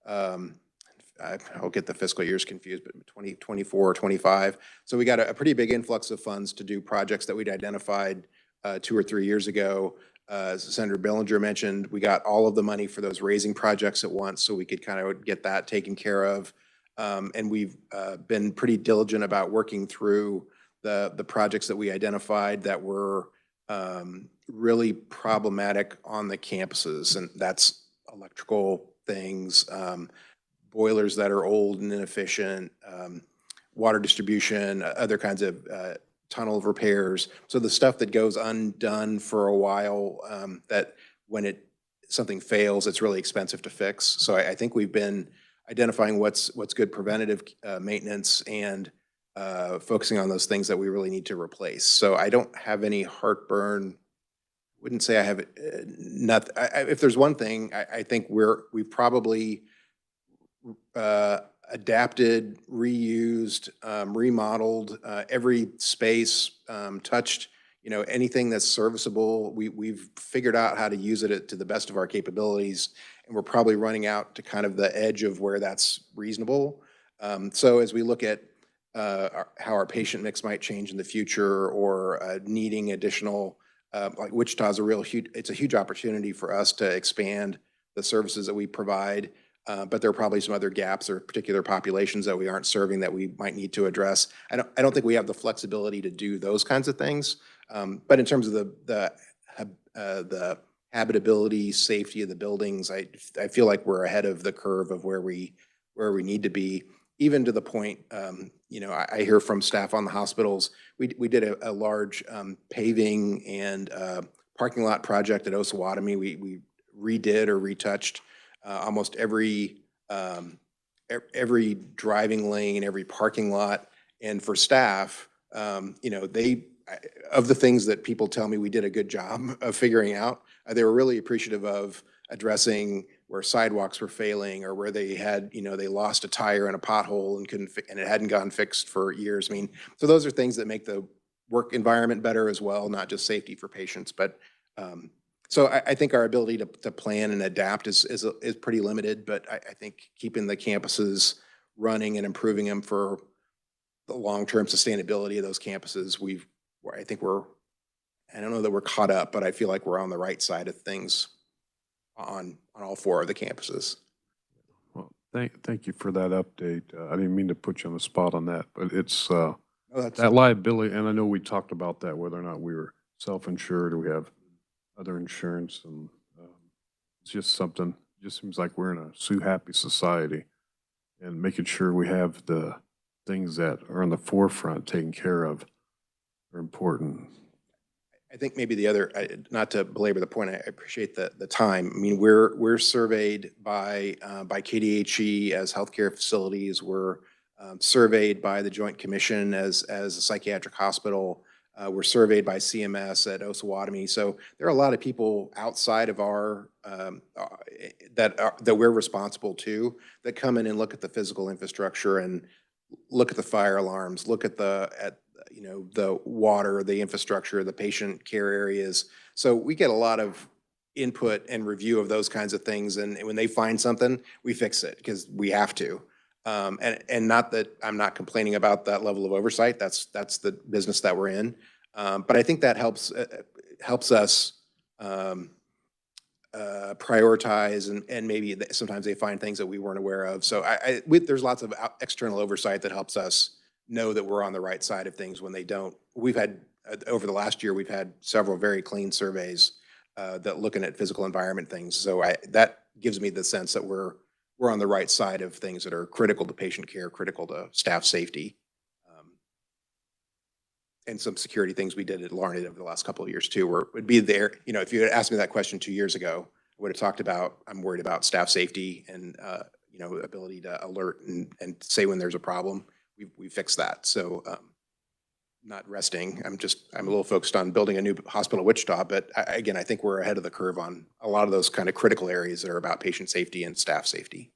I'll get the fiscal years confused, but 2024 or 25. So we got a pretty big influx of funds to do projects that we'd identified 2 or 3 years ago. As Senator Billinger mentioned, we got all of the money for those raising projects at once, so we could kind of get that taken care of. And we've been pretty diligent about working through the projects that we identified that were really problematic on the campuses, and that's electrical things, boilers that are old and inefficient, water distribution, other kinds of tunnel repairs. So the stuff that goes undone for a while, that when something fails, it's really expensive to fix. So I think we've been identifying what's good preventative maintenance and focusing on those things that we really need to replace. So I don't have any heartburn. Wouldn't say I have nothing. If there's one thing, I think we've probably adapted, reused, remodeled every space, touched, anything that's serviceable. We've figured out how to use it to the best of our capabilities, and we're probably running out to kind of the edge of where that's reasonable. So as we look at how our patient mix might change in the future, or needing additional, like Wichita's it's a huge opportunity for us to expand the services that we provide. but there are probably some other gaps or particular populations that we aren't serving that we might need to address. I don't think we have the flexibility to do those kinds of things. But in terms of the habitability, safety of the buildings, I feel like we're ahead of the curve of where we need to be, even to the point, you know, I hear from staff on the hospitals, we did a large paving and parking lot project at Osawatomie. We redid or retouched almost every driving lane, every parking lot. And for staff, you know, of the things that people tell me we did a good job of figuring out, they were really appreciative of addressing where sidewalks were failing or where they had, you know, they lost a tire in a pothole and and it hadn't gotten fixed for years. I mean, so those are things that make the work environment better as well, not just safety for patients. But so I think our ability to plan and adapt is pretty limited, but I think keeping the campuses running and improving them for the long-term sustainability of those campuses, I don't know that we're caught up, but I feel like we're on the right side of things on all 4 of the campuses. Well, thank you for that update. I didn't mean to put you on the spot on that, but it's that liability, and I know we talked about that, whether or not we were self-insured or we have other insurance, and it's just something, it just seems like we're in a sue-happy society, and making sure we have the things that are on the forefront taken care of are important. I think maybe the other, not to belabor the point, I appreciate the time. I mean, we're surveyed by KDHE as healthcare facilities. We're surveyed by the Joint Commission as a psychiatric hospital. We're surveyed by CMS at Osawatomie. So there are a lot of people outside of our that we're responsible to that come in and look at the physical infrastructure and look at the fire alarms, look at you know, the water, the infrastructure, the patient care areas. So we get a lot of input and review of those kinds of things. And when they find something, we fix it because we have to. And not that I'm not complaining about that level of oversight. That's the business that we're in. But I think that helps us prioritize and maybe sometimes they find things that we weren't aware of. So there's lots of external oversight that helps us know that we're on the right side of things when they don't. We've had, over the last year, we've had several very clean surveys that looking at physical environment things. So that gives me the sense that we're on the right side of things that are critical to patient care, critical to staff safety. And some security things we did at Larned over the last couple of years too, where it would be there. You know, if you had asked me that question 2 years ago, I would have talked about, I'm worried about staff safety and, you know, ability to alert and say when there's a problem. We fixed that. So not resting. I'm a little focused on building a new hospital in Wichita, but again, I think we're ahead of the curve on a lot of those kind of critical areas that are about patient safety and staff safety.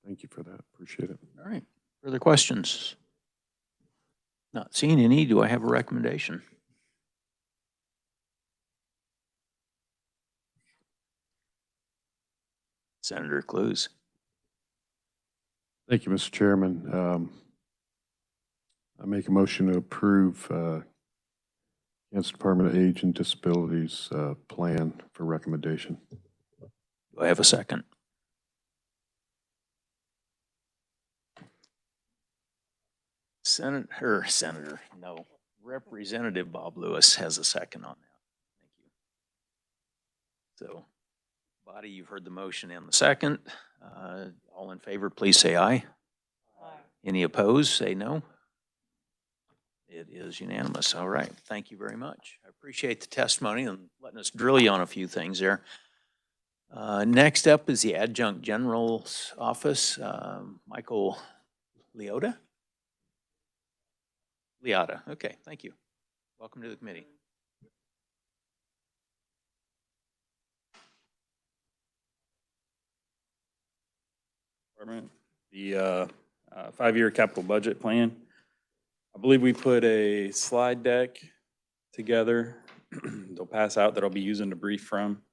Thank you for that. Appreciate it. All right. Further questions? Not seeing any. Do I have a recommendation? Senator Clues. Thank you, Mr. Chairman. I make a motion to approve Kansas Department of Age and Disabilities plan for recommendation. Do I have a second? Representative Bob Lewis has a second on that. Thank you. So, body, you've heard the motion and the second. All in favor, please say aye. Aye. Any opposed, say no. It is unanimous. All right. Thank you very much. I appreciate the testimony and letting us drill you on a few things there. Next up is the Adjunct General's Office, Michael Liotta. Okay, thank you. Welcome to the committee. The 5-year capital budget plan. I believe we put a slide deck together. They'll pass out that I'll be using to brief from.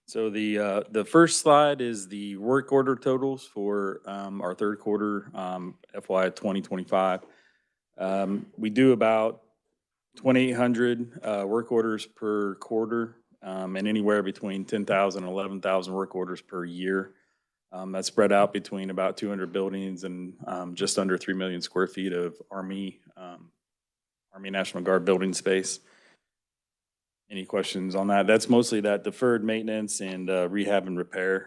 So the first slide is the work order totals for our third quarter FY 2025. We do about 2,800 work orders per quarter, and anywhere between 10,000 and 11,000 work orders per year. That's spread out between about 200 buildings and just under 3 million square feet of Army National Guard building space. Any questions on that? That's mostly that deferred maintenance and rehab and repair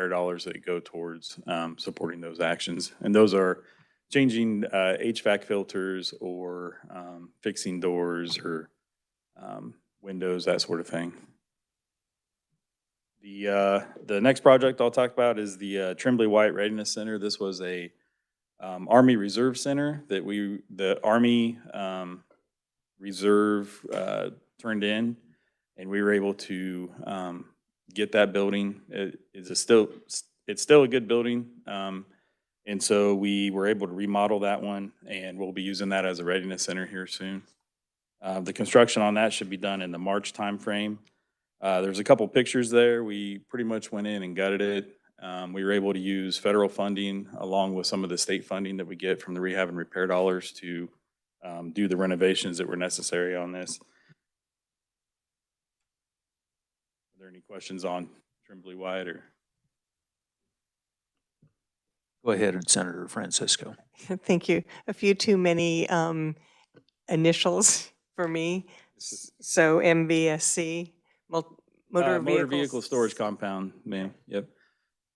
dollars that go towards supporting those actions. And those are changing HVAC filters or fixing doors or windows, that sort of thing. The next project I'll talk about is the Tremblay White Readiness Center. This was a Army Reserve Center that the Army Reserve turned in, and we were able to get that building. It's still a good building, and so we were able to remodel that one, and we'll be using that as a readiness center here soon. The construction on that should be done in the March timeframe. There's a couple pictures there. We pretty much went in and gutted it. We were able to use federal funding along with some of the state funding that we get from the rehab and repair dollars to do the renovations that were necessary on this. Are there any questions on Tremblay White or? Go ahead, Senator Francisco. Thank you. A few too many initials for me. So MVSC, motor Vehicle Storage Compound, ma'am. Yep.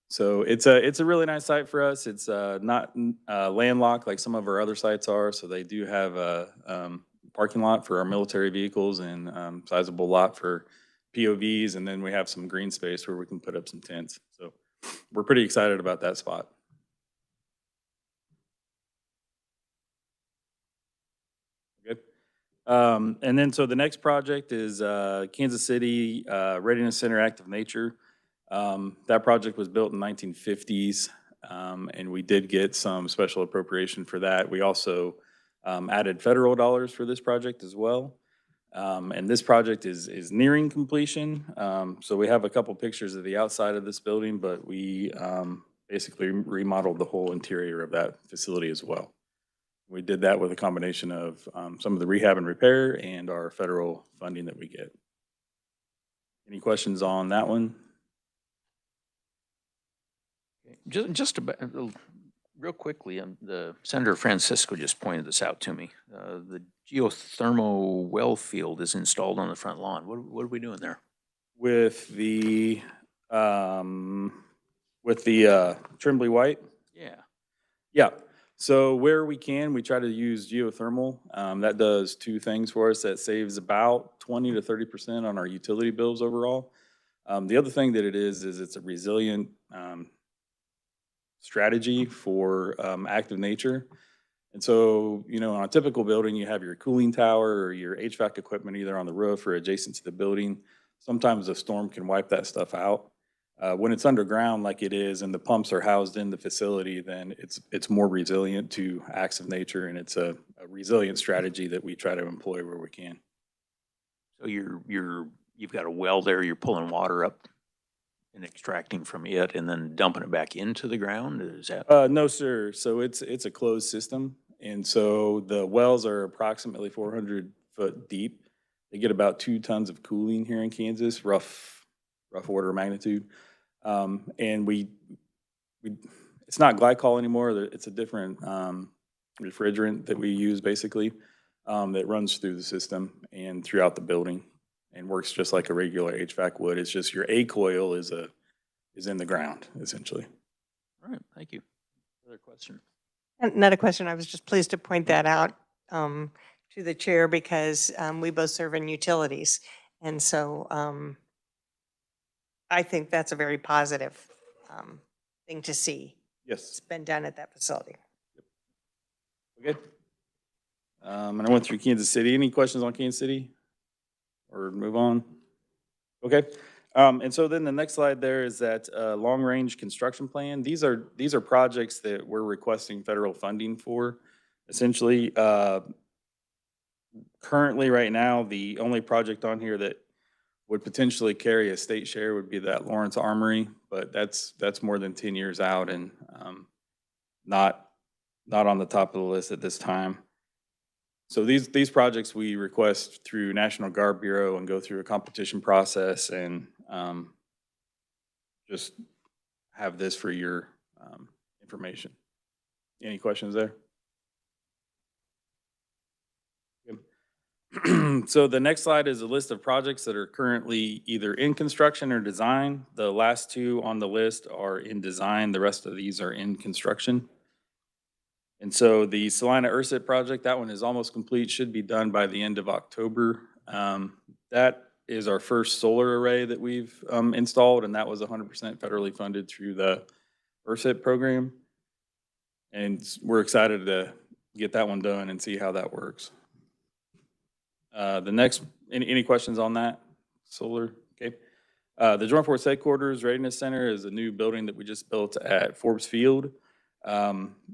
So it's a really nice site for us. It's not landlocked like some of our other sites are. So they do have a parking lot for our military vehicles and sizable lot for POVs, and then we have some green space where we can put up some tents. So we're pretty excited about that spot. Good. And then so the next project is Kansas City Readiness Center Active Nature. That project was built in the 1950s, and we did get some special appropriation for that. We also added federal dollars for this project as well. And this project is nearing completion. So we have a couple pictures of the outside of this building, but we basically remodeled the whole interior of that facility as well. We did that with a combination of some of the rehab and repair and our federal funding that we get. Any questions on that one? Just about, real quickly, the Senator Francisco just pointed this out to me. The geothermal well field is installed on the front lawn. What are we doing there? With the Tremblay White? Yeah. Yeah. So where we can, we try to use geothermal. That does two things for us. That saves about 20 to 30% on our utility bills overall. The other thing that it is it's a resilient strategy for active nature. And so, on a typical building, you have your cooling tower or your HVAC equipment either on the roof or adjacent to the building. Sometimes a storm can wipe that stuff out. When it's underground like it is and the pumps are housed in the facility, then it's more resilient to acts of nature, and it's a resilient strategy that we try to employ where we can. So you've got a well there, you're pulling water up and extracting from it and then dumping it back into the ground? Is that? No, sir. So it's a closed system. And so the wells are approximately 400 foot deep. They get about 2 tons of cooling here in Kansas, rough order of magnitude. And it's not glycol anymore. It's a different refrigerant that we use basically that runs through the system and throughout the building and works just like a regular HVAC would. It's just your A coil is in the ground essentially. All right, thank you. Another question? Not a question. I was just pleased to point that out to the chair because we both serve in utilities. And so I think that's a very positive thing to see. Yes. It's been done at that facility. Okay. And I went through Kansas City. Any questions on Kansas City? Or move on? Okay. And so then the next slide there is that long-range construction plan. These are projects that we're requesting federal funding for. Essentially, currently right now, the only project on here that would potentially carry a state share would be that Lawrence Armory, but that's more than 10 years out and not on the top of the list at this time. So these projects we request through National Guard Bureau and go through a competition process and just have this for your information. Any questions there? So the next slide is a list of projects that are currently either in construction or design. The last two on the list are in design. The rest of these are in construction. And so the Salina Ursit project, that one is almost complete, should be done by the end of October. That is our first solar array that we've installed, and that was 100% federally funded through the Ursit program. And we're excited to get that one done and see how that works. The next, any questions on that? Solar, okay. The Joint Force Headquarters Readiness Center is a new building that we just built at Forbes Field.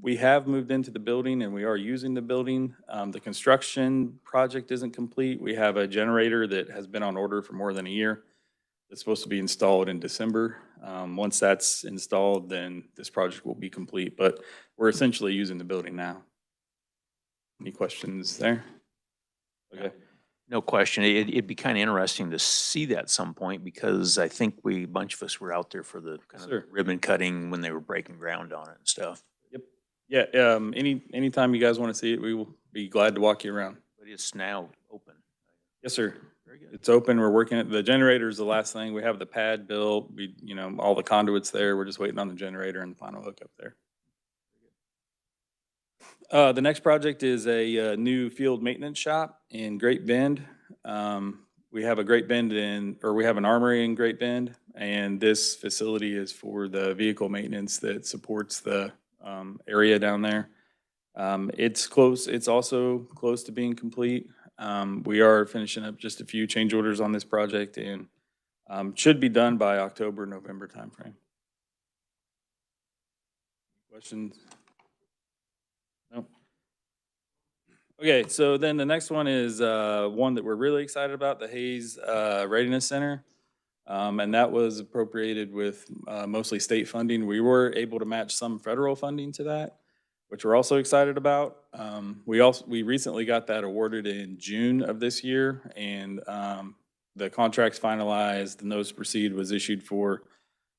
We have moved into the building and we are using the building. The construction project isn't complete. We have a generator that has been on order for more than a year. It's supposed to be installed in December. Once that's installed, then this project will be complete, but we're essentially using the building now. Any questions there? Okay. No question. It'd be kind of interesting to see that some point because I think a bunch of us were out there for the kind of ribbon cutting when they were breaking ground on it and stuff. Yep. Yeah. Anytime you guys want to see it, we will be glad to walk you around. But it's now open. Yes, sir. Very good. It's open. We're working at the generator is the last thing. We have the pad built. We, all the conduits there. We're just waiting on the generator and the final hookup there. The next project is a new field maintenance shop in Great Bend. We have a Great Bend we have an armory in Great Bend, and this facility is for the vehicle maintenance that supports the area down there. It's close. It's also close to being complete. We are finishing up just a few change orders on this project and should be done by October, November timeframe. Questions? No. Okay, so then the next one is one that we're really excited about, the Hayes Readiness Center. And that was appropriated with mostly state funding. We were able to match some federal funding to that, which we're also excited about. We recently got that awarded in June of this year, and the contract's finalized. The notice to proceed was issued for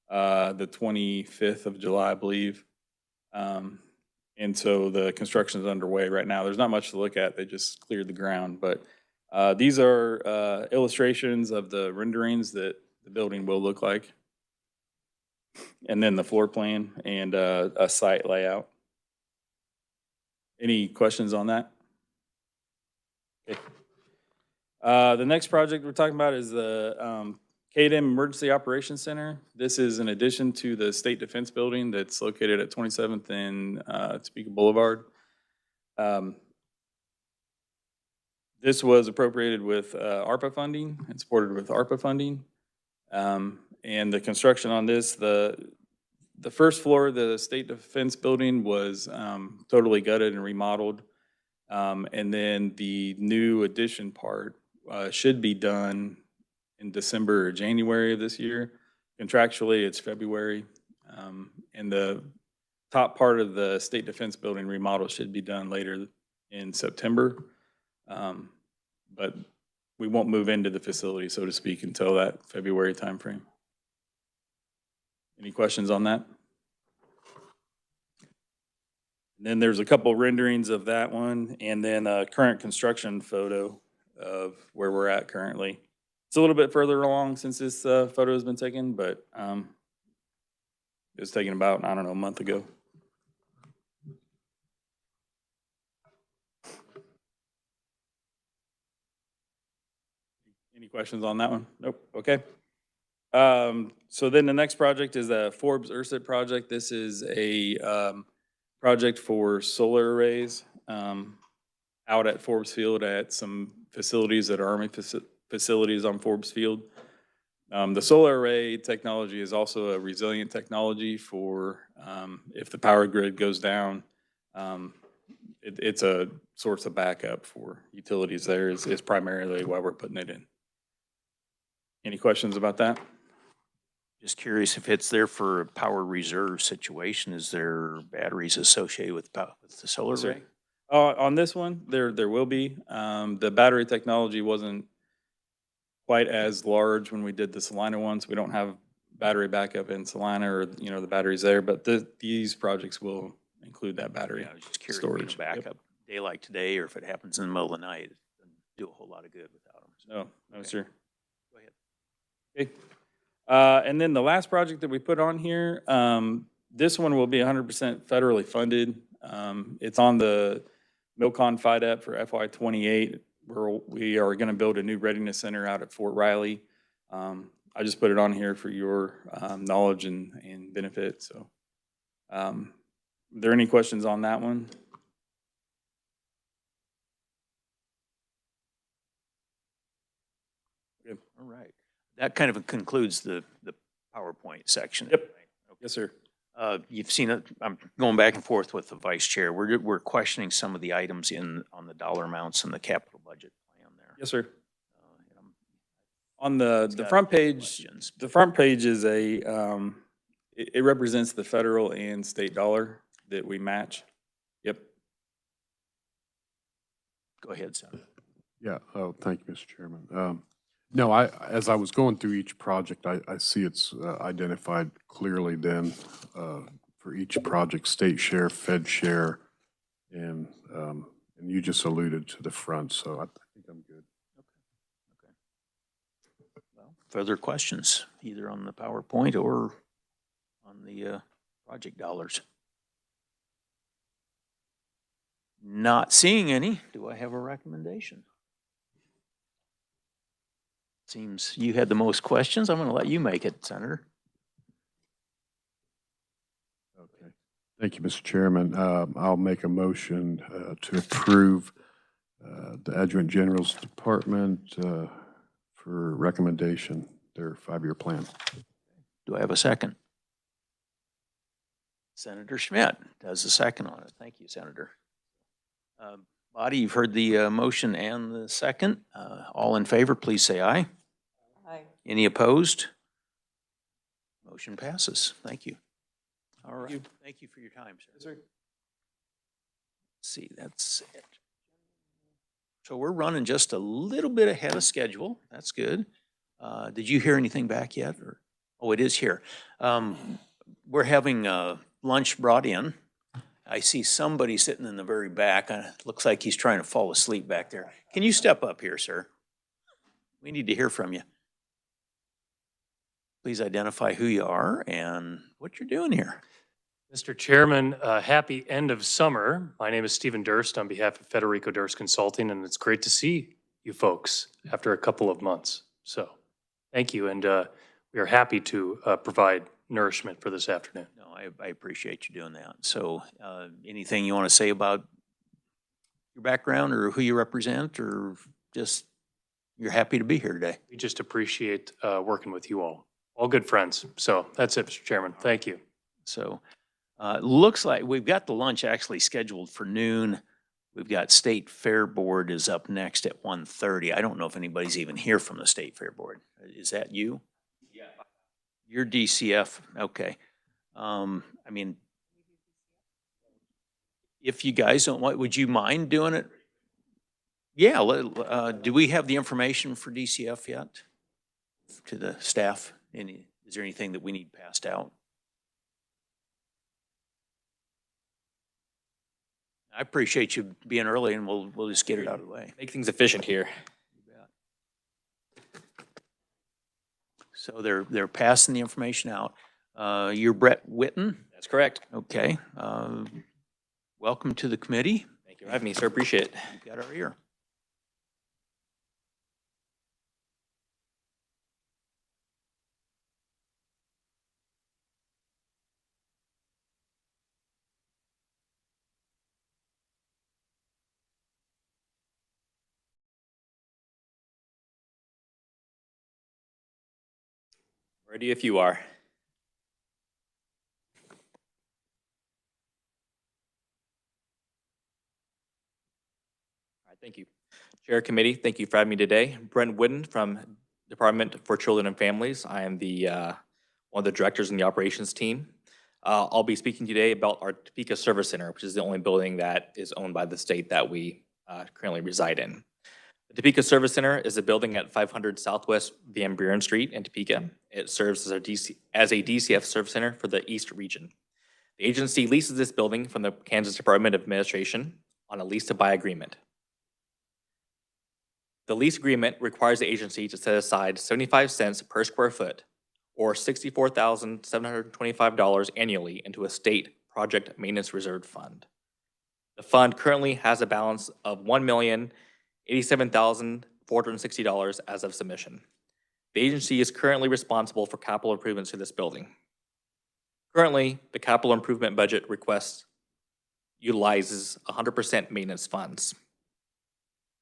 the 25th of July, I believe. And so the construction is underway right now. There's not much to look at. They just cleared the ground. But these are illustrations of the renderings that the building will look like. And then the floor plan and a site layout. Any questions on that? Okay. The next project we're talking about is the KDADS Emergency Operations Center. This is in addition to the State Defense Building that's located at 27th and Topeka Boulevard. This was appropriated with ARPA funding and supported with ARPA funding. And the construction on this, the first floor of the State Defense Building was totally gutted and remodeled. And then the new addition part should be done in December or January of this year. Contractually, it's February. And the top part of the State Defense Building remodel should be done later in September. But we won't move into the facility, so to speak, until that February timeframe. Any questions on that? And then there's a couple renderings of that one, and then a current construction photo of where we're at currently. It's a little bit further along since this photo has been taken, but it was taken about, I don't know, a month ago. Any questions on that one? Nope. Okay. So then the next project is the Forbes Ursit project. This is a project for solar arrays out at Forbes Field at some facilities that are Army facilities on Forbes Field. The solar array technology is also a resilient technology for if the power grid goes down, it's a source of backup for utilities there is primarily why we're putting it in. Any questions about that? Just curious if it's there for a power reserve situation, is there batteries associated with with the solar Yes, sir. array? On this one, there will be. The battery technology wasn't quite as large when we did the Salina ones. We don't have battery backup in Salina or, the batteries there, but these projects will include that battery Yeah, I was just curious, storage. being a backup day like today, or if it happens in the middle of the night, it doesn't do a whole lot of good without them. No, sir. Go ahead. Okay. And then the last project that we put on here, this one will be 100% federally funded. It's on the Milcon FIDEP for FY '28, where we are going to build a new readiness center out at Fort Riley. I just put it on here for your knowledge and benefit. So, are there any questions on that one? Good. All right. That kind of concludes the PowerPoint section. Yep. Right? Yes, sir. You've seen it. I'm going back and forth with the vice chair. We're questioning some of the items on the dollar amounts in the capital budget plan there. Yes, sir. And On the got front page, questions. the front page is it represents the federal and state dollar that we match. Yep. Go ahead, Senator. Yeah, oh, thank you, Mr. Chairman. No, as I was going through each project, I see it's identified clearly then for each project, state share, Fed share, and you just alluded to the front, so I think I'm good. Okay. Well, further questions, either on the PowerPoint or on the project dollars? Not seeing any. Do I have a recommendation? Seems you had the most questions. I'm going to let you make it, Senator. Okay. Thank you, Mr. Chairman. I'll make a motion to approve the Adjutant General's Department for recommendation, their 5-year plan. Do I have a second? Senator Schmidt does the second on it. Thank you, Senator. Body, you've heard the motion and the second. All in favor, please say aye. Aye. Any opposed? Motion passes. Thank you. All right. Thank you for your time, sir. Yes, sir. Let's see, that's it. So we're running just a little bit ahead of schedule. That's good. Did you hear anything back yet? Or, oh, it is here. We're having lunch brought in. I see somebody sitting in the very back. Looks like he's trying to fall asleep back there. Can you step up here, sir? We need to hear from you. Please identify who you are and what you're doing here. Mr. Chairman, happy end of summer. My name is Stephen Durst on behalf of Federico Durst Consulting, and it's great to see you folks after a couple of months. So thank you, and we are happy to provide nourishment for this afternoon. No, I appreciate you doing that. So anything you want to say about your background or who you represent, or just you're happy to be here today? We just appreciate working with you all. All good friends. So that's it, Mr. Chairman. Thank you. So looks like we've got the lunch actually scheduled for noon. We've got State Fair Board is up next at 1:30. I don't know if anybody's even here from the State Fair Board. Is that you? Yeah. You're DCF. Okay. I mean, if you guys don't want, would you mind doing it? Yeah. Do we have the information for DCF yet to the staff? Is there anything that we need passed out? I appreciate you being early, and we'll just get it out of the way. Make things efficient here. So they're passing the information out. You're Brett Witten? That's correct. Okay. Welcome to the committee. Thank you for having me, sir. Appreciate it. You've got our ear. Ready if you are. All right, thank you. Chair Committee, thank you for having me today. Brent Whitten from Department for Children and Families. I am one of the directors in the operations team. I'll be speaking today about our Topeka Service Center, which is the only building that is owned by the state that we currently reside in. The Topeka Service Center is a building at 500 Southwest Van Buren Street in Topeka. It serves as a DCF Service Center for the East region. The agency leases this building from the Kansas Department of Administration on a lease-to-buy agreement. The lease agreement requires the agency to set aside 75 cents per square foot or $64,725 annually into a state project maintenance reserve fund. The fund currently has a balance of $1,087,460 as of submission. The agency is currently responsible for capital improvements to this building. Currently, the capital improvement budget request utilizes 100% maintenance funds.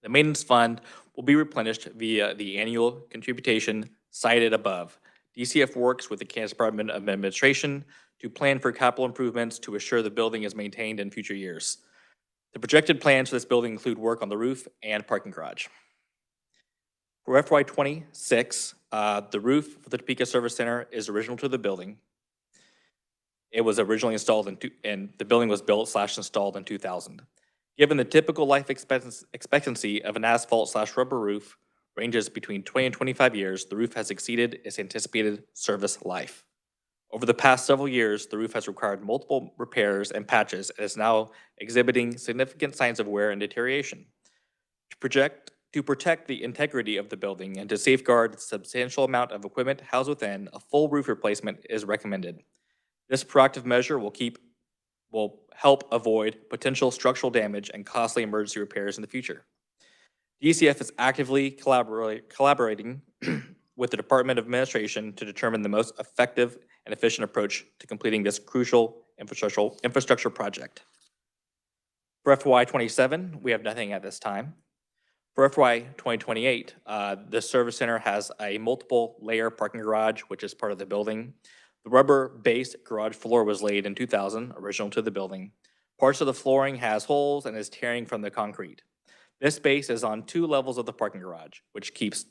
The maintenance fund will be replenished via the annual contribution cited above. DCF works with the Kansas Department of Administration to plan for capital improvements to assure the building is maintained in future years. The projected plans for this building include work on the roof and parking garage. For FY26, the roof for the Topeka Service Center is original to the building. It was originally installed and the building was built/installed in 2000. Given the typical life expectancy of an asphalt/rubber roof ranges between 20 and 25 years, the roof has exceeded its anticipated service life. Over the past several years, the roof has required multiple repairs and patches and is now exhibiting significant signs of wear and deterioration. To protect the integrity of the building and to safeguard the substantial amount of equipment housed within, a full roof replacement is recommended. This proactive measure will help avoid potential structural damage and costly emergency repairs in the future. DCF is actively collaborating with the Department of Administration to determine the most effective and efficient approach to completing this crucial infrastructure project. For FY27, we have nothing at this time. For FY 2028, the service center has a multiple layer parking garage, which is part of the building. The rubber-based garage floor was laid in 2000, original to the building. Parts of the flooring has holes and is tearing from the concrete. This space is on 2 levels of the parking garage, which keeps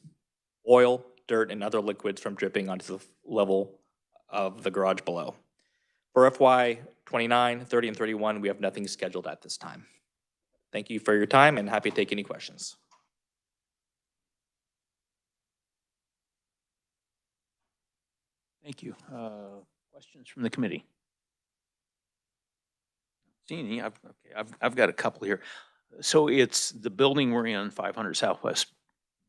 oil, dirt, and other liquids from dripping onto the level of the garage below. For FY 29, 30, and 31, we have nothing scheduled at this time. Thank you for your time and happy to take any questions. Thank you. Questions from the committee? See any? I've got a couple here. So it's the building we're in, 500 Southwest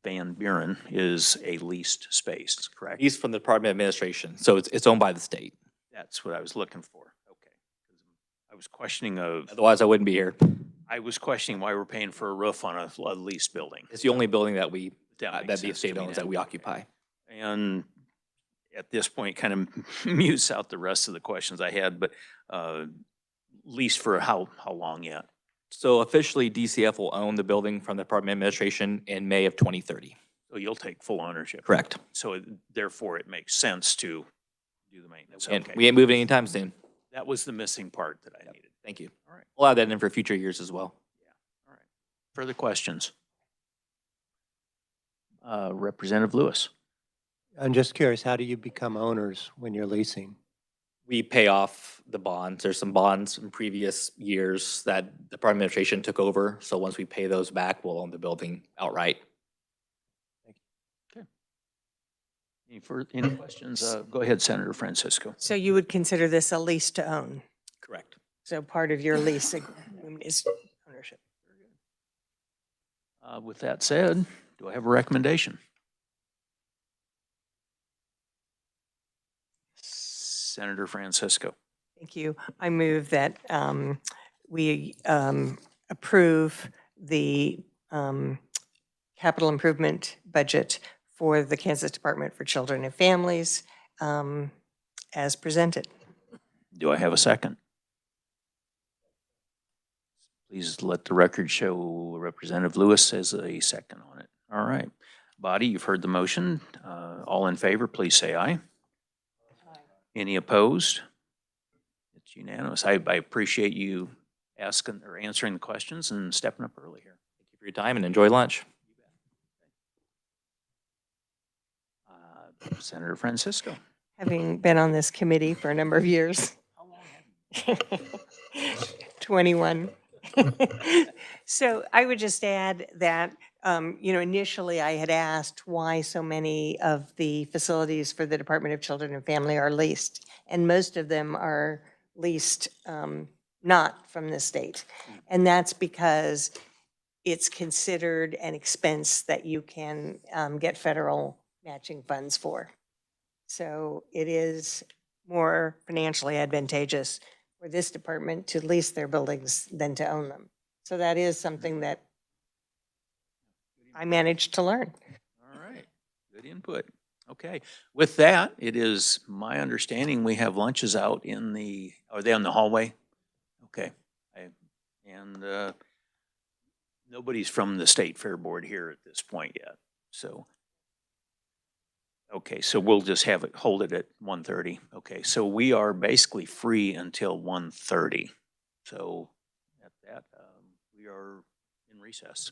Van Buren, is a leased space, correct? Leased from the Department of Administration, so it's owned by the state. That's what I was looking for. Okay. I was questioning Otherwise, I wouldn't be here. I was questioning why we're paying for a roof on a leased building. It's the only building that That the state owns that we occupy. And at this point, kind of mutes out the rest of the questions I had, but lease for how long yet? So officially, DCF will own the building from the Department of Administration in May of 2030. So you'll take full ownership? Correct. So therefore, it makes sense to do the maintenance. And Okay. we ain't moving anytime soon. That was the missing part that I needed. Thank you. All right. We'll add that in for future years as well. All right. Further questions? Representative Lewis. I'm just curious, how do you become owners when you're leasing? We pay off the bonds. There's some bonds in previous years that the Department of Administration took over. So once we pay those back, we'll own the building outright. Any questions? Go ahead, Senator Francisco. So you would consider this a lease to own? Correct. So part of your lease agreement is ownership. With that said, do I have a recommendation? Senator Francisco. Thank you. I move that we approve the capital improvement budget for the Kansas Department for Children and Families as presented. Do I have a second? Please let the record show Representative Lewis says a second on it. All right. Body, you've heard the motion. All in favor, please say aye. Any opposed? It's unanimous. I appreciate you asking or answering the questions and stepping up early here. Thank you for your time and enjoy lunch. Senator Francisco. Having been on this committee for a number of years. 21. So I would just add that, initially I had asked why so many of the facilities for the Department of Children and Family are leased. And most of them are leased not from the state. And that's because it's considered an expense that you can get federal matching funds for. So it is more financially advantageous for this department to lease their buildings than to own them. So that is something that I managed to learn. All right, good input. Okay, with that, it is my understanding we have lunches out in the, are they on the hallway? Okay, and nobody's from the State Fair Board here at this point yet, so. Okay, so we'll just hold it at 1:30. Okay, so we are basically free until 1:30. So at that, we are in recess.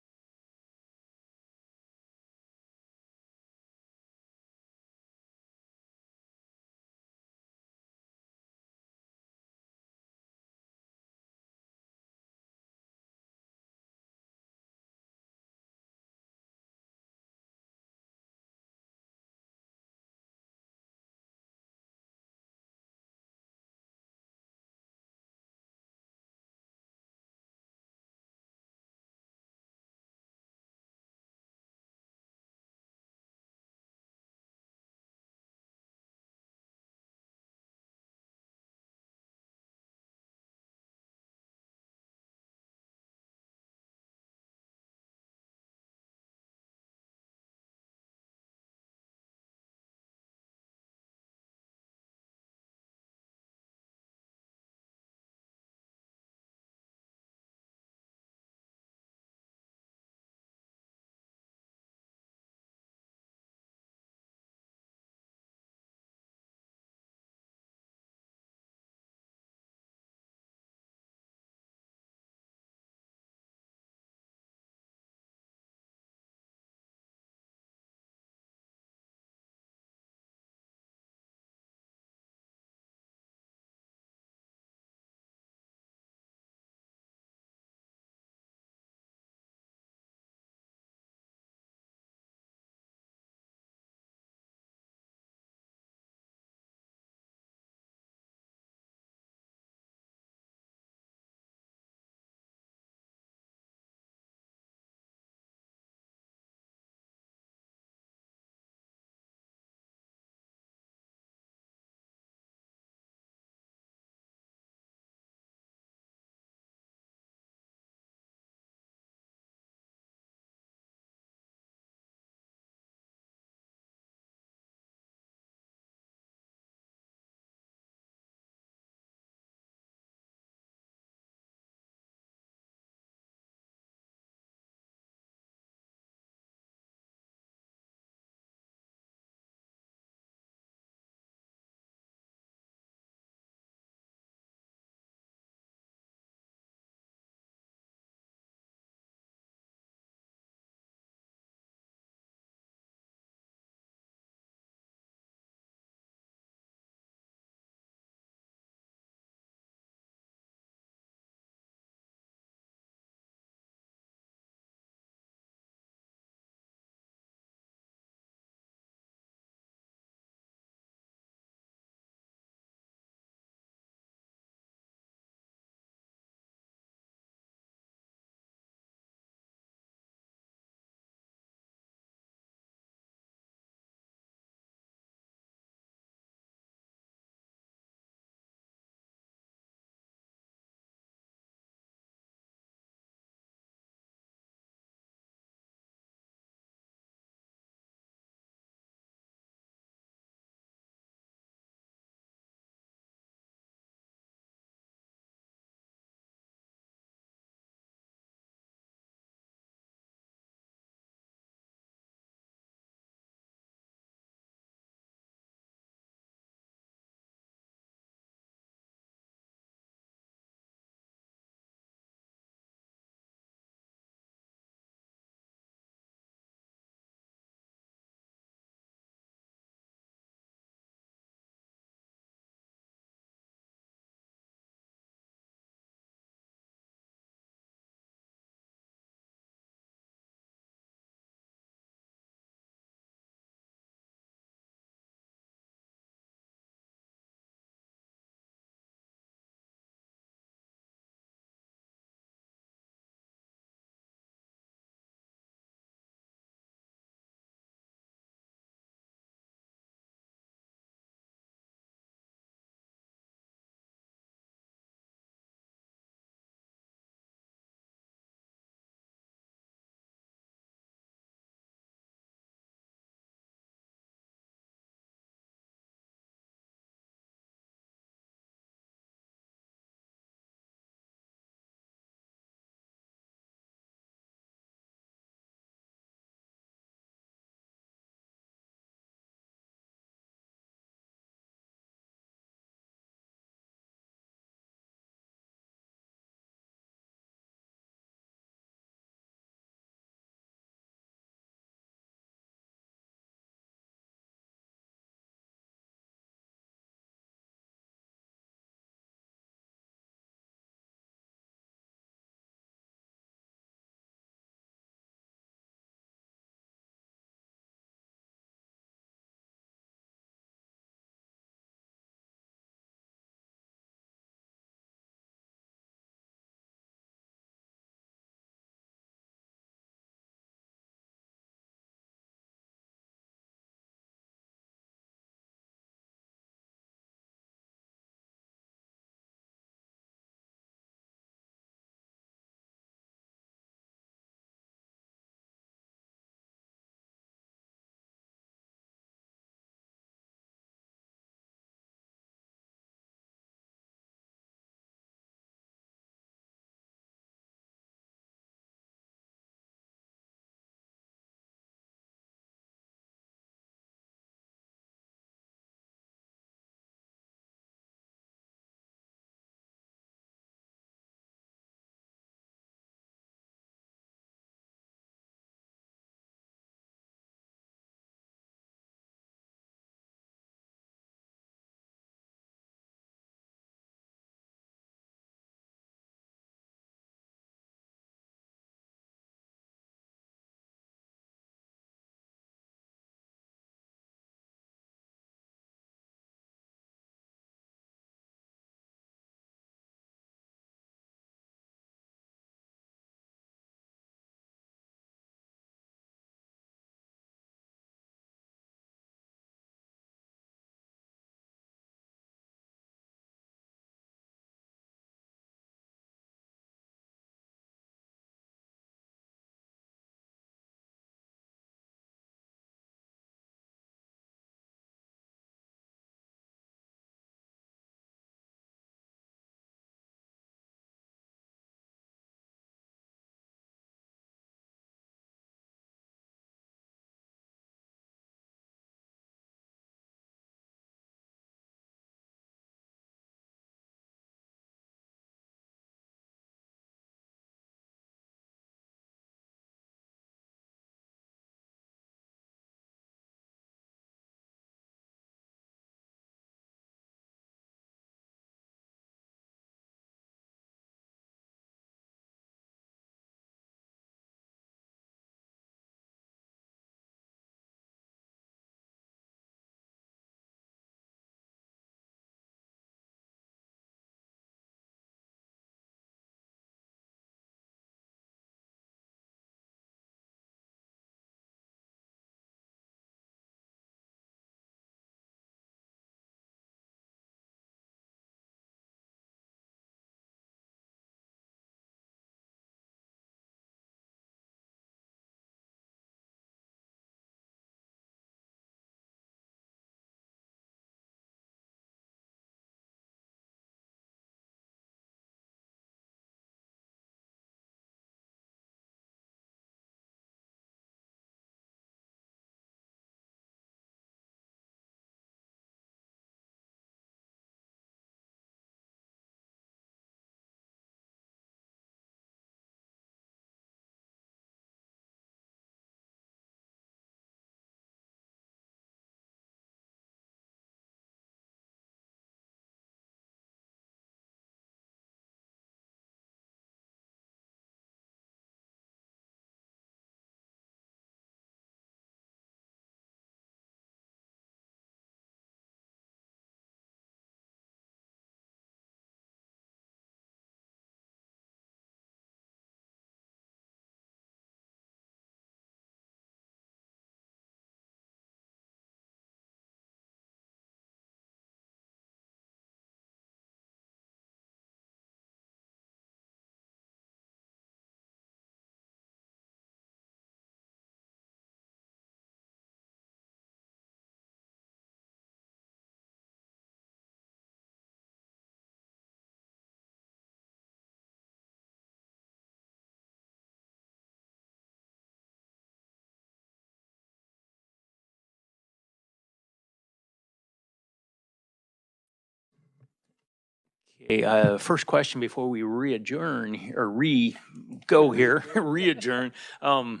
Okay, first question before we re-adjourn, or re-go here, re-adjourn, to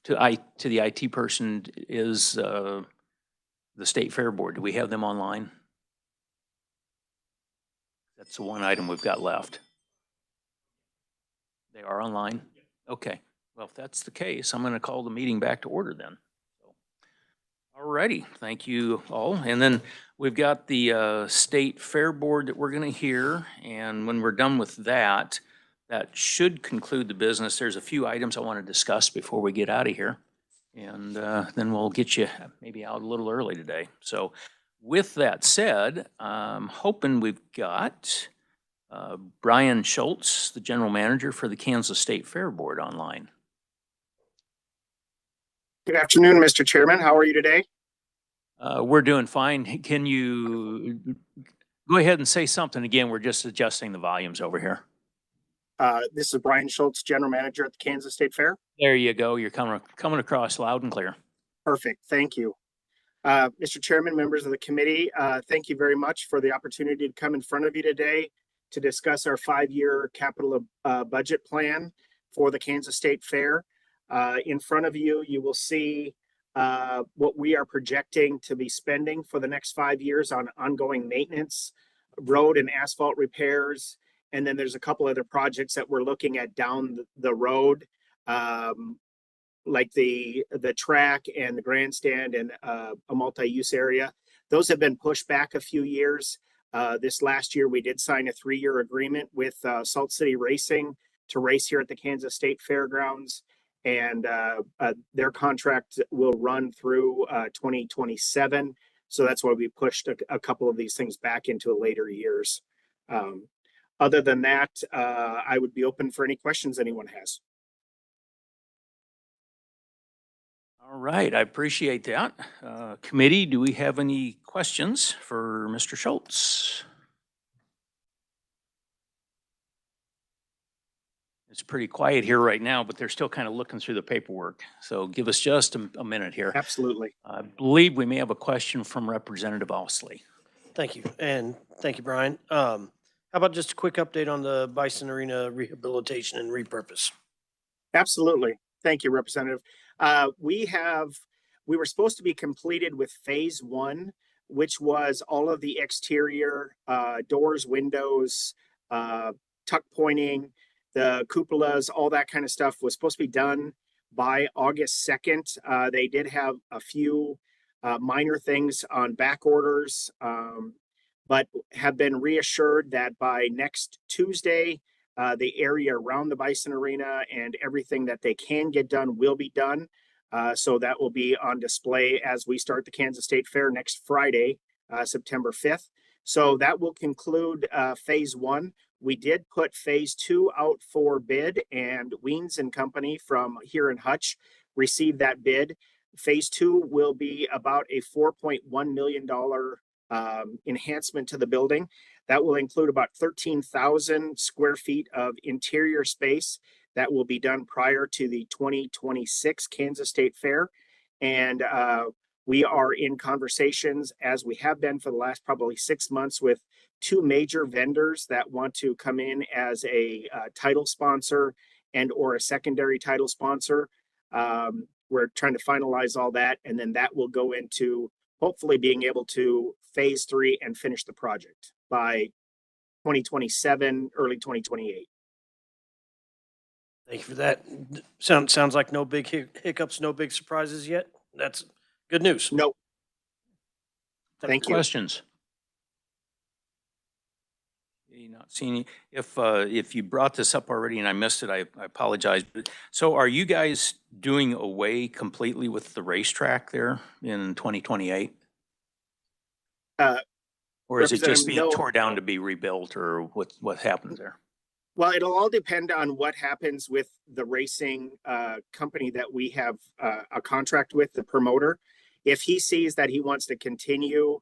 the IT person is, the State Fair Board. Do we have them online? That's the one item we've got left. They are online? Okay. Well, if that's the case, I'm gonna call the meeting back to order then. Alrighty, thank you all. And then we've got the State Fair Board that we're gonna hear, and when we're done with that, that should conclude the business. There's a few items I want to discuss before we get out of here. And then we'll get you maybe out a little early today. So with that said, I'm hoping we've got Brian Schultz, the General Manager for the Kansas State Fair Board, online. Good afternoon, Mr. Chairman. How are you today? We're doing fine. Can you go ahead and say something again? We're just adjusting the volumes over here. This is Brian Schultz, General Manager at the Kansas State Fair. There you go. You're coming across loud and clear. Perfect. Thank you. Mr. Chairman, members of the committee, thank you very much for the opportunity to come in front of you today to discuss our 5-year capital budget plan for the Kansas State Fair. In front of you, you will see what we are projecting to be spending for the next 5 years on ongoing maintenance, road and asphalt repairs. And then there's a couple other projects that we're looking at down the road, like the track and the grandstand and a multi-use area. Those have been pushed back a few years. This last year, we did sign a 3-year agreement with Salt City Racing to race here at the Kansas State Fairgrounds. And their contract will run through 2027. So that's why we pushed a couple of these things back into later years. Other than that, I would be open for any questions anyone has. All right, I appreciate that. Committee, do we have any questions for Mr. Schultz? It's pretty quiet here right now, but they're still kind of looking through the paperwork. So give us just a minute here. Absolutely. I believe we may have a question from Representative Osley. Thank you. And thank you, Brian. How about just a quick update on the Bison Arena rehabilitation and repurpose? Absolutely. Thank you, Representative. We were supposed to be completed with phase 1, which was all of the exterior doors, windows, tuck pointing, the cupolas, all that kind of stuff was supposed to be done by August 2nd. They did have a few minor things on back orders, but have been reassured that by next Tuesday, the area around the Bison Arena and everything that they can get done will be done. So that will be on display as we start the Kansas State Fair next Friday, September 5th. So that will conclude phase 1. We did put phase 2 out for bid, and Weens and Company from here in Hutch received that bid. Phase 2 will be about a $4.1 million enhancement to the building. That will include about 13,000 square feet of interior space that will be done prior to the 2026 Kansas State Fair. And we are in conversations, as we have been for the last probably 6 months, with 2 major vendors that want to come in as a title sponsor and or a secondary title sponsor. We're trying to finalize all that, and then that will go into hopefully being able to phase 3 and finish the project by 2027, early 2028. Thank you for that. Sounds like no big hiccups, no big surprises yet. That's good news. No. Thank you. Questions? Not seeing, if you brought this up already and I missed it, I apologize. But so are you guys doing away completely with the racetrack there in 2028? Or is it just being tore down to be rebuilt, or what happens there? Well, it'll all depend on what happens with the racing company that we have a contract with, the promoter. If he sees that he wants to continue,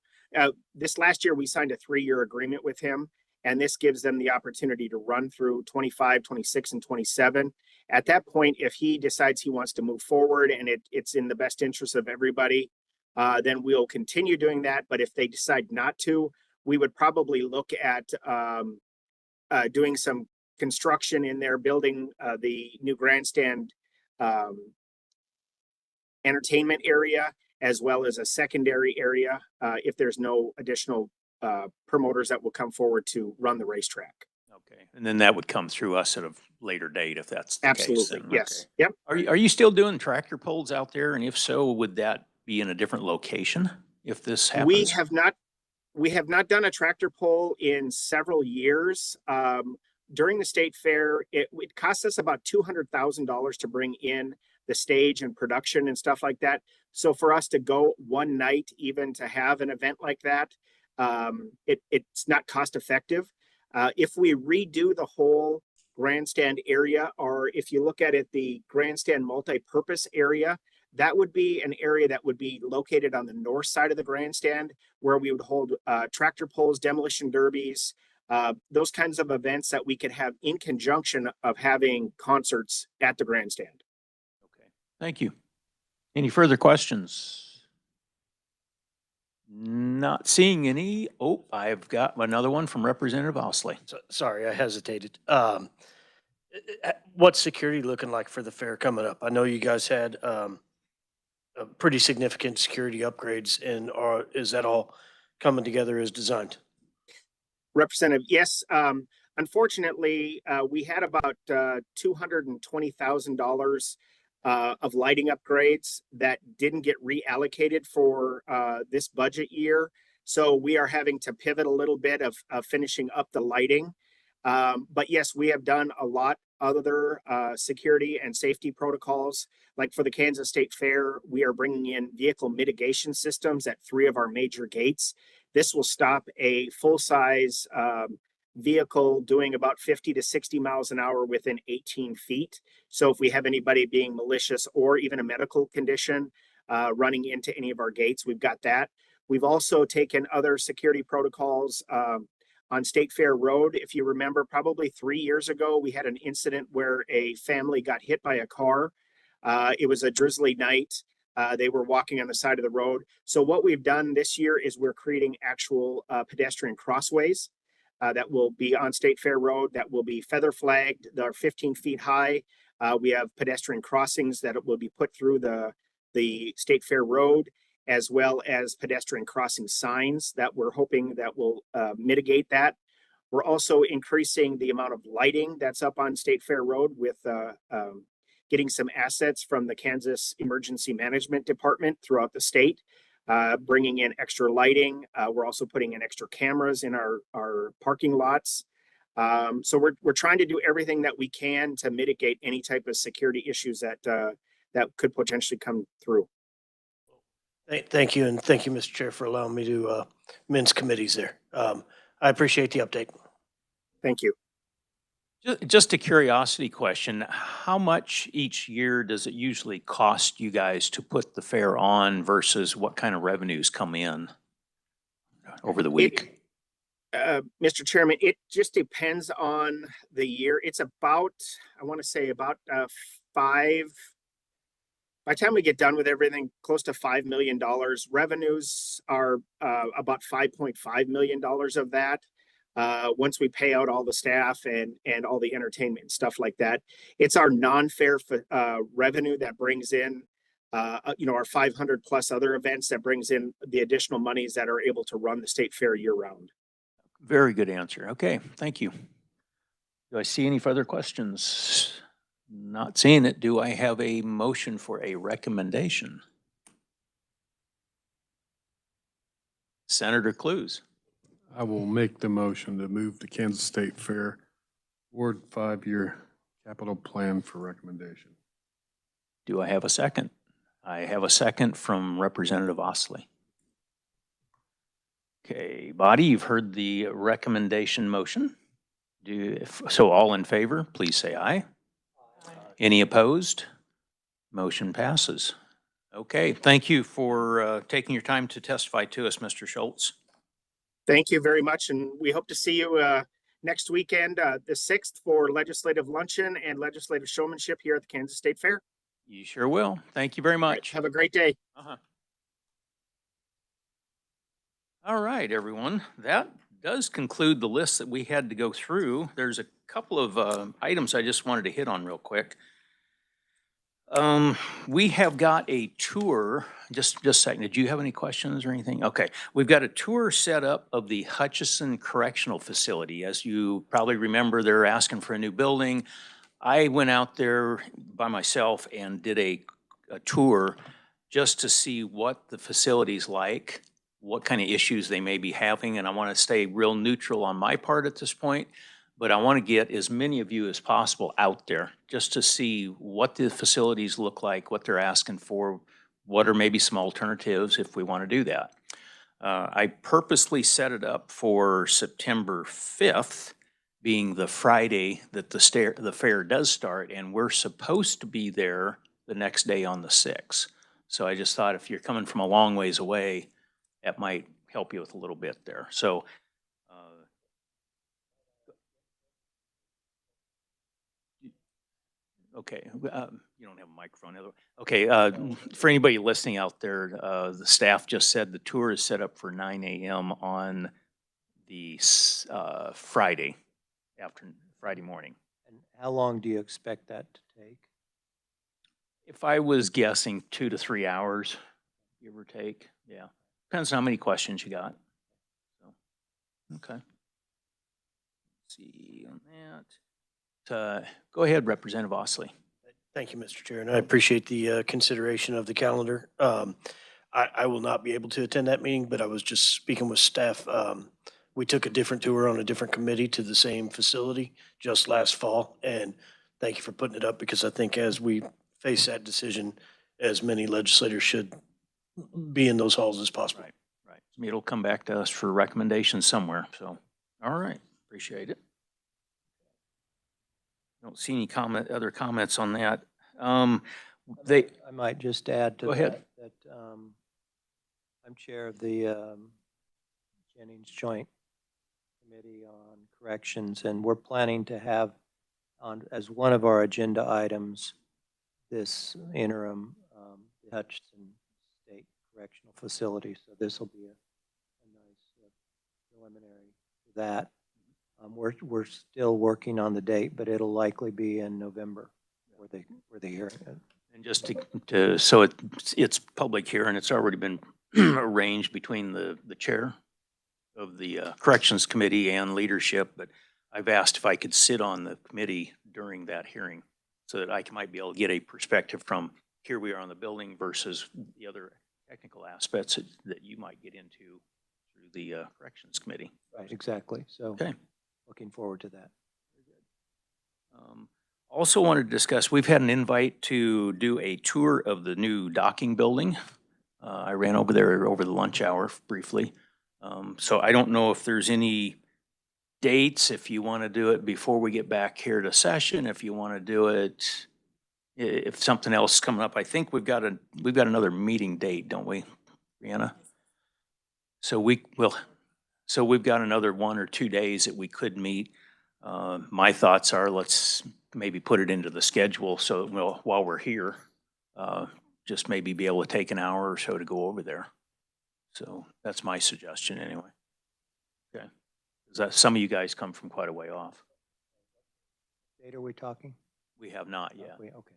this last year we signed a 3-year agreement with him, and this gives them the opportunity to run through 25, 26, and 27. At that point, if he decides he wants to move forward and it's in the best interest of everybody, then we'll continue doing that. But if they decide not to, we would probably look at doing some construction in there, building the new grandstand entertainment area, as well as a secondary area if there's no additional promoters that will come forward to run the racetrack. Okay, and then that would come through us at a later date if that's the case. Absolutely, then. yes. Okay. Yep. Are you still doing tractor pulls out there? And if so, would that be in a different location if this happens? We have not done a tractor pull in several years. During the state fair, it cost us about $200,000 to bring in the stage and production and stuff like that. So for us to go one night, even to have an event like that, it's not cost effective. If we redo the whole grandstand area, or if you look at it, the grandstand multi-purpose area, that would be an area that would be located on the north side of the grandstand, where we would hold tractor pulls, demolition derbies, those kinds of events that we could have in conjunction of having concerts at the grandstand. Okay, thank you. Any further questions? Not seeing any. Oh, I've got another one from Representative Osley. Sorry, I hesitated. What's security looking like for the fair coming up? I know you guys had pretty significant security upgrades, and is that all coming together as designed? Representative, yes. Unfortunately, we had about $220,000 of lighting upgrades that didn't get reallocated for this budget year. So we are having to pivot a little bit of finishing up the lighting. But yes, we have done a lot other security and safety protocols. Like for the Kansas State Fair, we are bringing in vehicle mitigation systems at 3 of our major gates. This will stop a full-size vehicle doing about 50 to 60 miles an hour within 18 feet. So if we have anybody being malicious or even a medical condition running into any of our gates, we've got that. We've also taken other security protocols on State Fair Road. If you remember, probably 3 years ago, we had an incident where a family got hit by a car. It was a drizzly night. They were walking on the side of the road. So what we've done this year is we're creating actual pedestrian crossways that will be on State Fair Road, that will be feather flagged. They're 15 feet high. We have pedestrian crossings that will be put through the State Fair Road, as well as pedestrian crossing signs that we're hoping that will mitigate that. We're also increasing the amount of lighting that's up on State Fair Road with getting some assets from the Kansas Emergency Management Department throughout the state, bringing in extra lighting. We're also putting in extra cameras in our parking lots. So we're trying to do everything that we can to mitigate any type of security issues that could potentially come through. Thank you, and thank you, Mr. Chair, for allowing me to mince committees there. I appreciate the update. Thank you. Just a curiosity question. How much each year does it usually cost you guys to put the fair on versus what kind of revenues come in over the week? Mr. Chairman, it just depends on the year. It's about, I want to say about by the time we get done with everything, close to $5 million. Revenues are about $5.5 million of that. Once we pay out all the staff and all the entertainment and stuff like that, it's our non-fair revenue that brings in, our 500 plus other events that brings in the additional monies that are able to run the state fair year round. Very good answer. Okay, thank you. Do I see any further questions? Not seeing it. Do I have a motion for a recommendation? Senator Clues. I will make the motion to move the Kansas State Fair Board 5-year capital plan for recommendation. Do I have a second? I have a second from Representative Osley. Okay, body, you've heard the recommendation motion. So all in favor, please say aye. Any opposed? Motion passes. Okay, thank you for taking your time to testify to us, Mr. Schultz. Thank you very much, and we hope to see you next weekend, the 6th, for legislative luncheon and legislative showmanship here at the Kansas State Fair. You sure will. Thank you very much. Have a great day. All right, everyone. That does conclude the list that we had to go through. There's a couple of items I just wanted to hit on real quick. We have got a tour, just a second, did you have any questions or anything? Okay, we've got a tour set up of the Hutchison Correctional Facility. As you probably remember, they're asking for a new building. I went out there by myself and did a tour just to see what the facility's like, what kind of issues they may be having, and I want to stay real neutral on my part at this point. But I want to get as many of you as possible out there just to see what the facilities look like, what they're asking for, what are maybe some alternatives if we want to do that. I purposely set it up for September 5th, being the Friday that the fair does start, and we're supposed to be there the next day on the 6th. So I just thought if you're coming from a long ways away, that might help you with a little bit there. So okay, you don't have a microphone. Okay, for anybody listening out there, the staff just said the tour is set up for 9 a.m. on the Friday morning. And how long do you expect that to take? If I was guessing 2 to 3 hours, give or take, yeah. Depends on how many questions you got. So, okay. Let's see on that. Go ahead, Representative Osley. Thank you, Mr. Chair, and I appreciate the consideration of the calendar. I will not be able to attend that meeting, but I was just speaking with staff. We took a different tour on a different committee to the same facility just last fall, and thank you for putting it up, because I think as we face that decision, as many legislators should be in those halls as possible. Right. It'll come back to us for recommendations somewhere, so, all right, appreciate it. Don't see any other comments on that. I might just add to Go ahead. that I'm chair of the Jennings Joint Committee on Corrections, and we're planning to have as one of our agenda items this interim Hutchinson State Correctional Facility. So this will be a nice preliminary to that. We're still working on the date, but it'll likely be in November where they hear it. And just so it's public here, and it's already been arranged between the chair of the Corrections Committee and leadership, but I've asked if I could sit on the committee during that hearing so that I might be able to get a perspective from here we are on the building versus the other technical aspects that you might get into through the Corrections Committee. Right, exactly. So okay. Looking forward to that. Also wanted to discuss, we've had an invite to do a tour of the new docking building. I ran over there over the lunch hour briefly. So I don't know if there's any dates, if you want to do it before we get back here to session, if you want to do it, if something else is coming up. I think we've got another meeting date, don't we, Brianna? So we've got another 1 or 2 days that we could meet. My thoughts are let's maybe put it into the schedule so that while we're here, just maybe be able to take an hour or so to go over there. So that's my suggestion anyway. Okay. Some of you guys come from quite a way off. Date are we talking? We have not yet. Okay.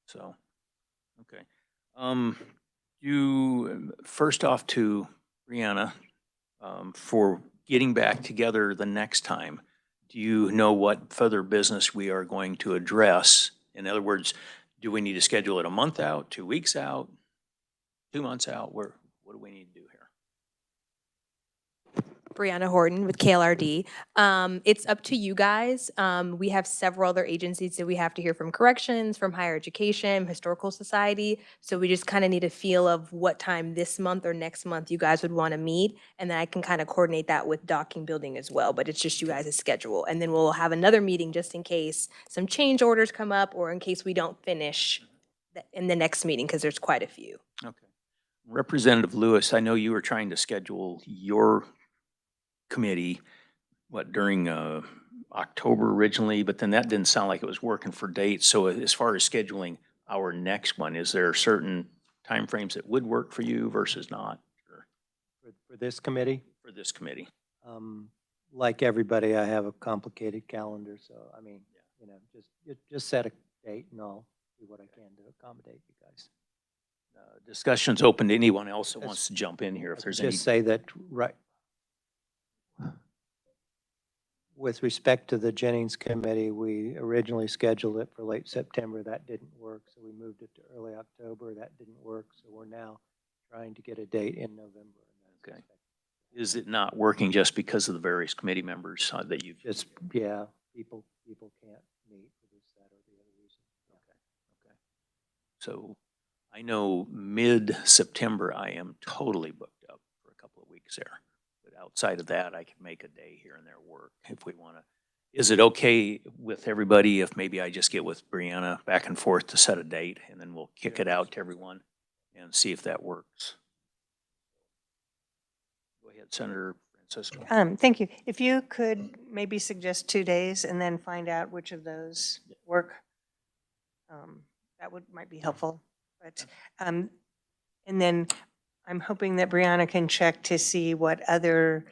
So, okay. First off to Brianna, for getting back together the next time, do you know what further business we are going to address? In other words, do we need to schedule it a month out, 2 weeks out, 2 months out? What do we need to do here? Brianna Horton with KLRD. It's up to you guys. We have several other agencies that we have to hear from: corrections, from higher education, historical society. So we just kind of need a feel of what time this month or next month you guys would want to meet. And then I can kind of coordinate that with docking building as well, but it's just you guys' schedule. And then we'll have another meeting just in case some change orders come up or in case we don't finish in the next meeting, because there's quite a few. Okay. Representative Lewis, I know you were trying to schedule your committee, during October originally, but then that didn't sound like it was working for dates. So as far as scheduling our next one, is there certain timeframes that would work for you versus not? For this committee? for this committee? Like everybody, I have a complicated calendar, so I mean, you know, just set a date and I'll do what I can to accommodate you guys. Discussion's open to anyone else that wants to jump in here if there's any. Just say that, right. With respect to the Jennings Committee, we originally scheduled it for late September. That didn't work, so we moved it to early October. That didn't work, so we're now trying to get a date in November. Okay. Is it not working just because of the various committee members that you've? Just, yeah, people can't meet for this, that, or the other reason. Okay. So I know mid-September I am totally booked up for a couple of weeks there. But outside of that, I can make a day here and there work if we want to. Is it okay with everybody if maybe I just get with Brianna back and forth to set a date and then we'll kick it out to everyone and see if that works? Go ahead, Senator Francisco. Thank you. If you could maybe suggest 2 days and then find out which of those work, that might be helpful. But, and then I'm hoping that Brianna can check to see what other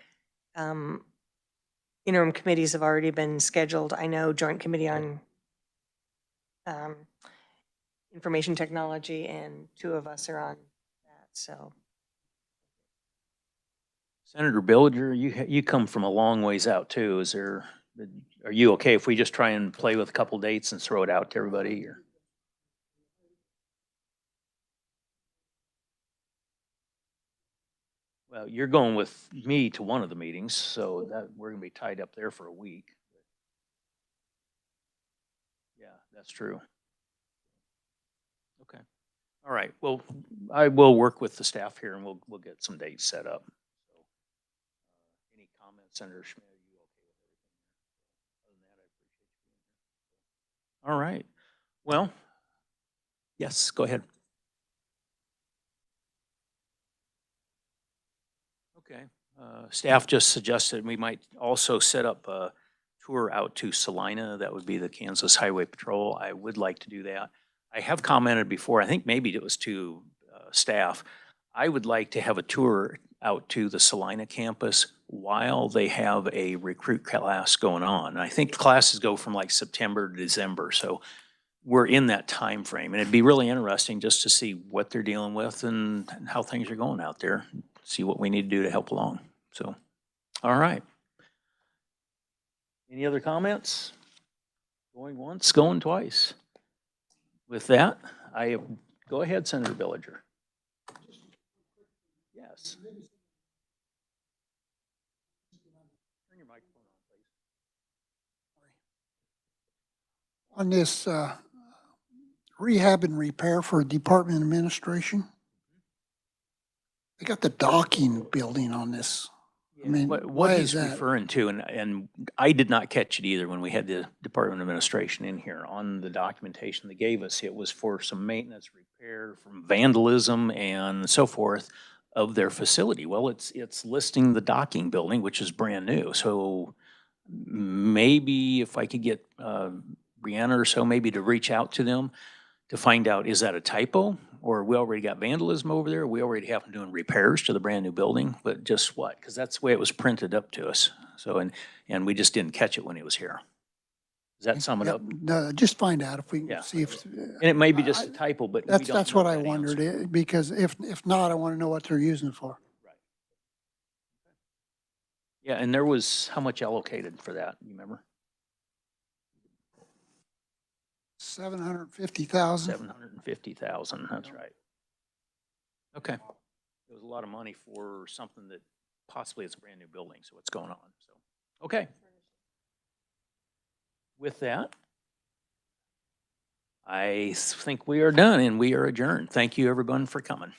interim committees have already been scheduled. I know Joint Committee on Information Technology and 2 of us are on that, so. Senator Billinger, you come from a long ways out too. Are you okay if we just try and play with a couple dates and throw it out to everybody? Or? Well, you're going with me to one of the meetings, so that we're gonna be tied up there for a week. Yeah, that's true. Okay. All right. Well, I will work with the staff here and we'll get some dates set up. So, any comments, Senator Schmidt? Are you okay with everything? Other than that, I appreciate you being here. All right. Well, yes, go ahead. Okay. Staff just suggested we might also set up a tour out to Salina. That would be the Kansas Highway Patrol. I would like to do that. I have commented before, I think maybe it was to staff. I would like to have a tour out to the Salina campus while they have a recruit class going on. I think classes go from like September to December, so we're in that time frame. And it'd be really interesting just to see what they're dealing with and how things are going out there, see what we need to do to help along. So, all right. Any other comments? Going once, going twice. With that, go ahead, Senator Billinger. Yes. Turn your microphone on, please. On this rehab and repair for Department Administration, they got the docking building on this. I mean, What he's referring to, and I did not catch it either when we had the Department of Administration in here on the documentation they gave us. It was for some maintenance, repair, from vandalism and so forth of their facility. Well, it's listing the docking building, which is brand new. So maybe if I could get Brianna or so maybe to reach out to them to find out, is that a typo? Or we already got vandalism over there, we already have them doing repairs to the brand new building, but just what? Because that's the way it was printed up to us. So, and we just didn't catch it when he was here. Does that sum it up? No, just find out if we can see if. And it may be just a typo, but we don't That's know what I that wondered, answer. because if not, I want to know what they're using it for. Yeah, and there was, how much allocated for that, you remember? 750,000. 750,000, that's right. Okay. It was a lot of money for something that possibly is a brand new building, so what's going on, so. Okay. With that, I think we are done and we are adjourned. Thank you everyone for coming.